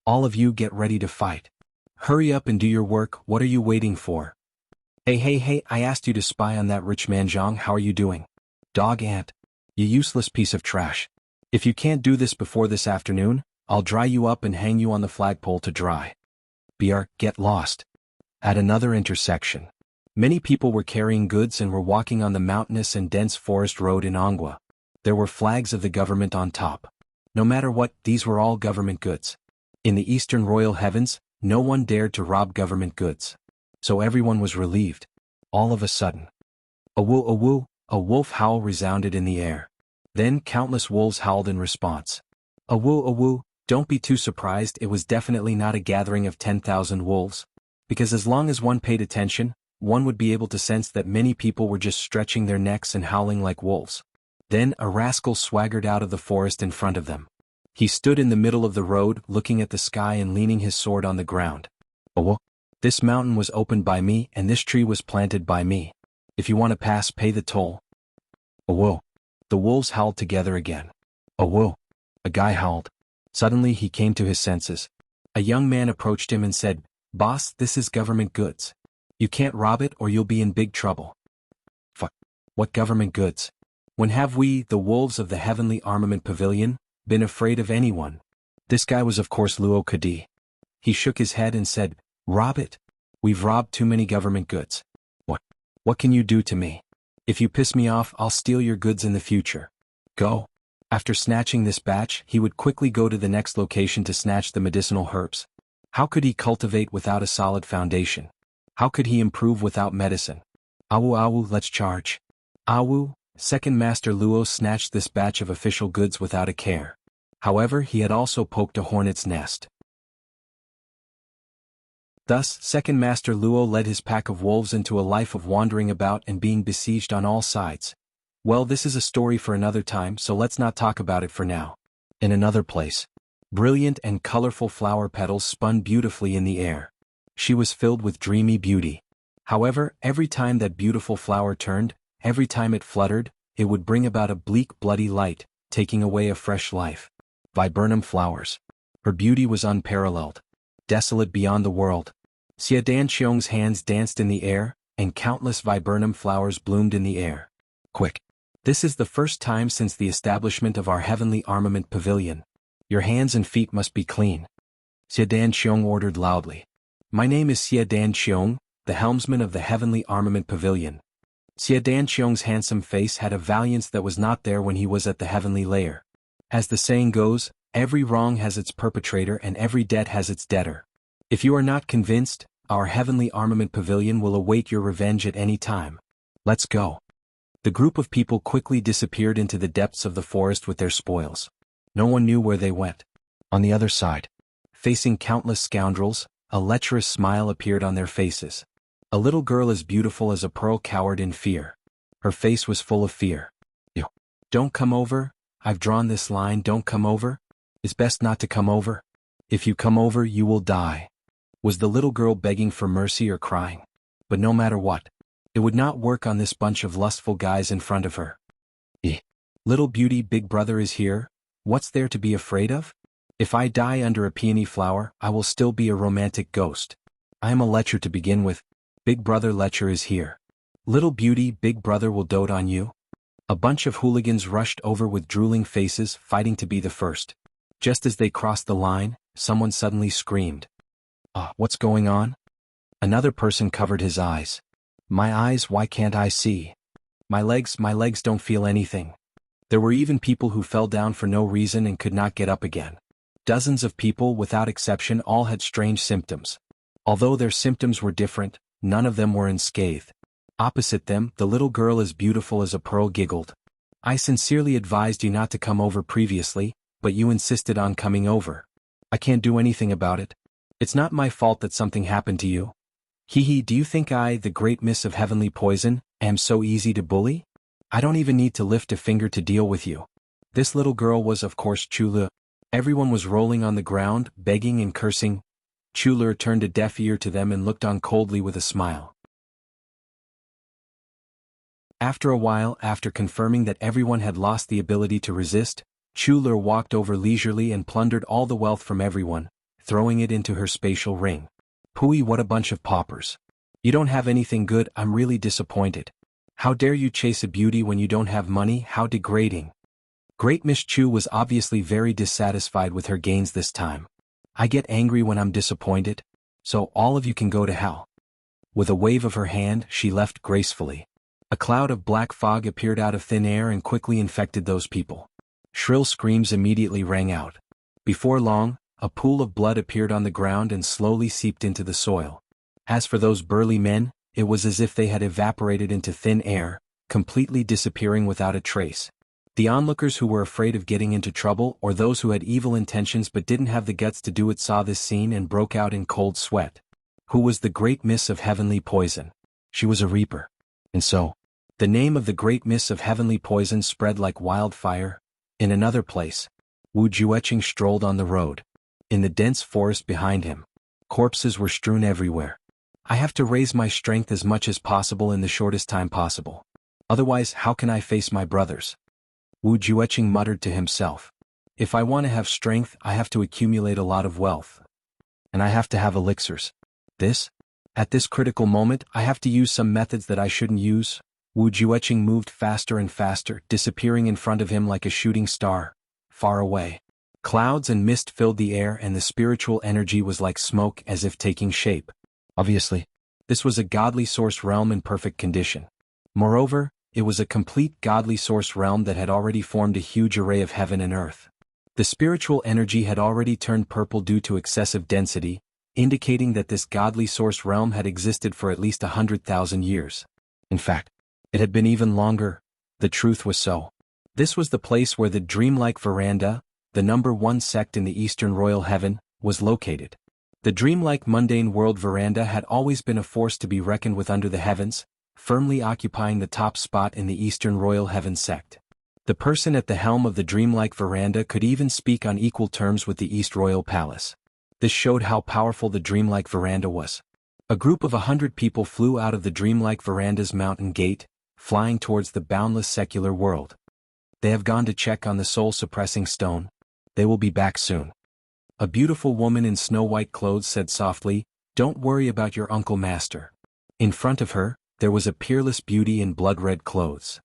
All of you get ready to fight. Hurry up and do your work, what are you waiting for? Hey, I asked you to spy on that rich man Jiang, how are you doing? Dog ant. You useless piece of trash. If you can't do this before this afternoon, I'll dry you up and hang you on the flagpole to dry. Get lost. At another intersection. Many people were carrying goods and were walking on the mountainous and dense forest road in Angua. There were flags of the government on top. No matter what, these were all government goods. In the eastern royal heavens, no one dared to rob government goods. So everyone was relieved. All of a sudden. Awoo awoo, a wolf howl resounded in the air. Then countless wolves howled in response. Awoo awoo, don't be too surprised, it was definitely not a gathering of 10,000 wolves. Because as long as one paid attention, one would be able to sense that many people were just stretching their necks and howling like wolves. Then a rascal swaggered out of the forest in front of them. He stood in the middle of the road, looking at the sky and leaning his sword on the ground. "Oh, this mountain was opened by me and this tree was planted by me. If you want to pass, pay the toll." "Oh." The wolves howled together again. "Oh." A guy howled. Suddenly he came to his senses. A young man approached him and said, "Boss, this is government goods. You can't rob it or you'll be in big trouble." Fuck. What government goods? When have we, the wolves of the Heavenly Armament Pavilion, been afraid of anyone? This guy was of course Luo Kadi. He shook his head and said, "Rob it? We've robbed too many government goods. What can you do to me? If you piss me off, I'll steal your goods in the future. Go." After snatching this batch, he would quickly go to the next location to snatch the medicinal herbs. How could he cultivate without a solid foundation? How could he improve without medicine? Awu, let's charge. Awu, Second Master Luo snatched this batch of official goods without a care. However, he had also poked a hornet's nest. Thus, Second Master Luo led his pack of wolves into a life of wandering about and being besieged on all sides. Well, this is a story for another time, so let's not talk about it for now. In another place. Brilliant and colorful flower petals spun beautifully in the air. She was filled with dreamy beauty. However, every time that beautiful flower turned, every time it fluttered, it would bring about a bleak, bloody light, taking away a fresh life. Viburnum flowers. Her beauty was unparalleled. Desolate beyond the world. Xia Danqiong's hands danced in the air, and countless viburnum flowers bloomed in the air. Quick. This is the first time since the establishment of our Heavenly Armament Pavilion. Your hands and feet must be clean. Xia Danqiong ordered loudly. My name is Xia Danqiong, the helmsman of the Heavenly Armament Pavilion. Xia Danqiong's handsome face had a valiance that was not there when he was at the heavenly lair. As the saying goes, every wrong has its perpetrator and every debt has its debtor. If you are not convinced, our Heavenly Armament Pavilion will await your revenge at any time. Let's go. The group of people quickly disappeared into the depths of the forest with their spoils. No one knew where they went. On the other side, facing countless scoundrels, a lecherous smile appeared on their faces. A little girl as beautiful as a pearl cowered in fear. Her face was full of fear. "You don't come over, I've drawn this line, don't come over. It's best not to come over." If you come over, you will die. Was the little girl begging for mercy or crying? But no matter what, it would not work on this bunch of lustful guys in front of her. Little beauty, big brother is here. What's there to be afraid of? If I die under a peony flower, I will still be a romantic ghost. I am a lecher to begin with. Big brother lecher is here. Little beauty, big brother will dote on you. A bunch of hooligans rushed over with drooling faces, fighting to be the first. Just as they crossed the line, someone suddenly screamed. What's going on? Another person covered his eyes. My eyes, why can't I see? My legs don't feel anything. There were even people who fell down for no reason and could not get up again. Dozens of people, without exception, all had strange symptoms. Although their symptoms were different, none of them were unscathed. Opposite them, the little girl as beautiful as a pearl giggled. I sincerely advised you not to come over previously, but you insisted on coming over. I can't do anything about it. It's not my fault that something happened to you. Do you think I, the great miss of heavenly poison, am so easy to bully? I don't even need to lift a finger to deal with you. This little girl was of course Chulu. Everyone was rolling on the ground, begging and cursing. Chulu turned a deaf ear to them and looked on coldly with a smile. After a while, after confirming that everyone had lost the ability to resist, Chulu walked over leisurely and plundered all the wealth from everyone, throwing it into her spatial ring. Pooey, what a bunch of paupers. You don't have anything good, I'm really disappointed. How dare you chase a beauty when you don't have money, how degrading. Great Miss Chu was obviously very dissatisfied with her gains this time. I get angry when I'm disappointed, so all of you can go to hell. With a wave of her hand, she left gracefully. A cloud of black fog appeared out of thin air and quickly infected those people. Shrill screams immediately rang out. Before long, a pool of blood appeared on the ground and slowly seeped into the soil. As for those burly men, it was as if they had evaporated into thin air, completely disappearing without a trace. The onlookers who were afraid of getting into trouble or those who had evil intentions but didn't have the guts to do it saw this scene and broke out in cold sweat. Who was the great miss of heavenly poison? She was a reaper. And so, the name of the great miss of heavenly poison spread like wildfire. In another place, Wu Jueqing strolled on the road. In the dense forest behind him, corpses were strewn everywhere. I have to raise my strength as much as possible in the shortest time possible. Otherwise, how can I face my brothers? Wu Jueqing muttered to himself. If I want to have strength, I have to accumulate a lot of wealth. And I have to have elixirs. At this critical moment, I have to use some methods that I shouldn't use. Wu Jueqing moved faster and faster, disappearing in front of him like a shooting star, far away. Clouds and mist filled the air and the spiritual energy was like smoke as if taking shape. Obviously, this was a godly source realm in perfect condition. Moreover, it was a complete godly source realm that had already formed a huge array of heaven and earth. The spiritual energy had already turned purple due to excessive density, indicating that this godly source realm had existed for at least 100,000 years. In fact, it had been even longer. The truth was so. This was the place where the dreamlike veranda, the #1 sect in the Eastern Royal Heaven, was located. The dreamlike mundane world veranda had always been a force to be reckoned with under the heavens, firmly occupying the top spot in the Eastern Royal Heaven sect. The person at the helm of the dreamlike veranda could even speak on equal terms with the East Royal Palace. This showed how powerful the dreamlike veranda was. A group of 100 people flew out of the dreamlike veranda's mountain gate, flying towards the boundless secular world. They have gone to check on the soul-suppressing stone. They will be back soon. A beautiful woman in snow-white clothes said softly, "Don't worry about your uncle master." In front of her, there was a peerless beauty in blood-red clothes.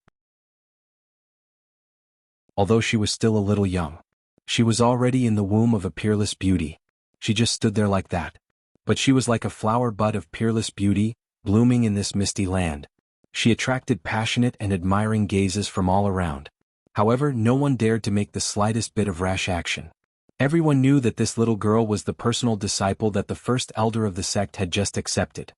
Although she was still a little young, she was already in the womb of a peerless beauty. She just stood there like that. But she was like a flower bud of peerless beauty, blooming in this misty land. She attracted passionate and admiring gazes from all around. However, no one dared to make the slightest bit of rash action. Everyone knew that this little girl was the personal disciple that the first elder of the sect had just accepted.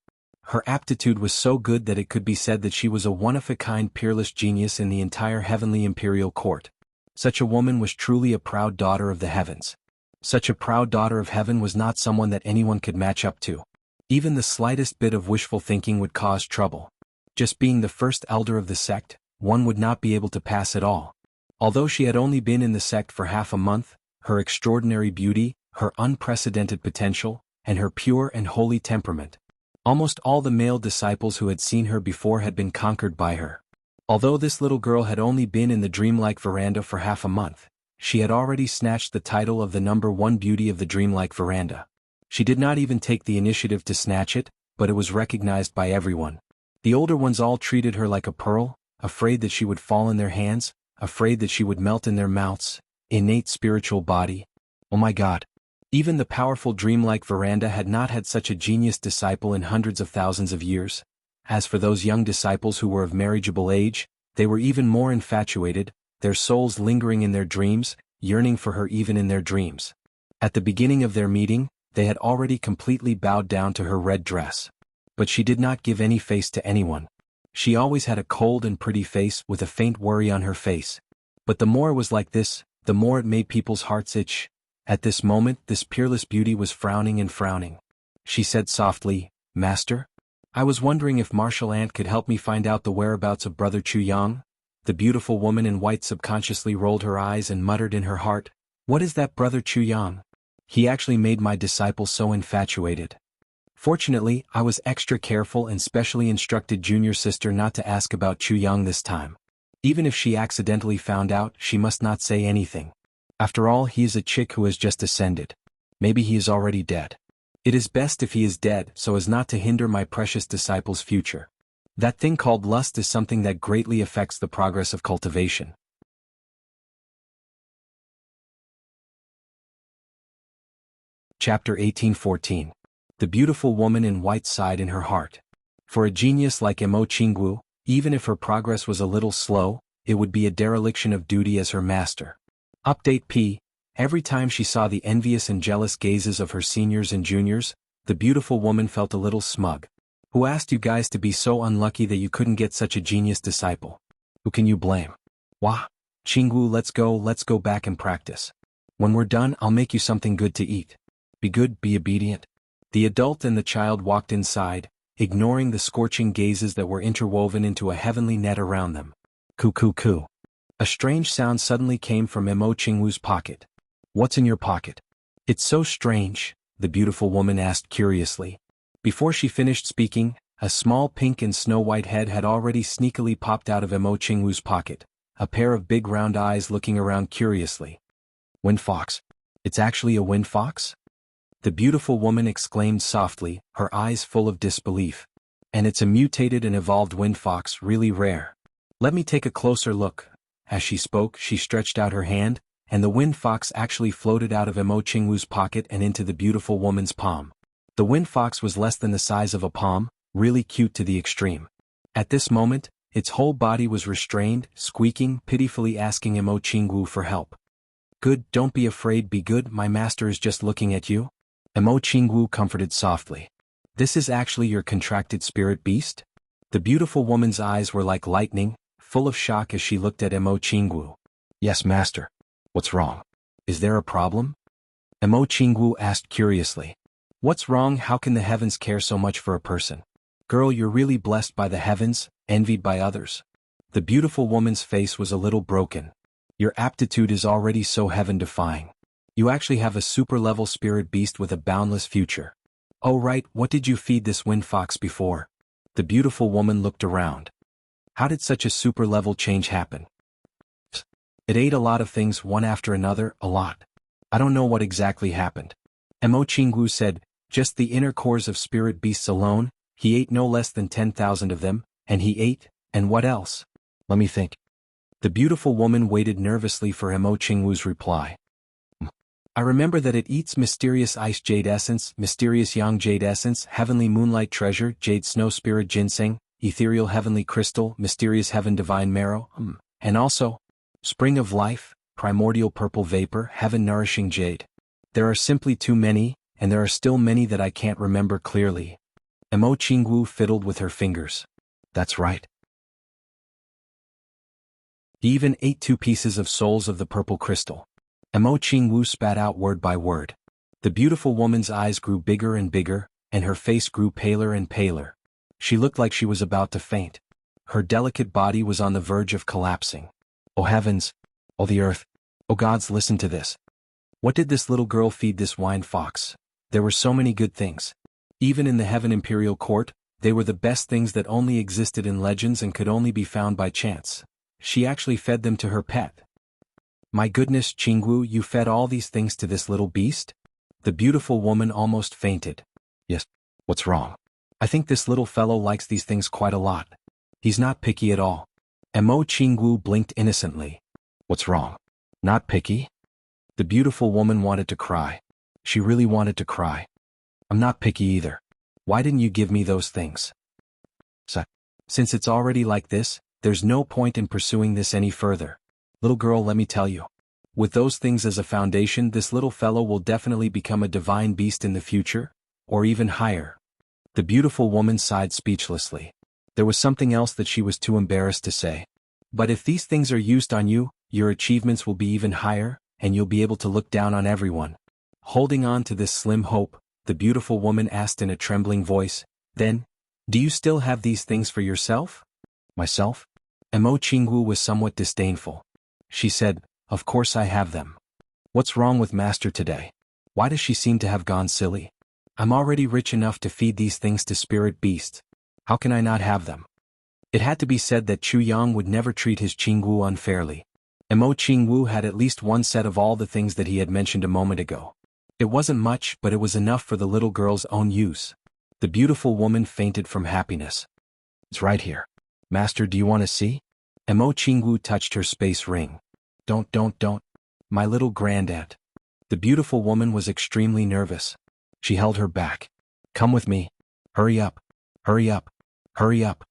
Her aptitude was so good that it could be said that she was a one-of-a-kind peerless genius in the entire heavenly imperial court. Such a woman was truly a proud daughter of the heavens. Such a proud daughter of heaven was not someone that anyone could match up to. Even the slightest bit of wishful thinking would cause trouble. Just being the first elder of the sect, one would not be able to pass at all. Although she had only been in the sect for half a month, her extraordinary beauty, her unprecedented potential, and her pure and holy temperament. Almost all the male disciples who had seen her before had been conquered by her. Although this little girl had only been in the dreamlike veranda for half a month, she had already snatched the title of the #1 beauty of the dreamlike veranda. She did not even take the initiative to snatch it, but it was recognized by everyone. The older ones all treated her like a pearl, afraid that she would fall in their hands, afraid that she would melt in their mouths. Innate spiritual body. Oh my God. Even the powerful dreamlike veranda had not had such a genius disciple in hundreds of thousands of years. As for those young disciples who were of marriageable age, they were even more infatuated, their souls lingering in their dreams, yearning for her even in their dreams. At the beginning of their meeting, they had already completely bowed down to her red dress. But she did not give any face to anyone. She always had a cold and pretty face with a faint worry on her face. But the more it was like this, the more it made people's hearts itch. At this moment, this peerless beauty was frowning and frowning. She said softly, "Master? I was wondering if Martial Ant could help me find out the whereabouts of Brother Chuyang." The beautiful woman in white subconsciously rolled her eyes and muttered in her heart, "What is that Brother Chuyang? He actually made my disciple so infatuated." Fortunately, I was extra careful and specially instructed junior sister not to ask about Chuyang this time. Even if she accidentally found out, she must not say anything. After all, he is a chick who has just ascended. Maybe he is already dead. It is best if he is dead so as not to hinder my precious disciple's future. That thing called lust is something that greatly affects the progress of cultivation. Chapter 1814. The beautiful woman in white sighed in her heart. For a genius like Emo Qinggu, even if her progress was a little slow, it would be a dereliction of duty as her master. Update P. Every time she saw the envious and jealous gazes of her seniors and juniors, the beautiful woman felt a little smug. Who asked you guys to be so unlucky that you couldn't get such a genius disciple? Who can you blame? Wah, Qinggu, let's go back and practice. When we're done, I'll make you something good to eat. Be good, be obedient. The adult and the child walked inside, ignoring the scorching gazes that were interwoven into a heavenly net around them. Coo coo coo. A strange sound suddenly came from Emo Qingwu's pocket. What's in your pocket? It's so strange, the beautiful woman asked curiously. Before she finished speaking, a small pink and snow-white head had already sneakily popped out of Emo Qingwu's pocket, a pair of big round eyes looking around curiously. Wind fox. It's actually a wind fox? The beautiful woman exclaimed softly, her eyes full of disbelief. And it's a mutated and evolved wind fox, really rare. Let me take a closer look. As she spoke, she stretched out her hand, and the wind fox actually floated out of Emo Qingwu's pocket and into the beautiful woman's palm. The wind fox was less than the size of a palm, really cute to the extreme. At this moment, its whole body was restrained, squeaking, pitifully asking Emo Qingwu for help. Good, don't be afraid, be good, my master is just looking at you. Emo Qingwu comforted softly. This is actually your contracted spirit beast? The beautiful woman's eyes were like lightning, full of shock as she looked at Emo Qingwu. Yes, master. What's wrong? Is there a problem? Emo Qingwu asked curiously. What's wrong? How can the heavens care so much for a person? Girl, you're really blessed by the heavens, envied by others. The beautiful woman's face was a little broken. Your aptitude is already so heaven-defying. You actually have a super-level spirit beast with a boundless future. Oh right, what did you feed this wind fox before? The beautiful woman looked around. How did such a super-level change happen? It ate a lot of things one after another, a lot. I don't know what exactly happened. Emo Qingwu said, just the inner cores of spirit beasts alone, he ate no less than 10,000 of them, and he ate, and what else? Let me think. The beautiful woman waited nervously for Emo Qingwu's reply. I remember that it eats mysterious ice jade essence, mysterious yang jade essence, heavenly moonlight treasure, jade snow spirit ginseng, ethereal heavenly crystal, mysterious heaven divine marrow, and also, spring of life, primordial purple vapor, heaven nourishing jade. There are simply too many, and there are still many that I can't remember clearly. Emo Qingwu fiddled with her fingers. That's right. He even ate 2 pieces of souls of the purple crystal. Emo Qingwu spat out word by word. The beautiful woman's eyes grew bigger and bigger, and her face grew paler and paler. She looked like she was about to faint. Her delicate body was on the verge of collapsing. Oh heavens! Oh the earth! Oh gods, listen to this! What did this little girl feed this wine fox? There were so many good things. Even in the Heaven Imperial Court, they were the best things that only existed in legends and could only be found by chance. She actually fed them to her pet. My goodness, Jianghu, you fed all these things to this little beast? The beautiful woman almost fainted. Yes. What's wrong? I think this little fellow likes these things quite a lot. He's not picky at all. Jianghu blinked innocently. What's wrong? Not picky? The beautiful woman wanted to cry. She really wanted to cry. I'm not picky either. Why didn't you give me those things? Since it's already like this, there's no point in pursuing this any further. Little girl, let me tell you. With those things as a foundation, this little fellow will definitely become a divine beast in the future, or even higher. The beautiful woman sighed speechlessly. There was something else that she was too embarrassed to say. But if these things are used on you, your achievements will be even higher, and you'll be able to look down on everyone. Holding on to this slim hope, the beautiful woman asked in a trembling voice, Then, do you still have these things for yourself? Myself? Jianghu was somewhat disdainful. She said, Of course I have them. What's wrong with Master today? Why does she seem to have gone silly? I'm already rich enough to feed these things to spirit beasts. How can I not have them? It had to be said that Chu Yang would never treat his Jianghu unfairly. Jianghu had at least one set of all the things that he had mentioned a moment ago. It wasn't much, but it was enough for the little girl's own use. The beautiful woman fainted from happiness. It's right here. Master, do you want to see? Jianghu touched her space ring. Don't. My little grandaunt. The beautiful woman was extremely nervous. She held her back. Come with me. Hurry up. Hurry up. Hurry up.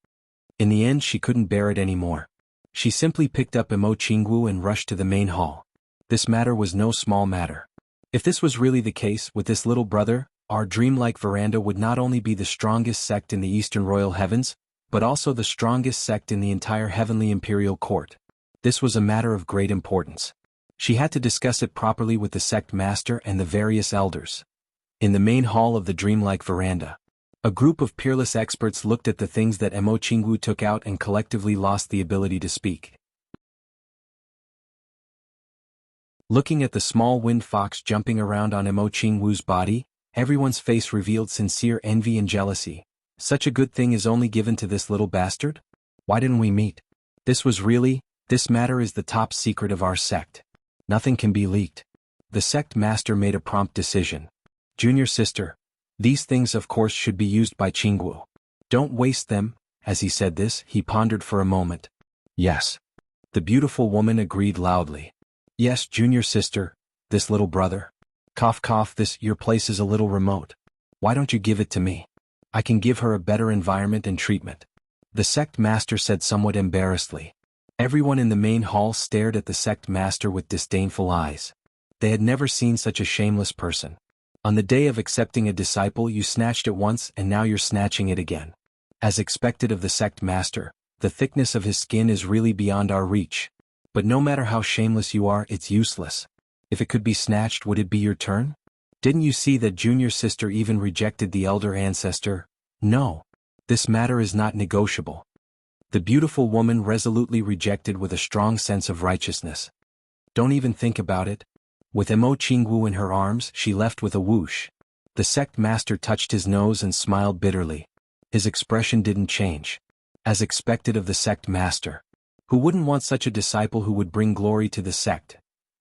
In the end, she couldn't bear it anymore. She simply picked up Jianghu and rushed to the main hall. This matter was no small matter. If this was really the case with this little brother, our dreamlike veranda would not only be the strongest sect in the Eastern Royal Heavens, but also the strongest sect in the entire Heavenly Imperial Court. This was a matter of great importance. She had to discuss it properly with the sect master and the various elders. In the main hall of the dreamlike veranda, a group of peerless experts looked at the things that Jianghu took out and collectively lost the ability to speak. Looking at the small wind fox jumping around on Jianghu's body, everyone's face revealed sincere envy and jealousy. Such a good thing is only given to this little bastard? Why didn't we meet? This matter is the top secret of our sect. Nothing can be leaked. The sect master made a prompt decision. Junior sister, these things of course should be used by Jianghu. Don't waste them. As he said this, he pondered for a moment. Yes. The beautiful woman agreed loudly. Yes, junior sister, this little brother. Cough cough, your place is a little remote. Why don't you give it to me? I can give her a better environment and treatment. The sect master said somewhat embarrassedly. Everyone in the main hall stared at the sect master with disdainful eyes. They had never seen such a shameless person. On the day of accepting a disciple, you snatched it once and now you're snatching it again. As expected of the sect master, the thickness of his skin is really beyond our reach. But no matter how shameless you are, it's useless. If it could be snatched, would it be your turn? Didn't you see that junior sister even rejected the elder ancestor? No. This matter is not negotiable. The beautiful woman resolutely rejected with a strong sense of righteousness. Don't even think about it. With Jianghu in her arms, she left with a whoosh. The sect master touched his nose and smiled bitterly. His expression didn't change. As expected of the sect master. Who wouldn't want such a disciple who would bring glory to the sect?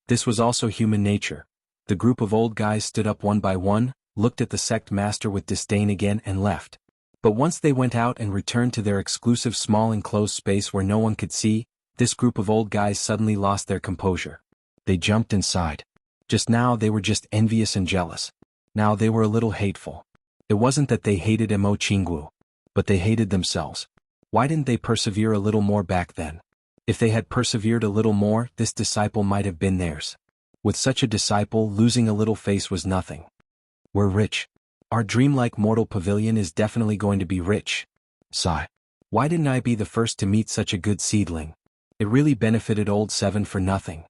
This was also human nature. The group of old guys stood up one by one, looked at the sect master with disdain again and left. But once they went out and returned to their exclusive small enclosed space where no one could see, this group of old guys suddenly lost their composure. They jumped and sighed. Just now they were just envious and jealous. Now they were a little hateful. It wasn't that they hated Jianghu, but they hated themselves. Why didn't they persevere a little more back then? If they had persevered a little more, this disciple might have been theirs. With such a disciple, losing a little face was nothing. We're rich. Our dreamlike mortal pavilion is definitely going to be rich. Sigh. Why didn't I be the first to meet such a good seedling? It really benefited Old Seven for nothing.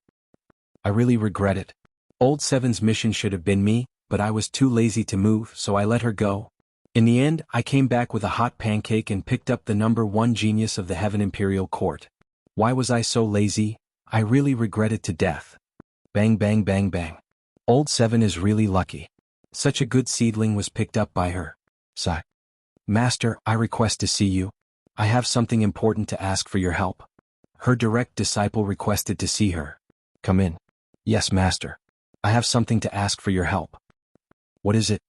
I really regret it. Old Seven's mission should have been me, but I was too lazy to move, so I let her go. In the end, I came back with a hot pancake and picked up the #1 genius of the Heaven Imperial Court. Why was I so lazy? I really regret it to death. Bang bang bang bang. Old Seven is really lucky. Such a good seedling was picked up by her. Sigh. Master, I request to see you. I have something important to ask for your help. Her direct disciple requested to see her. Come in. Yes, master. I have something to ask for your help. What is it?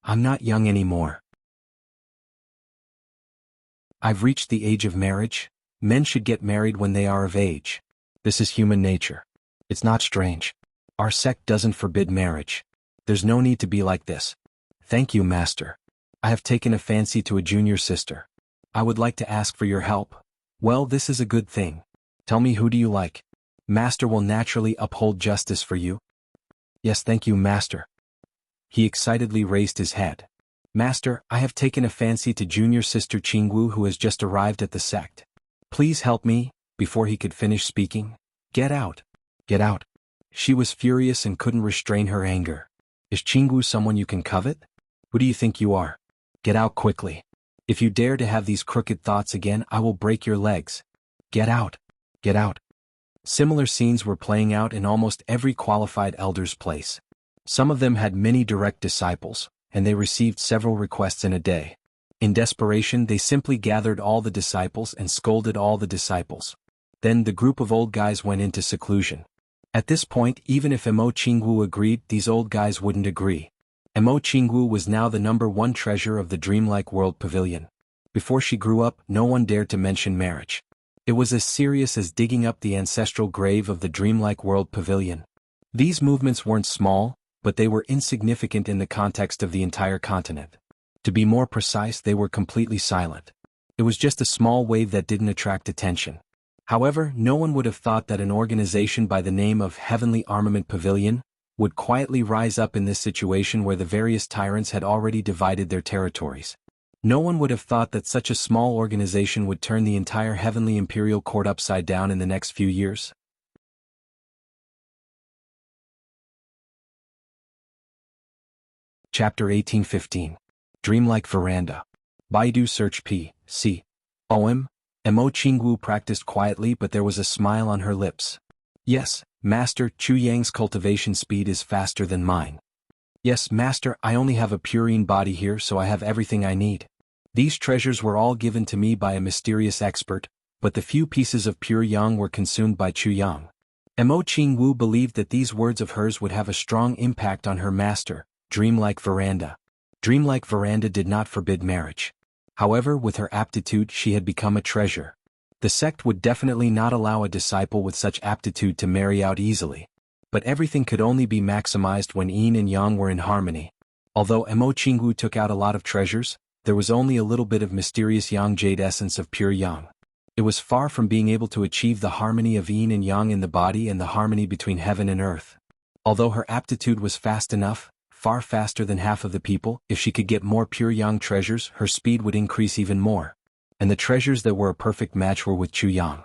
I'm not young anymore. I've reached the age of marriage. Men should get married when they are of age. This is human nature. It's not strange. Our sect doesn't forbid marriage. There's no need to be like this. Thank you, master. I have taken a fancy to a junior sister. I would like to ask for your help. Well, this is a good thing. Tell me, who do you like? Master will naturally uphold justice for you. Yes, thank you, master. He excitedly raised his head. Master, I have taken a fancy to junior sister Jianghu, who has just arrived at the sect. Please help me. Before he could finish speaking. Get out. Get out. She was furious and couldn't restrain her anger. Is Jianghu someone you can covet? Who do you think you are? Get out quickly. If you dare to have these crooked thoughts again, I will break your legs. Get out. Get out. Similar scenes were playing out in almost every qualified elder's place. Some of them had many direct disciples, and they received several requests in a day. In desperation, they simply gathered all the disciples and scolded all the disciples. Then the group of old guys went into seclusion. At this point, even if Jianghu agreed, these old guys wouldn't agree. Jianghu was now the #1 treasure of the dreamlike world pavilion. Before she grew up, no one dared to mention marriage. It was as serious as digging up the ancestral grave of the dreamlike world pavilion. These movements weren't small, but they were insignificant in the context of the entire continent. To be more precise, they were completely silent. It was just a small wave that didn't attract attention. However, no one would have thought that an organization by the name of Heavenly Armament Pavilion would quietly rise up in this situation where the various tyrants had already divided their territories. No one would have thought that such a small organization would turn the entire Heavenly Imperial Court upside down in the next few years. Chapter 1815. Dreamlike Veranda. Baidu search P.C. OM. Jianghu practiced quietly, but there was a smile on her lips. Yes, Master, Chu Yang's cultivation speed is faster than mine. Yes, Master, I only have a purine body here, so I have everything I need. These treasures were all given to me by a mysterious expert, but the few pieces of pure yang were consumed by Chu Yang. Jianghu believed that these words of hers would have a strong impact on her master, Dreamlike Veranda. Dreamlike Veranda did not forbid marriage. However, with her aptitude, she had become a treasure. The sect would definitely not allow a disciple with such aptitude to marry out easily. But everything could only be maximized when yin and yang were in harmony. Although Jianghu took out a lot of treasures, there was only a little bit of mysterious yang jade essence of pure yang. It was far from being able to achieve the harmony of yin and yang in the body and the harmony between heaven and earth. Although her aptitude was fast enough, far faster than half of the people, if she could get more pure yang treasures, her speed would increase even more. And the treasures that were a perfect match were with Chu Yang.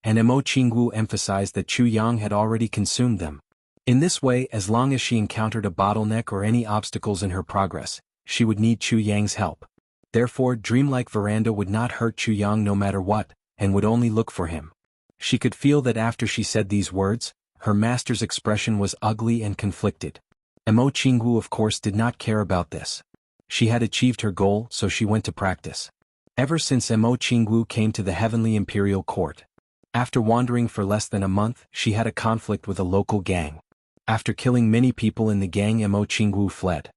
And Jianghu emphasized that Chu Yang had already consumed them. In this way, as long as she encountered a bottleneck or any obstacles in her progress, she would need Chu Yang's help. Therefore, Dreamlike Veranda would not hurt Chu Yang no matter what, and would only look for him. She could feel that after she said these words, her master's expression was ugly and conflicted. Jianghu of course did not care about this. She had achieved her goal, so she went to practice. Ever since Jianghu came to the Heavenly Imperial Court. After wandering for less than a month, she had a conflict with a local gang. After killing many people in the gang, Jianghu fled.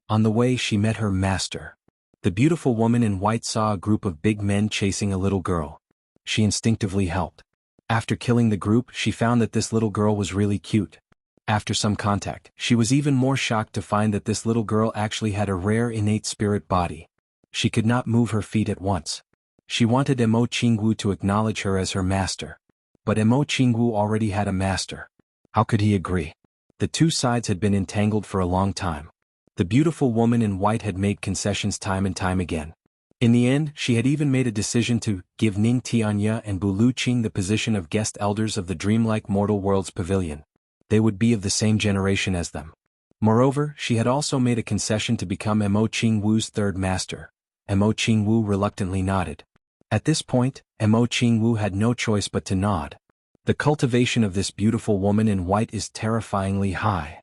On the way, she met her master. The beautiful woman in white saw a group of big men chasing a little girl. She instinctively helped. After killing the group, she found that this little girl was really cute. After some contact, she was even more shocked to find that this little girl actually had a rare innate spirit body. She could not move her feet at once. She wanted Jianghu to acknowledge her as her master. But Jianghu already had a master. How could he agree? The two sides had been entangled for a long time. The beautiful woman in white had made concessions time and time again. In the end, she had even made a decision to give Ning Tianya and Bu Luqing the position of guest elders of the dreamlike mortal world's pavilion. They would be of the same generation as them. Moreover, she had also made a concession to become Jianghu's third master. Jianghu reluctantly nodded. At this point, Jianghu had no choice but to nod. The cultivation of this beautiful woman in white is terrifyingly high.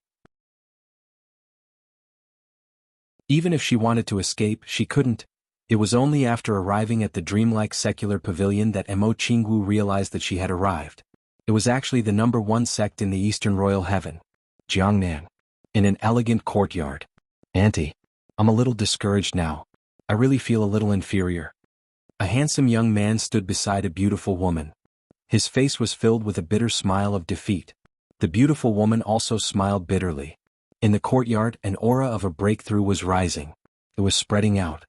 Even if she wanted to escape, she couldn't. It was only after arriving at the dreamlike secular pavilion that Jianghu realized that she had arrived. It was actually the #1 sect in the Eastern Royal Heaven, Jiangnan, in an elegant courtyard. Auntie, I'm a little discouraged now. I really feel a little inferior. A handsome young man stood beside a beautiful woman. His face was filled with a bitter smile of defeat. The beautiful woman also smiled bitterly. In the courtyard, an aura of a breakthrough was rising. It was spreading out.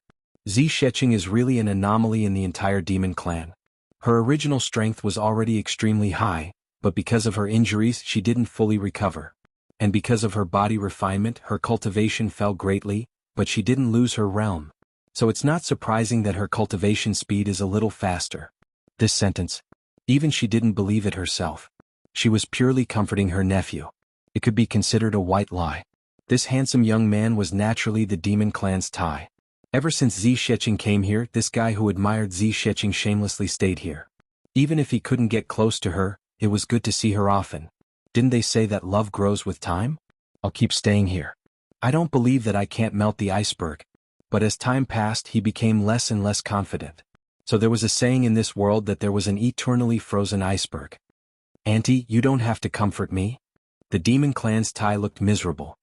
Zi Sheqing is really an anomaly in the entire demon clan. Her original strength was already extremely high, but because of her injuries she didn't fully recover. And because of her body refinement, her cultivation fell greatly, but she didn't lose her realm. So it's not surprising that her cultivation speed is a little faster. This sentence, even she didn't believe it herself. She was purely comforting her nephew. It could be considered a white lie. This handsome young man was naturally the demon clan's Tai. Ever since Zi Sheqing came here, this guy who admired Zi Sheqing shamelessly stayed here. Even if he couldn't get close to her, it was good to see her often. Didn't they say that love grows with time? I'll keep staying here. I don't believe that I can't melt the iceberg. But as time passed, he became less and less confident. So there was a saying in this world that there was an eternally frozen iceberg. Auntie, you don't have to comfort me. The demon clan's Tai looked miserable.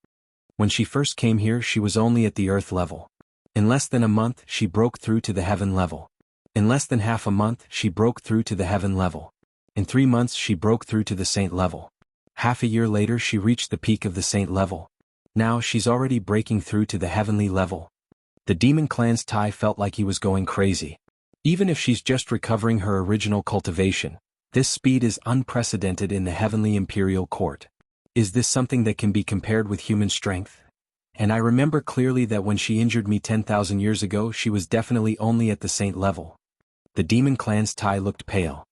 When she first came here, she was only at the earth level. In less than a month, she broke through to the heaven level. In less than half a month, she broke through to the heaven level. In 3 months, she broke through to the saint level. Half a year later, she reached the peak of the saint level. Now she's already breaking through to the heavenly level. The demon clan's Tai felt like he was going crazy. Even if she's just recovering her original cultivation, this speed is unprecedented in the heavenly imperial court. Is this something that can be compared with human strength? And I remember clearly that when she injured me 10,000 years ago, she was definitely only at the saint level. The demon clan's Tai looked pale.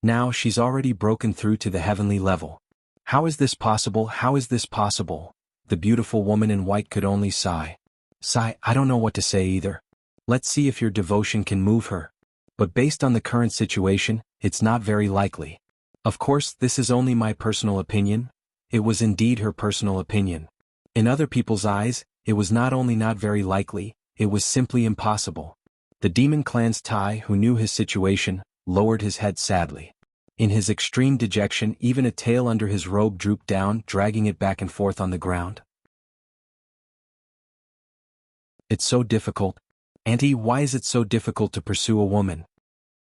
Now she's already broken through to the heavenly level. How is this possible? How is this possible? The beautiful woman in white could only sigh. Sigh, I don't know what to say either. Let's see if your devotion can move her. But based on the current situation, it's not very likely. Of course, this is only my personal opinion. It was indeed her personal opinion. In other people's eyes, it was not only not very likely, it was simply impossible. The demon clan's Tai, who knew his situation, lowered his head sadly. In his extreme dejection, even a tail under his robe drooped down, dragging it back and forth on the ground. It's so difficult. Auntie, why is it so difficult to pursue a woman?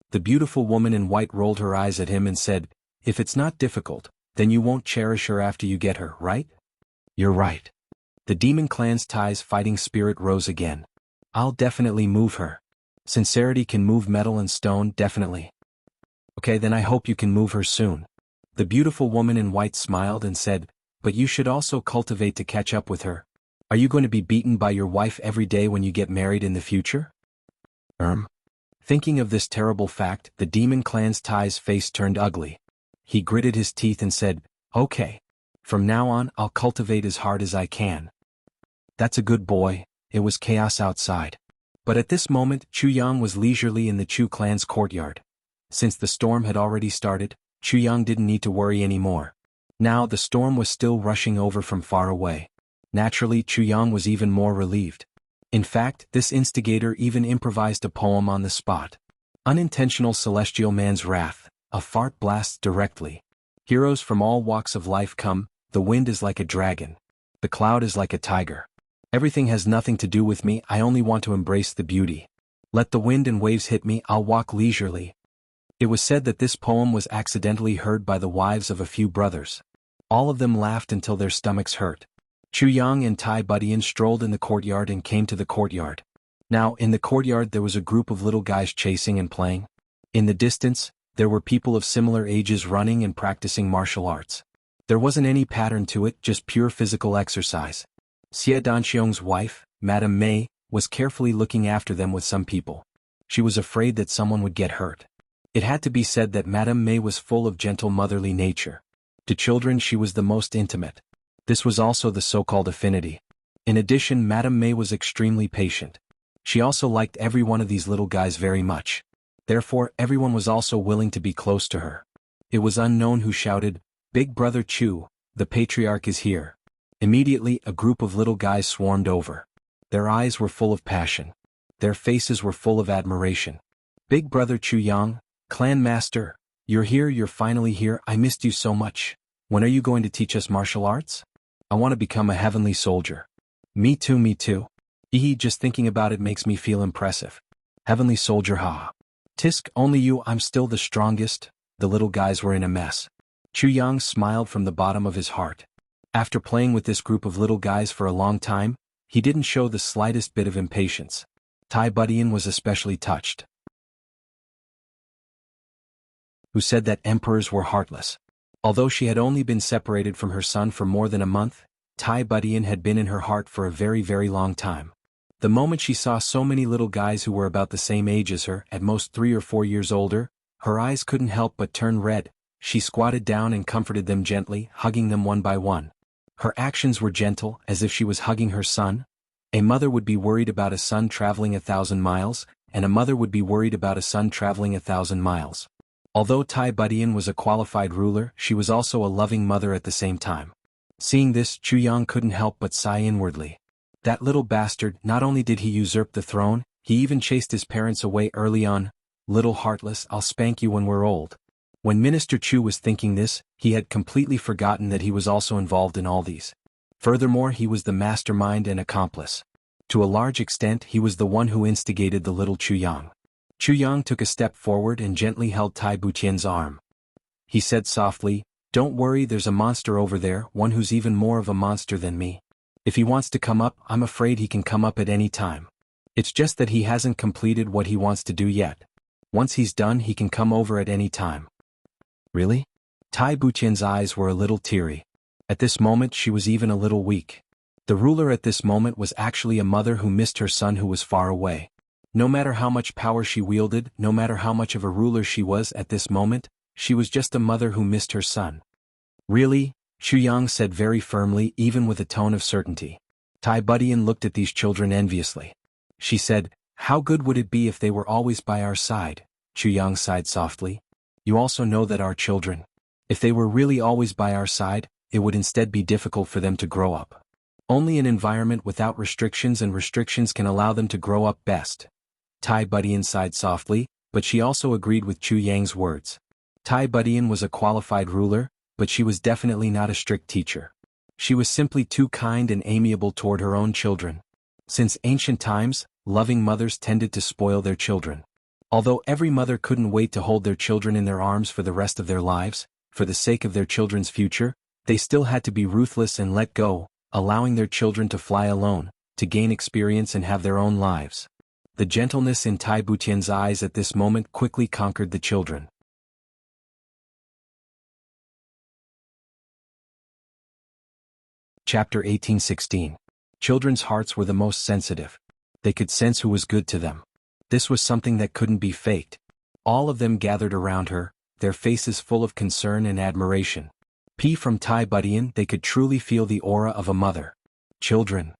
The beautiful woman in white rolled her eyes at him and said, if it's not difficult, then you won't cherish her after you get her, right? You're right. The demon clan's Tai's fighting spirit rose again. I'll definitely move her. Sincerity can move metal and stone, definitely. Okay, then I hope you can move her soon. The beautiful woman in white smiled and said, but you should also cultivate to catch up with her. Are you going to be beaten by your wife every day when you get married in the future? Thinking of this terrible fact, the demon clan's Tai's face turned ugly. He gritted his teeth and said, okay. From now on, I'll cultivate as hard as I can. That's a good boy. It was chaos outside. But at this moment, Chu Yang was leisurely in the Chu clan's courtyard. Since the storm had already started, Chu Yang didn't need to worry anymore. Now the storm was still rushing over from far away. Naturally, Chu Yang was even more relieved. In fact, this instigator even improvised a poem on the spot. Unintentional celestial man's wrath, a fart blasts directly. Heroes from all walks of life come, the wind is like a dragon. The cloud is like a tiger. Everything has nothing to do with me, I only want to embrace the beauty. Let the wind and waves hit me, I'll walk leisurely. It was said that this poem was accidentally heard by the wives of a few brothers. All of them laughed until their stomachs hurt. Chu Yang and Tai Budian strolled in the courtyard and came to the courtyard. Now, in the courtyard there was a group of little guys chasing and playing. In the distance, there were people of similar ages running and practicing martial arts. There wasn't any pattern to it, just pure physical exercise. Xie Danxiong's wife, Madame Mei, was carefully looking after them with some people. She was afraid that someone would get hurt. It had to be said that Madame Mei was full of gentle motherly nature. To children she was the most intimate. This was also the so-called affinity. In addition, Madame Mei was extremely patient. She also liked every one of these little guys very much. Therefore, everyone was also willing to be close to her. It was unknown who shouted, "Big Brother Chu, the patriarch is here." Immediately, a group of little guys swarmed over. Their eyes were full of passion. Their faces were full of admiration. Big brother Chu Yang, clan master, you're here, you're finally here, I missed you so much. When are you going to teach us martial arts? I want to become a heavenly soldier. Me too, me too. Just thinking about it makes me feel impressive. Heavenly soldier, ha. Tisk, only you, I'm still the strongest. The little guys were in a mess. Chu Yang smiled from the bottom of his heart. After playing with this group of little guys for a long time, he didn't show the slightest bit of impatience. Tai Budian was especially touched. Who said that emperors were heartless. Although she had only been separated from her son for more than a month, Tai Budian had been in her heart for a very, very long time. The moment she saw so many little guys who were about the same age as her, at most 3 or 4 years older, her eyes couldn't help but turn red. She squatted down and comforted them gently, hugging them one by one. Her actions were gentle, as if she was hugging her son. A mother would be worried about a son traveling 1,000 miles, and a mother would be worried about a son traveling 1,000 miles. Although Tai Budian was a qualified ruler, she was also a loving mother at the same time. Seeing this, Chu Yang couldn't help but sigh inwardly. That little bastard, not only did he usurp the throne, he even chased his parents away early on. Little heartless, I'll spank you when we're old. When Minister Chu was thinking this, he had completely forgotten that he was also involved in all these. Furthermore, he was the mastermind and accomplice. To a large extent, he was the one who instigated the little Chu Yang. Chu Yang took a step forward and gently held Tai Butian's arm. He said softly, "Don't worry, there's a monster over there, one who's even more of a monster than me. If he wants to come up, I'm afraid he can come up at any time. It's just that he hasn't completed what he wants to do yet. Once he's done, he can come over at any time." Really? Tai Butian's eyes were a little teary. At this moment she was even a little weak. The ruler at this moment was actually a mother who missed her son who was far away. No matter how much power she wielded, no matter how much of a ruler she was at this moment, she was just a mother who missed her son. Really? Chu Yang said very firmly, even with a tone of certainty. Tai Budian looked at these children enviously. She said, "How good would it be if they were always by our side?" Chu Yang sighed softly. "You also know that our children, if they were really always by our side, it would instead be difficult for them to grow up. Only an environment without restrictions and restrictions can allow them to grow up best." Tai Budian sighed softly, but she also agreed with Chu Yang's words. Tai Budian was a qualified ruler, but she was definitely not a strict teacher. She was simply too kind and amiable toward her own children. Since ancient times, loving mothers tended to spoil their children. Although every mother couldn't wait to hold their children in their arms for the rest of their lives, for the sake of their children's future, they still had to be ruthless and let go, allowing their children to fly alone, to gain experience and have their own lives. The gentleness in Tai Butian's eyes at this moment quickly conquered the children. Chapter 18:16. Children's hearts were the most sensitive. They could sense who was good to them. This was something that couldn't be faked. All of them gathered around her, their faces full of concern and admiration. From Tai Budian, they could truly feel the aura of a mother. "Children."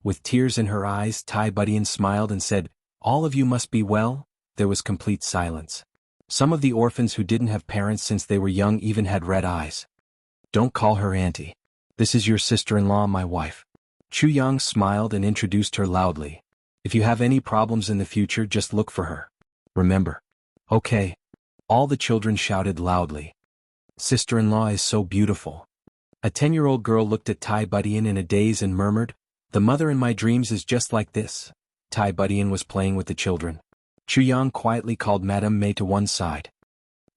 With tears in her eyes, Tai Budian smiled and said, "All of you must be well." There was complete silence. Some of the orphans who didn't have parents since they were young even had red eyes. "Don't call her auntie. This is your sister-in-law, my wife." Chu Yang smiled and introduced her loudly. "If you have any problems in the future, just look for her. Remember." "Okay." All the children shouted loudly. "Sister-in-law is so beautiful." A 10-year-old girl looked at Tai Budian in a daze and murmured, "The mother in my dreams is just like this." Tai Budian was playing with the children. Chu Yang quietly called Madame Mei to one side.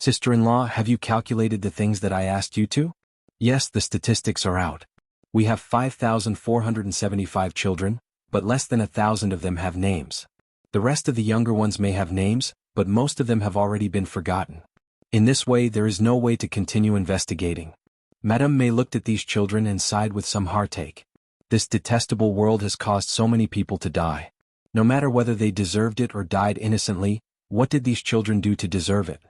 "Sister-in-law, have you calculated the things that I asked you to?" "Yes, the statistics are out. We have 5,475 children, but less than 1,000 of them have names. The rest of the younger ones may have names, but most of them have already been forgotten. In this way there is no way to continue investigating." Madame Mei looked at these children and sighed with some heartache. This detestable world has caused so many people to die. No matter whether they deserved it or died innocently, what did these children do to deserve it?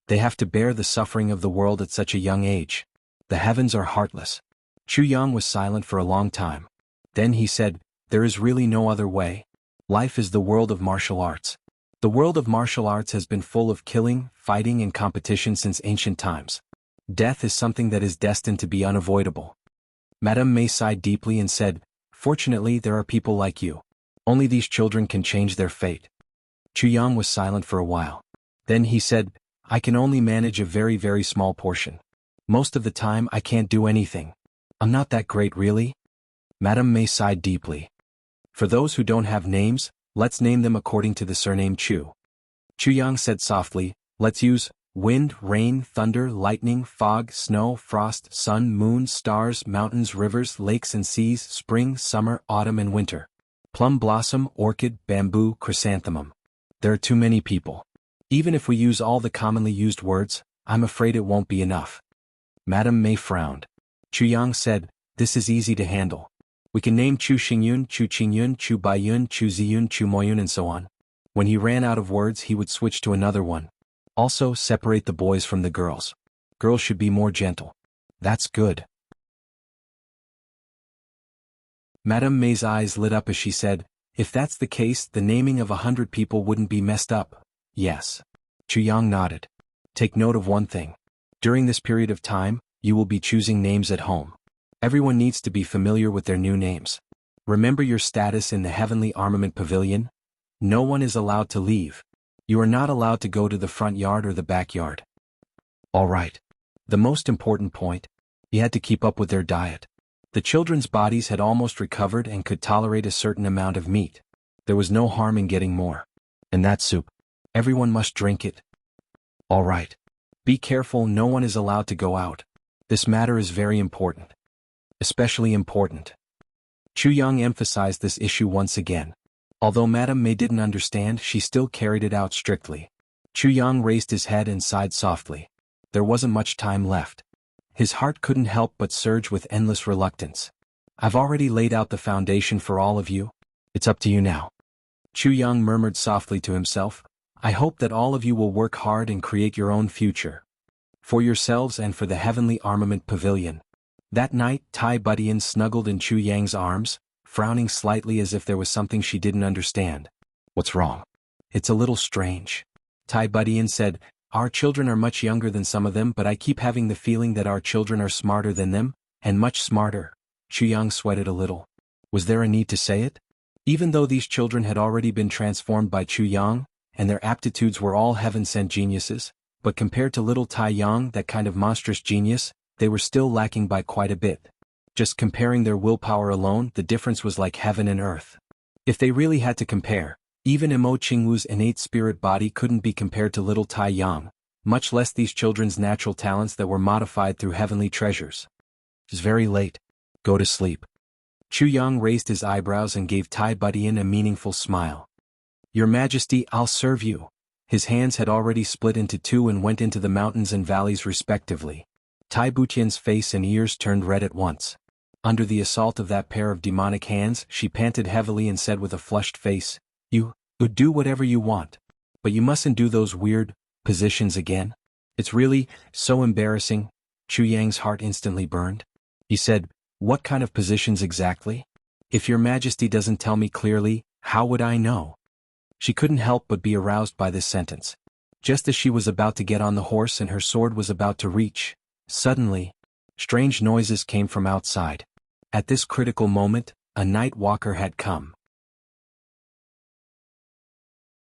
They have to bear the suffering of the world at such a young age. The heavens are heartless. Chu Yang was silent for a long time. Then he said, "There is really no other way. Life is the world of martial arts. The world of martial arts has been full of killing, fighting and competition since ancient times. Death is something that is destined to be unavoidable." Madame Mei sighed deeply and said, "Fortunately there are people like you. Only these children can change their fate. Chu Yang was silent for a while. Then he said, I can only manage a very, very small portion. Most of the time I can't do anything. I'm not that great really. Madame May sighed deeply. For those who don't have names, let's name them according to the surname Chu. Chu Yang said softly, let's use wind, rain, thunder, lightning, fog, snow, frost, sun, moon, stars, mountains, rivers, lakes and seas, spring, summer, autumn and winter. Plum blossom, orchid, bamboo, chrysanthemum. There are too many people. Even if we use all the commonly used words, I'm afraid it won't be enough. Madame May frowned. Chu Yang said, this is easy to handle. We can name Chu Xingyun, Chu Qingyun, Chu Baiyun, Chu Ziyun, Chu Moyun and so on. When he ran out of words he would switch to another one. Also, separate the boys from the girls. Girls should be more gentle. That's good. Madame May's eyes lit up as she said, if that's the case, the naming of 100 people wouldn't be messed up. Yes. Chu Yang nodded. Take note of one thing. During this period of time, you will be choosing names at home. Everyone needs to be familiar with their new names. Remember your status in the Heavenly Armament Pavilion? No one is allowed to leave. You are not allowed to go to the front yard or the backyard. All right. The most important point, you had to keep up with their diet. The children's bodies had almost recovered and could tolerate a certain amount of meat. There was no harm in getting more. And that soup. Everyone must drink it. All right. Be careful, no one is allowed to go out. This matter is very important. Especially important. Chu Yang emphasized this issue once again. Although Madame May didn't understand, she still carried it out strictly. Chu Yang raised his head and sighed softly. There wasn't much time left. His heart couldn't help but surge with endless reluctance. I've already laid out the foundation for all of you. It's up to you now. Chu Yang murmured softly to himself, I hope that all of you will work hard and create your own future. For yourselves and for the Heavenly Armament Pavilion. That night, Tai Budian snuggled in Chu Yang's arms, frowning slightly as if there was something she didn't understand. What's wrong? It's a little strange. Tai Budian said, our children are much younger than some of them, but I keep having the feeling that our children are smarter than them, and much smarter. Chu Yang sweated a little. Was there a need to say it? Even though these children had already been transformed by Chu Yang, and their aptitudes were all heaven-sent geniuses, but compared to little Tai Yang, that kind of monstrous genius, they were still lacking by quite a bit. Just comparing their willpower alone, the difference was like heaven and earth. If they really had to compare, even Imo Qingwu's innate spirit body couldn't be compared to little Tai Yang, much less these children's natural talents that were modified through heavenly treasures. It's very late. Go to sleep. Chu Yang raised his eyebrows and gave Tai Budian a meaningful smile. Your Majesty, I'll serve you. His hands had already split into two and went into the mountains and valleys respectively. Tai Butian's face and ears turned red at once. Under the assault of that pair of demonic hands, she panted heavily and said with a flushed face, You would do whatever you want. But you mustn't do those weird positions again. It's really so embarrassing. Chu Yang's heart instantly burned. He said, What kind of positions exactly? If your Majesty doesn't tell me clearly, how would I know? She couldn't help but be aroused by this sentence. Just as she was about to get on the horse and her sword was about to reach, suddenly, strange noises came from outside. At this critical moment, a night walker had come.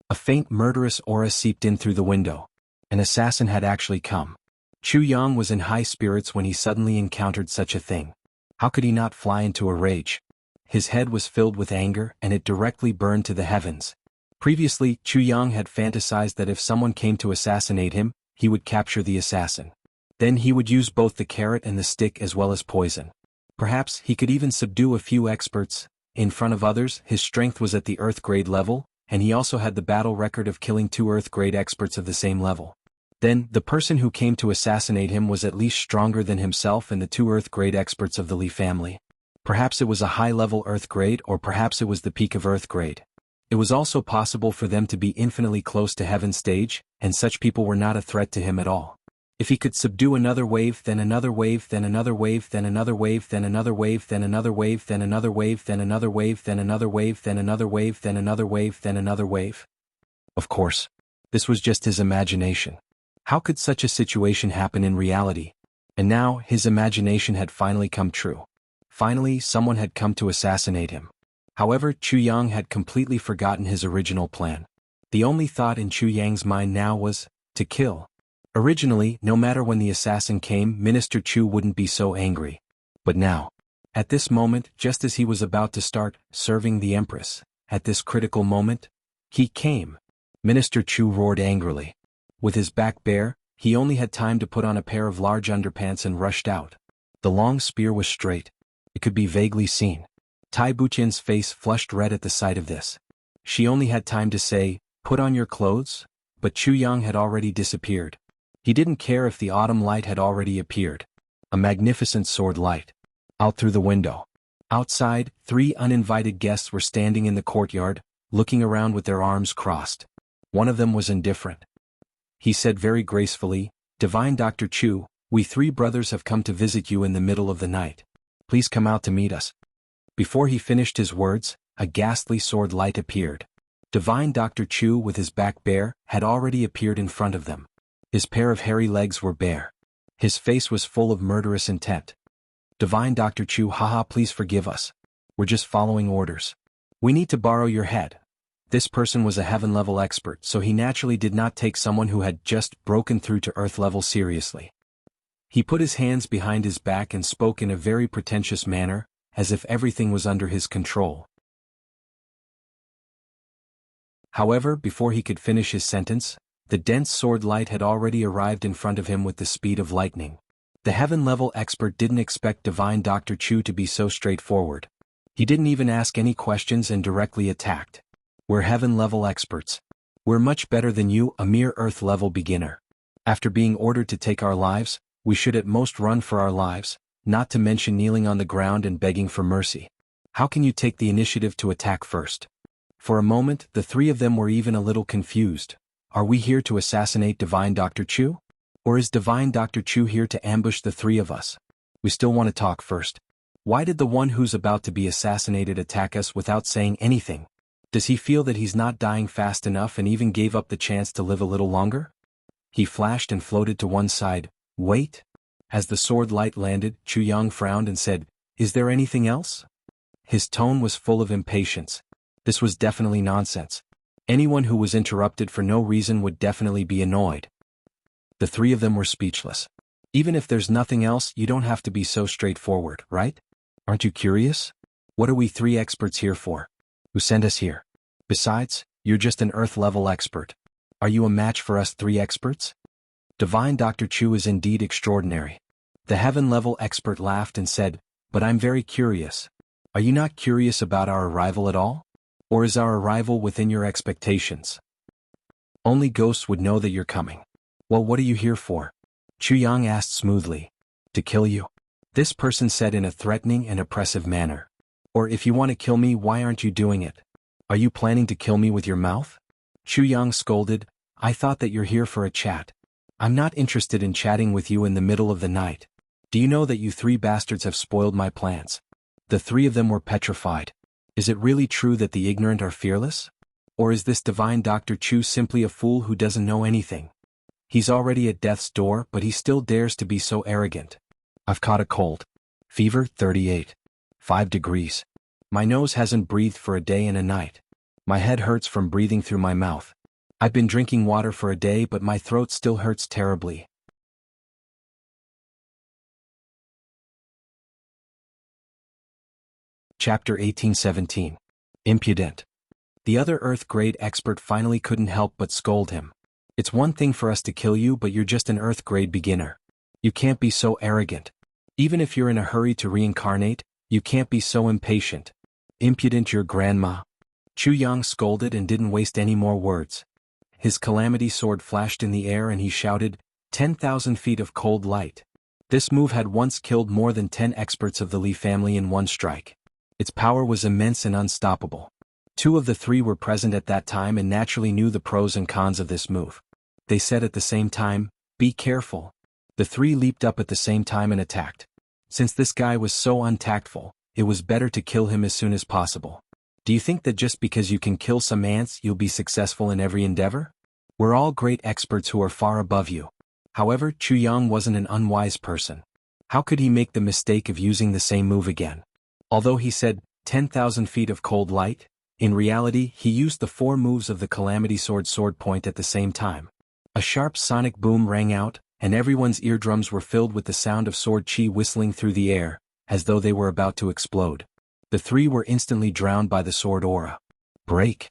A faint murderous aura seeped in through the window. An assassin had actually come. Chu Yang was in high spirits when he suddenly encountered such a thing. How could he not fly into a rage? His head was filled with anger and it directly burned to the heavens. Previously, Chu Yang had fantasized that if someone came to assassinate him, he would capture the assassin. Then he would use both the carrot and the stick as well as poison. Perhaps he could even subdue a few experts. In front of others, his strength was at the Earth grade level, and he also had the battle record of killing 2 Earth grade experts of the same level. Then, the person who came to assassinate him was at least stronger than himself and the 2 Earth grade experts of the Li family. Perhaps it was a high-level Earth grade or perhaps it was the peak of Earth grade. It was also possible for them to be infinitely close to Heaven stage, and such people were not a threat to him at all. If he could subdue another wave, then another wave, then another wave, then another wave, then another wave, then another wave, then another wave, then another wave, then another wave, then another wave, then another wave, then another wave. Of course, this was just his imagination. How could such a situation happen in reality? And now, his imagination had finally come true. Finally, someone had come to assassinate him. However, Chu Yang had completely forgotten his original plan. The only thought in Chu Yang's mind now was to kill. Originally, no matter when the assassin came, Minister Chu wouldn't be so angry. But now, at this moment, just as he was about to start serving the Empress, at this critical moment, he came. Minister Chu roared angrily. With his back bare, he only had time to put on a pair of large underpants and rushed out. The long spear was straight. It could be vaguely seen. Tai Buqian's face flushed red at the sight of this. She only had time to say, "Put on your clothes," but Chu Yang had already disappeared. He didn't care if the autumn light had already appeared. A magnificent sword light. Out through the window. Outside, 3 uninvited guests were standing in the courtyard, looking around with their arms crossed. One of them was indifferent. He said very gracefully, "Divine Dr. Chu, we 3 brothers have come to visit you in the middle of the night. Please come out to meet us." Before he finished his words, a ghastly sword light appeared. Divine Dr. Chu, with his back bare, had already appeared in front of them. His pair of hairy legs were bare. His face was full of murderous intent. "Divine Dr. Chu, haha, please forgive us. We're just following orders. We need to borrow your head." This person was a heaven-level expert, so he naturally did not take someone who had just broken through to earth level seriously. He put his hands behind his back and spoke in a very pretentious manner, as if everything was under his control. However, before he could finish his sentence, the dense sword light had already arrived in front of him with the speed of lightning. The heaven-level expert didn't expect Divine Dr. Chu to be so straightforward. He didn't even ask any questions and directly attacked. "We're heaven-level experts. We're much better than you, a mere earth-level beginner. After being ordered to take our lives, we should at most run for our lives, not to mention kneeling on the ground and begging for mercy. How can you take the initiative to attack first?" For a moment, the 3 of them were even a little confused. Are we here to assassinate Divine Dr. Chu? Or is Divine Dr. Chu here to ambush the 3 of us? We still want to talk first. Why did the one who's about to be assassinated attack us without saying anything? Does he feel that he's not dying fast enough and even gave up the chance to live a little longer? He flashed and floated to one side. "Wait." As the sword light landed, Chu Yang frowned and said, "Is there anything else?" His tone was full of impatience. This was definitely nonsense. Anyone who was interrupted for no reason would definitely be annoyed. The 3 of them were speechless. Even if there's nothing else, you don't have to be so straightforward, right? Aren't you curious? What are we 3 experts here for? Who sent us here? Besides, you're just an earth-level expert. Are you a match for us 3 experts? Divine Dr. Chu is indeed extraordinary. The heaven-level expert laughed and said, "But I'm very curious. Are you not curious about our arrival at all? Or is our arrival within your expectations? Only ghosts would know that you're coming. Well, what are you here for?" Chu Yang asked smoothly. "To kill you," this person said in a threatening and oppressive manner. "Or if you want to kill me, why aren't you doing it? Are you planning to kill me with your mouth?" Chu Yang scolded, "I thought that you're here for a chat. I'm not interested in chatting with you in the middle of the night. Do you know that you 3 bastards have spoiled my plans?" The 3 of them were petrified. Is it really true that the ignorant are fearless? Or is this Divine Dr. Chu simply a fool who doesn't know anything? He's already at death's door, but he still dares to be so arrogant. "I've caught a cold. Fever 38. 5 degrees. My nose hasn't breathed for a day and a night. My head hurts from breathing through my mouth. I've been drinking water for a day, but my throat still hurts terribly." Chapter 1817. Impudent. The other Earth-grade expert finally couldn't help but scold him. "It's one thing for us to kill you, but you're just an Earth-grade beginner. You can't be so arrogant. Even if you're in a hurry to reincarnate, you can't be so impatient. Impudent your grandma." Chu Yang scolded and didn't waste any more words. His calamity sword flashed in the air and he shouted, 10,000 feet of cold light. This move had once killed more than 10 experts of the Li family in one strike. Its power was immense and unstoppable. 2 of the 3 were present at that time and naturally knew the pros and cons of this move. They said at the same time, "Be careful." The 3 leaped up at the same time and attacked. Since this guy was so untactful, it was better to kill him as soon as possible. Do you think that just because you can kill some ants you'll be successful in every endeavor? We're all great experts who are far above you. However, Chu Yang wasn't an unwise person. How could he make the mistake of using the same move again? Although he said, 10,000 feet of cold light? In reality, he used the 4 moves of the Calamity sword point at the same time. A sharp sonic boom rang out, and everyone's eardrums were filled with the sound of sword chi whistling through the air, as though they were about to explode. The 3 were instantly drowned by the sword aura. Break.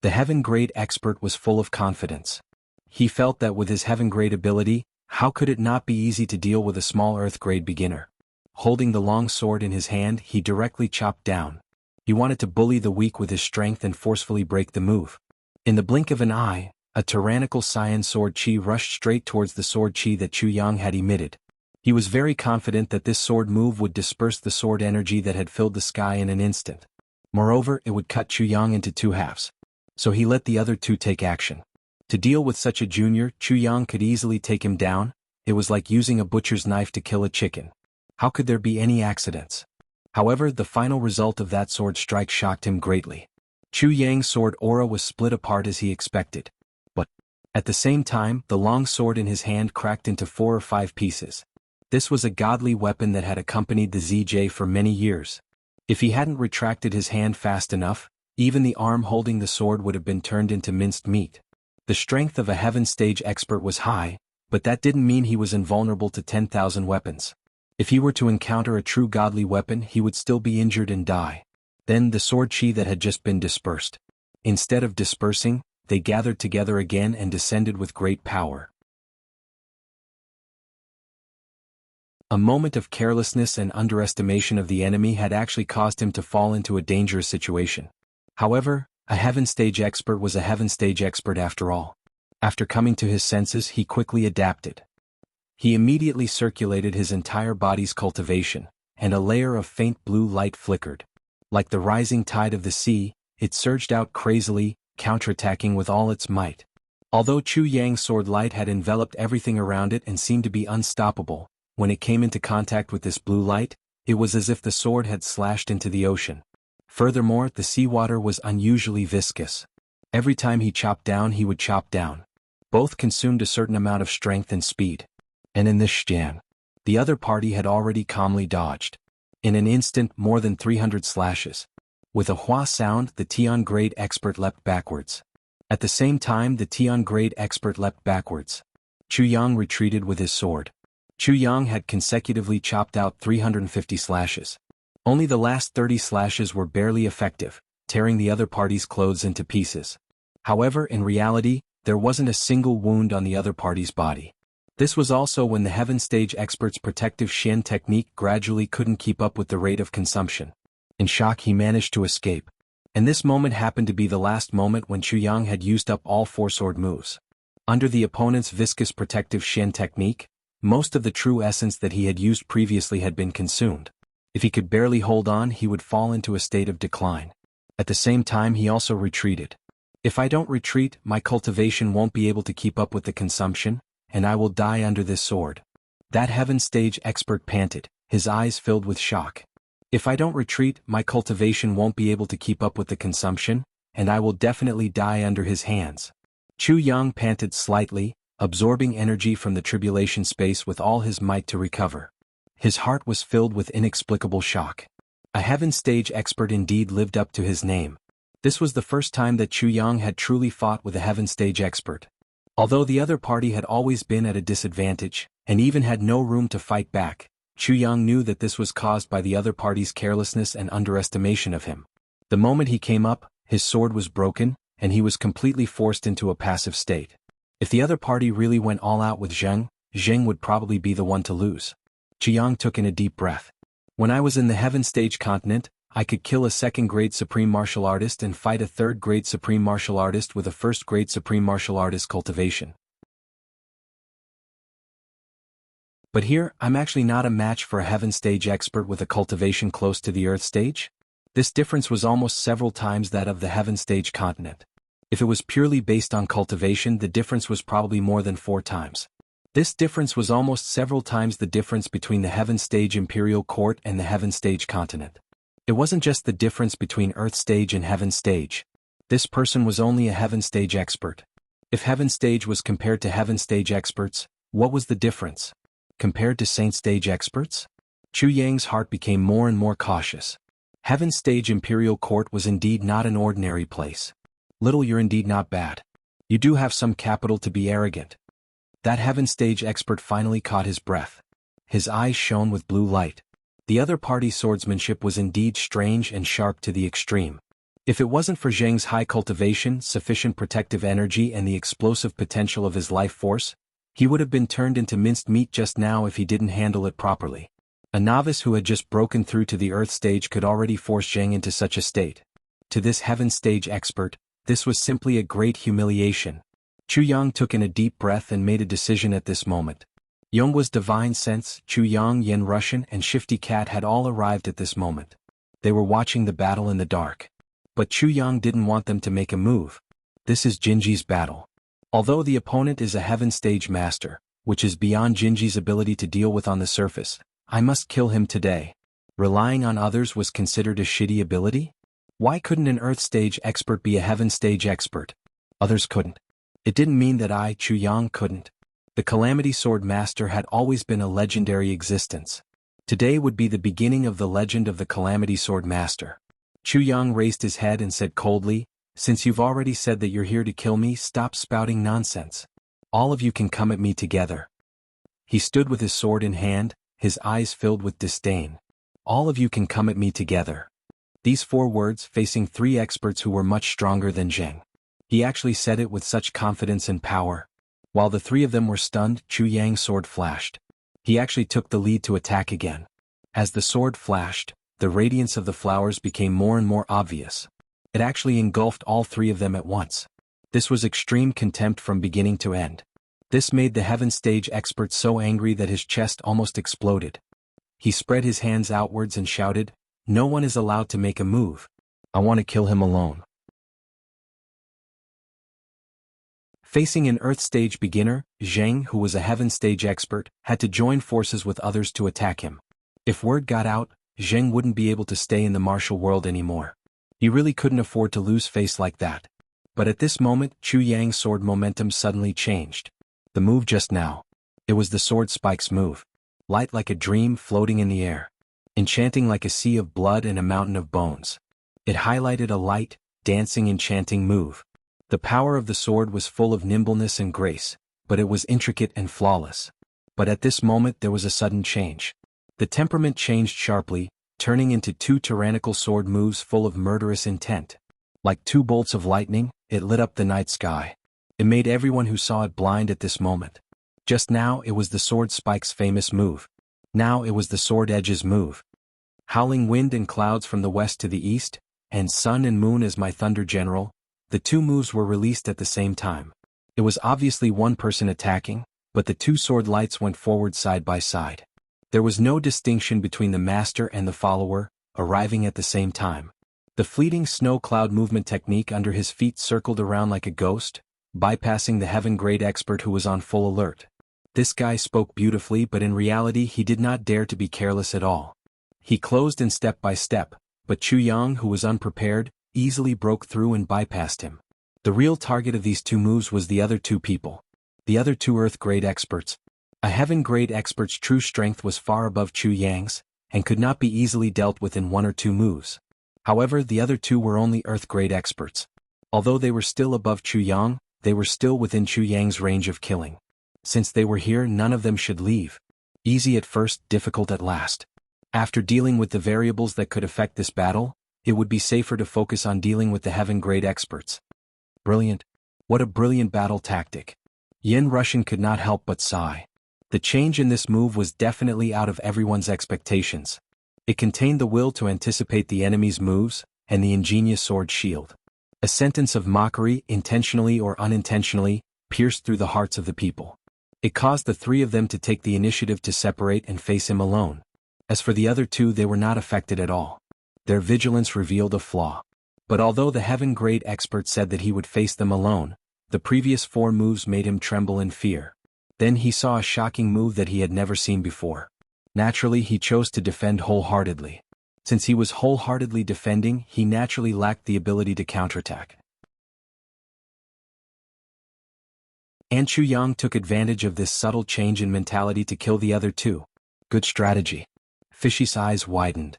The Heaven Grade expert was full of confidence. He felt that with his Heaven Grade ability, how could it not be easy to deal with a small Earth Grade beginner? Holding the long sword in his hand, he directly chopped down. He wanted to bully the weak with his strength and forcefully break the move. In the blink of an eye, a tyrannical Cyan sword chi rushed straight towards the sword chi that Chu Yang had emitted. He was very confident that this sword move would disperse the sword energy that had filled the sky in an instant. Moreover, it would cut Chu Yang into 2 halves. So he let the other 2 take action. To deal with such a junior, Chu Yang could easily take him down. It was like using a butcher's knife to kill a chicken. How could there be any accidents? However, the final result of that sword strike shocked him greatly. Chu Yang's sword aura was split apart as he expected. But, at the same time, the long sword in his hand cracked into 4 or 5 pieces. This was a godly weapon that had accompanied the ZJ for many years. If he hadn't retracted his hand fast enough, even the arm holding the sword would have been turned into minced meat. The strength of a Heaven Stage expert was high, but that didn't mean he was invulnerable to 10,000 weapons. If he were to encounter a true godly weapon, he would still be injured and die. Then the sword chi that had just been dispersed. Instead of dispersing, they gathered together again and descended with great power. A moment of carelessness and underestimation of the enemy had actually caused him to fall into a dangerous situation. However, a Heaven Stage expert was a Heaven Stage expert after all. After coming to his senses, he quickly adapted. He immediately circulated his entire body's cultivation, and a layer of faint blue light flickered. Like the rising tide of the sea, it surged out crazily, counterattacking with all its might. Although Chu Yang's sword light had enveloped everything around it and seemed to be unstoppable, when it came into contact with this blue light, it was as if the sword had slashed into the ocean. Furthermore, the seawater was unusually viscous. Every time he chopped down, he would chop down. Both consumed a certain amount of strength and speed. And in this shan, the other party had already calmly dodged. In an instant, more than 300 slashes. With a hua sound, the Tian Grade expert leapt backwards. At the same time, the Tian Grade expert leapt backwards. Chu Yang retreated with his sword. Chu Yang had consecutively chopped out 350 slashes. Only the last 30 slashes were barely effective, tearing the other party's clothes into pieces. However, in reality, there wasn't a single wound on the other party's body. This was also when the Heaven Stage expert's protective Shen technique gradually couldn't keep up with the rate of consumption. In shock, he managed to escape. And this moment happened to be the last moment when Chu Yang had used up all 4 sword moves. Under the opponent's viscous protective Shen technique, most of the true essence that he had used previously had been consumed. If he could barely hold on, he would fall into a state of decline. At the same time, he also retreated. If I don't retreat, my cultivation won't be able to keep up with the consumption, and I will die under this sword. That Heaven Stage expert panted, his eyes filled with shock. If I don't retreat, my cultivation won't be able to keep up with the consumption, and I will definitely die under his hands. Chu Yang panted slightly, absorbing energy from the tribulation space with all his might to recover. His heart was filled with inexplicable shock. A Heaven Stage expert indeed lived up to his name. This was the first time that Chu Yang had truly fought with a Heaven Stage expert. Although the other party had always been at a disadvantage, and even had no room to fight back, Chu Yang knew that this was caused by the other party's carelessness and underestimation of him. The moment he came up, his sword was broken, and he was completely forced into a passive state. If the other party really went all out with Zheng would probably be the one to lose. Chu Yang took in a deep breath. When I was in the Heaven Stage continent, I could kill a 2nd-grade Supreme Martial Artist and fight a 3rd-grade Supreme Martial Artist with a 1st-grade Supreme Martial Artist cultivation. But here, I'm actually not a match for a Heaven Stage expert with a cultivation close to the Earth Stage. This difference was almost several times that of the Heaven Stage continent. If it was purely based on cultivation, the difference was probably more than 4 times. This difference was almost several times the difference between the Heaven Stage Imperial Court and the Heaven Stage continent. It wasn't just the difference between Earth Stage and Heaven Stage. This person was only a Heaven Stage expert. If Heaven Stage was compared to Heaven Stage experts, what was the difference? Compared to Saint Stage experts? Chu Yang's heart became more and more cautious. Heaven's Stage Imperial Court was indeed not an ordinary place. Little, you're indeed not bad. You do have some capital to be arrogant. That Heaven's Stage expert finally caught his breath. His eyes shone with blue light. The other party's swordsmanship was indeed strange and sharp to the extreme. If it wasn't for Zheng's high cultivation, sufficient protective energy and the explosive potential of his life force, he would have been turned into minced meat just now if he didn't handle it properly. A novice who had just broken through to the Earth stage could already force Zheng into such a state. To this Heaven Stage expert, this was simply a great humiliation. Chu Yang took in a deep breath and made a decision at this moment. Yonghua's divine sense, Chu Yang, Yen Russian, and Shifty Cat had all arrived at this moment. They were watching the battle in the dark. But Chu Yang didn't want them to make a move. This is Jinji's battle. Although the opponent is a Heaven Stage master, which is beyond Jinji's ability to deal with on the surface, I must kill him today. Relying on others was considered a shitty ability? Why couldn't an Earth Stage expert be a Heaven Stage expert? Others couldn't. It didn't mean that I, Chu Yang, couldn't. The Calamity Sword Master had always been a legendary existence. Today would be the beginning of the legend of the Calamity Sword Master. Chu Yang raised his head and said coldly, "Since you've already said that you're here to kill me, stop spouting nonsense. All of you can come at me together." He stood with his sword in hand, his eyes filled with disdain. "All of you can come at me together." These 4 words facing 3 experts who were much stronger than Zheng. He actually said it with such confidence and power. While the 3 of them were stunned, Chu Yang's sword flashed. He actually took the lead to attack again. As the sword flashed, the radiance of the flowers became more and more obvious. It actually engulfed all 3 of them at once. This was extreme contempt from beginning to end. This made the Heaven Stage expert so angry that his chest almost exploded. He spread his hands outwards and shouted, "No one is allowed to make a move. I want to kill him alone." Facing an Earth Stage beginner, Zheng, who was a Heaven Stage expert, had to join forces with others to attack him. If word got out, Zheng wouldn't be able to stay in the martial world anymore. He really couldn't afford to lose face like that. But at this moment, Chu Yang's sword momentum suddenly changed. The move just now. It was the sword spike's move. Light like a dream floating in the air. Enchanting like a sea of blood and a mountain of bones. It highlighted a light, dancing enchanting move. The power of the sword was full of nimbleness and grace, but it was intricate and flawless. But at this moment there was a sudden change. The temperament changed sharply, turning into 2 tyrannical sword moves full of murderous intent. Like 2 bolts of lightning, it lit up the night sky. It made everyone who saw it blind at this moment. Just now it was the sword spike's famous move. Now it was the sword edge's move. Howling wind and clouds from the west to the east, and sun and moon as my thunder general, the 2 moves were released at the same time. It was obviously one person attacking, but the 2 sword lights went forward side by side. There was no distinction between the master and the follower, arriving at the same time. The fleeting snow cloud movement technique under his feet circled around like a ghost, bypassing the Heaven Grade expert who was on full alert. This guy spoke beautifully, but in reality he did not dare to be careless at all. He closed in step by step, but Chu Yang, who was unprepared, easily broke through and bypassed him. The real target of these 2 moves was the other 2 people. The other 2 Earth Grade experts. A Heaven Grade expert's true strength was far above Chu Yang's, and could not be easily dealt with in 1 or 2 moves. However, the other 2 were only Earth Grade experts. Although they were still above Chu Yang, they were still within Chu Yang's range of killing. Since they were here, none of them should leave. Easy at first, difficult at last. After dealing with the variables that could affect this battle, it would be safer to focus on dealing with the Heaven Grade experts. Brilliant. What a brilliant battle tactic. Yen Russian could not help but sigh. The change in this move was definitely out of everyone's expectations. It contained the will to anticipate the enemy's moves, and the ingenious sword shield. A sentence of mockery, intentionally or unintentionally, pierced through the hearts of the people. It caused the 3 of them to take the initiative to separate and face him alone. As for the other 2, they were not affected at all. Their vigilance revealed a flaw. But although the Heaven Grade expert said that he would face them alone, the previous 4 moves made him tremble in fear. Then he saw a shocking move that he had never seen before. Naturally, he chose to defend wholeheartedly. Since he was wholeheartedly defending, he naturally lacked the ability to counterattack. And Chu Yang took advantage of this subtle change in mentality to kill the other 2. Good strategy. Fishy's eyes widened.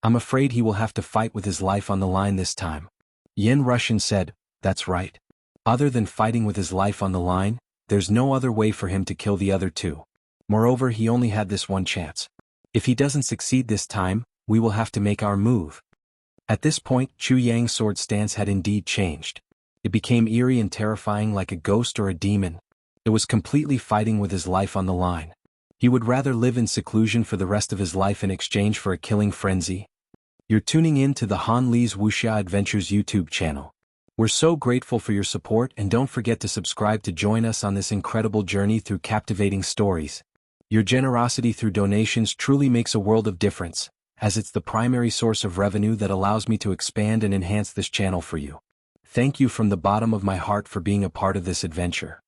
I'm afraid he will have to fight with his life on the line this time. Yin Russian said, that's right. Other than fighting with his life on the line, there's no other way for him to kill the other two. Moreover, he only had this one chance. If he doesn't succeed this time, we will have to make our move. At this point, Chu Yang's sword stance had indeed changed. It became eerie and terrifying like a ghost or a demon. It was completely fighting with his life on the line. He would rather live in seclusion for the rest of his life in exchange for a killing frenzy. You're tuning in to the Han Li's Wuxia Adventures YouTube channel. We're so grateful for your support, and don't forget to subscribe to join us on this incredible journey through captivating stories. Your generosity through donations truly makes a world of difference, as it's the primary source of revenue that allows me to expand and enhance this channel for you. Thank you from the bottom of my heart for being a part of this adventure.